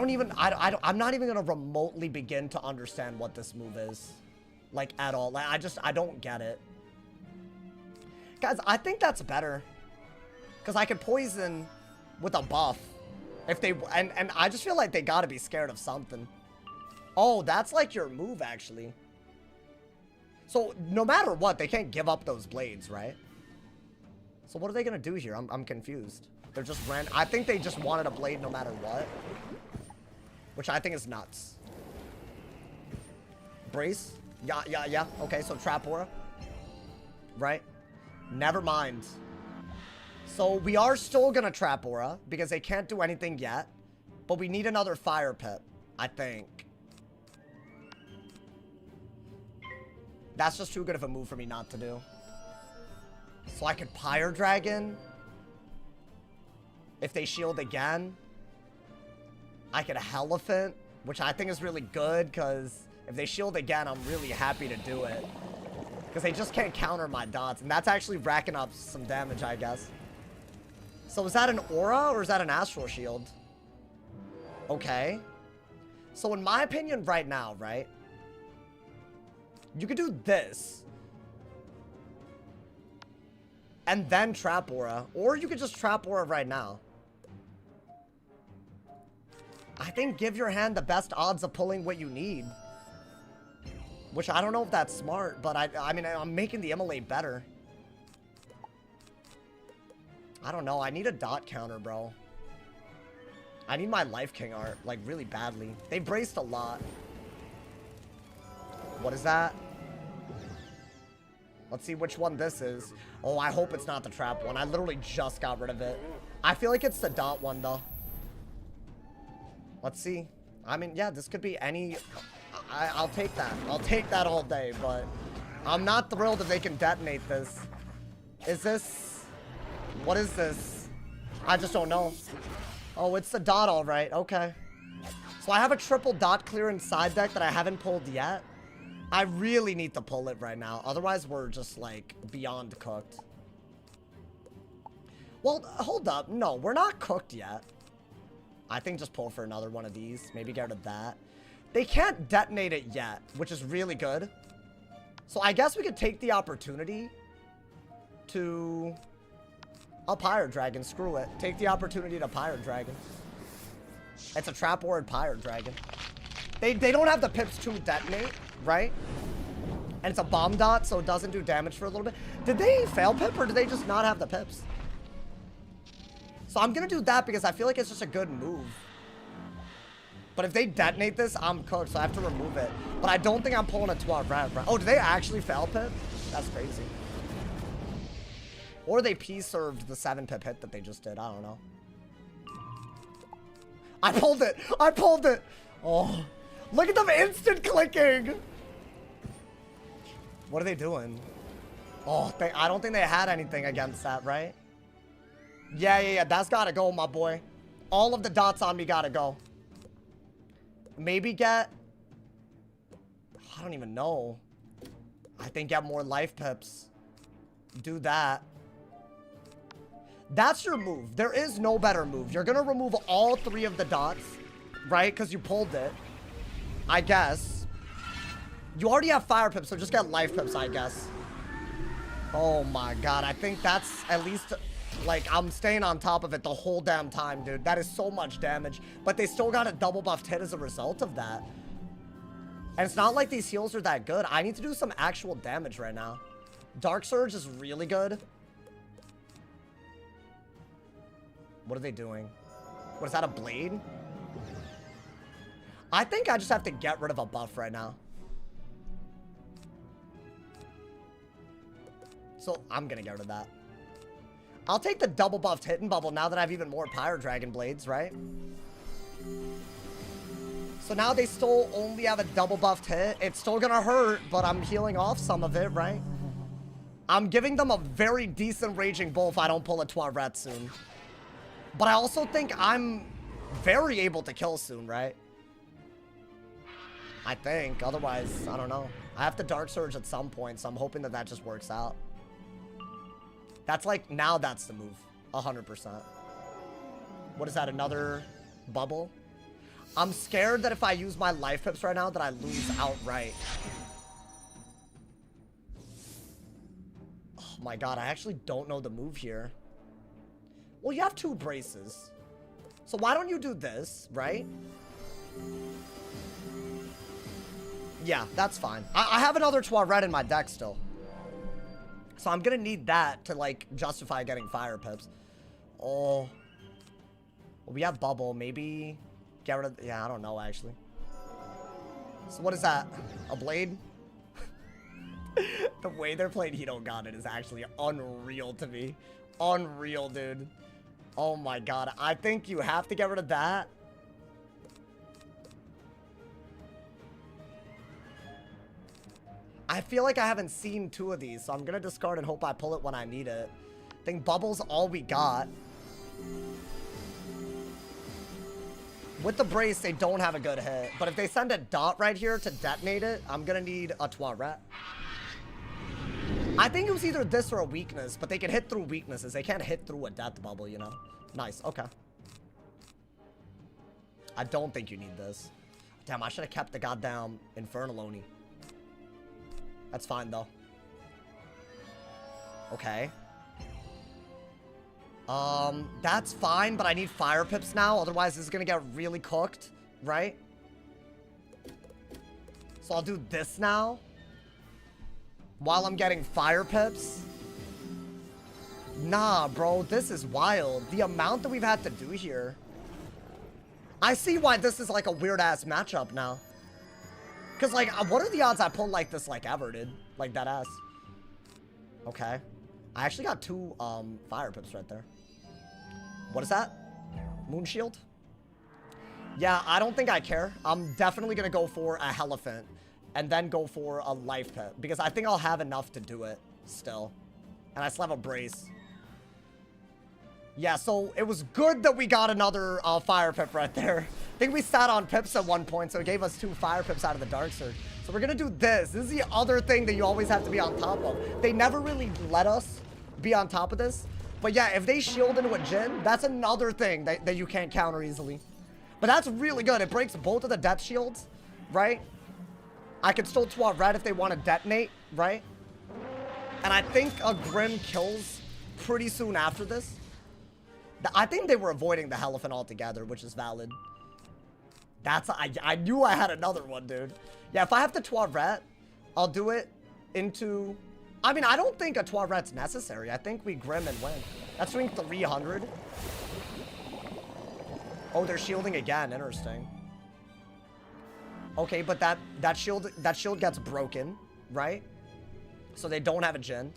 not even gonna remotely begin to understand what this move is. Like, at all. Like, I don't get it. Guys, I think that's better. Because I could poison with a buff. If they, and I just feel like they gotta be scared of something. Oh, that's like your move, actually. So, no matter what, they can't give up those blades, right? So what are they gonna do here? I'm confused. They're just I think they just wanted a blade no matter what. Which I think is nuts. Brace? Yeah. Okay, so trap aura. Right? Never mind. So we are still gonna trap aura because they can't do anything yet. But we need another fire pit, I think. That's just too good of a move for me not to do. So I could Pyre Dragon. If they shield again. I could Elephant, which I think is really good because if they shield again, I'm really happy to do it. Because they just can't counter my dots. And that's actually racking up some damage, I guess. So is that an aura or is that an astral shield? Okay. So in my opinion right now, right? You could do this. And then trap aura. Or you could just trap aura right now. I think give your hand the best odds of pulling what you need. Which I don't know if that's smart, but I mean, I'm making the immolate better. I don't know. I need a dot counter, bro. I need my Life King art, like, really badly. They braced a lot. What is that? Let's see which one this is. Oh, I hope it's not the trap one. I literally just got rid of it. I feel like it's the dot one, though. Let's see. I mean, yeah, this could be any... I'll take that. I'll take that all day, but I'm not thrilled if they can detonate this. Is this... What is this? I just don't know. Oh, it's the dot, all right. Okay. So I have a triple dot clearance side deck that I haven't pulled yet. I really need to pull it right now. Otherwise, we're just, like, beyond cooked. Well, hold up. No, we're not cooked yet. I think just pull for another one of these. Maybe get rid of that. They can't detonate it yet, which is really good. So I guess we could take the opportunity to... A Pyre Dragon. Screw it. Take the opportunity to Pyre Dragon. It's a trap ward Pyre Dragon. They don't have the pips to detonate, right? And it's a bomb dot, so it doesn't do damage for a little bit. Did they fail pip, or did they just not have the pips? So I'm gonna do that because I feel like it's just a good move. But if they detonate this, I'm cooked, so I have to remove it. But I don't think I'm pulling a 12 rat. Oh, did they actually fail pip? That's crazy. Or they P-served the 7 pip hit that they just did. I don't know. I pulled it. I pulled it. Oh, look at them instant clicking. What are they doing? Oh, I don't think they had anything against that, right? Yeah. That's gotta go, my boy. All of the dots on me gotta go. Maybe get... I don't even know. I think get more life pips. Do that. That's your move. There is no better move. You're gonna remove all 3 of the dots, right? Because you pulled it. I guess. You already have fire pips, so just get life pips, I guess. Oh my god. I think that's at least... Like, I'm staying on top of it the whole damn time, dude. That is so much damage. But they still got a double buffed hit as a result of that. And it's not like these heals are that good. I need to do some actual damage right now. Dark Surge is really good. What are they doing? What is that, a blade? I think I just have to get rid of a buff right now. So I'm gonna get rid of that. I'll take the double buffed hidden bubble now that I have even more Pyre Dragon blades, right? So now they still only have a double buffed hit. It's still gonna hurt, but I'm healing off some of it, right? I'm giving them a very decent Raging Bull if I don't pull a Toilet soon. But I also think I'm very able to kill soon, right? I think. Otherwise, I don't know. I have to Dark Surge at some point, so I'm hoping that that just works out. That's like, now that's the move. 100%. What is that, another bubble? I'm scared that if I use my life pips right now that I lose outright. Oh my god, I actually don't know the move here. Well, you have 2 braces. So why don't you do this, right? Yeah, that's fine. I have another Toilet in my deck still. So I'm gonna need that to, like, justify getting fire pips. Oh. Well, we have bubble. Maybe get rid of... Yeah, I don't know, actually. So what is that? A blade? The way they're playing He Don't Got It is actually unreal to me. Unreal, dude. Oh my god. I think you have to get rid of that. I feel like I haven't seen 2 of these, so I'm gonna discard and hope I pull it when I need it. I think bubble's all we got. With the brace, they don't have a good hit. But if they send a dot right here to detonate it, I'm gonna need a Toilet. I think it was either this or a weakness, but they can hit through weaknesses. They can't hit through a death bubble, you know? Nice, okay. I don't think you need this. Damn, I should have kept the goddamn Infernal Oni. That's fine, though. Okay. That's fine, but I need fire pips now. Otherwise, this is gonna get really cooked, right? So I'll do this now. While I'm getting fire pips. Nah, bro, this is wild. The amount that we've had to do here. I see why this is like a weird-ass matchup now. Because, like, what are the odds I pull like this, like, ever, dude? Like, that ass. Okay. I actually got 2, fire pips right there. What is that? Moon Shield? Yeah, I don't think I care. I'm definitely gonna go for a Elephant. And then go for a life pip. Because I think I'll have enough to do it still. And I still have a brace. Yeah, so it was good that we got another fire pip right there. I think we sat on pips at one point, so it gave us 2 fire pips out of the Dark Surge. So we're going to do this. This is the other thing that you always have to be on top of. They never really let us be on top of this. But yeah, if they shield into a Jhin, that's another thing that you can't counter easily. But that's really good. It breaks both of the death shields, right? I could still twat red if they want to detonate, right? And I think a Grim kills pretty soon after this. I think they were avoiding the Elephant altogether, which is valid. I knew I had another one, dude. Yeah, if I have to twat red, I'll do it into... I mean, I don't think a twat red's necessary. I think we Grim and win. That's doing 300. Oh, they're shielding again. Interesting. Okay, but that shield gets broken, right? So they don't have a Jhin.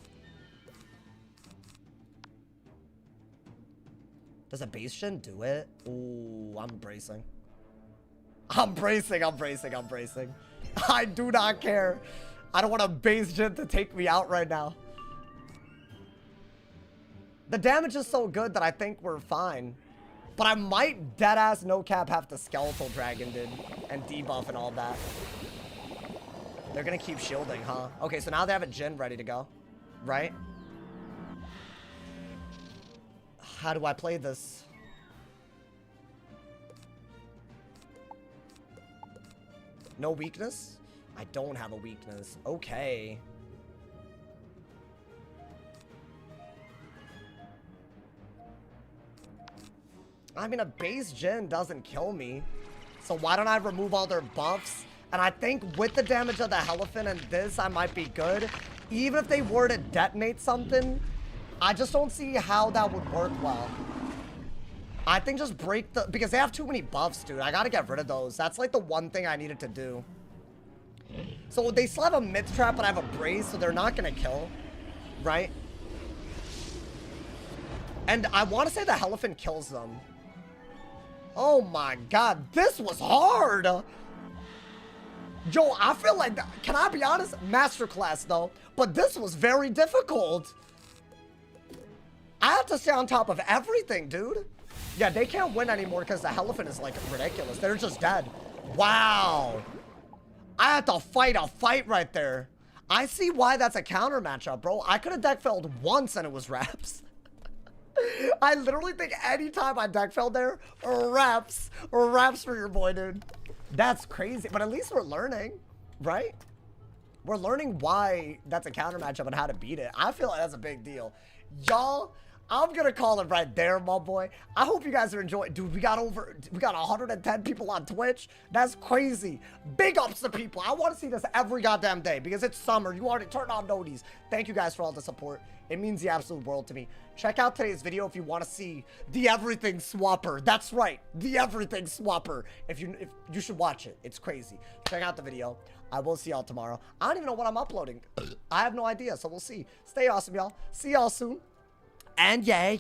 Does a base Jhin do it? Ooh, I'm bracing. I'm bracing. I do not care. I don't want a base Jhin to take me out right now. The damage is so good that I think we're fine. But I might deadass no cap have to Skeletal Dragon, dude. And debuff and all that. They're gonna keep shielding, huh? Okay, so now they have a Jhin ready to go. Right? How do I play this? No weakness? I don't have a weakness. Okay. I mean, a base Jhin doesn't kill me. So why don't I remove all their buffs? And I think with the damage of the Elephant and this, I might be good. Even if they were to detonate something, I just don't see how that would work well. I think just break the... Because they have too many buffs, dude. I gotta get rid of those. That's like the one thing I needed to do. So they still have a mid trap, but I have a brace, so they're not gonna kill. Right? And I want to say the Elephant kills them. Oh my god, this was hard! Yo, I feel like... Can I be honest? Masterclass, though. But this was very difficult. I have to stay on top of everything, dude. Yeah, they can't win anymore because the Elephant is, like, ridiculous. They're just dead. Wow. I had to fight a fight right there. I see why that's a counter matchup, bro. I could have deck failed once and it was reps. I literally think anytime I deck failed there, reps for your boy, dude. That's crazy. But at least we're learning, right? We're learning why that's a counter matchup and how to beat it. I feel like that's a big deal. Y'all, I'm gonna call it right there, my boy. I hope you guys are enjoying. Dude, we got 110 people on Twitch. That's crazy. Big ups to people. I want to see this every goddamn day because it's summer. You already turned on noties. Thank you guys for all the support. It means the absolute world to me. Check out today's video if you want to see the everything swapper. That's right, the everything swapper. If you should watch it. It's crazy. Check out the video. I will see y'all tomorrow. I don't even know what I'm uploading. I have no idea, so we'll see. Stay awesome, y'all. See y'all soon. And yeah.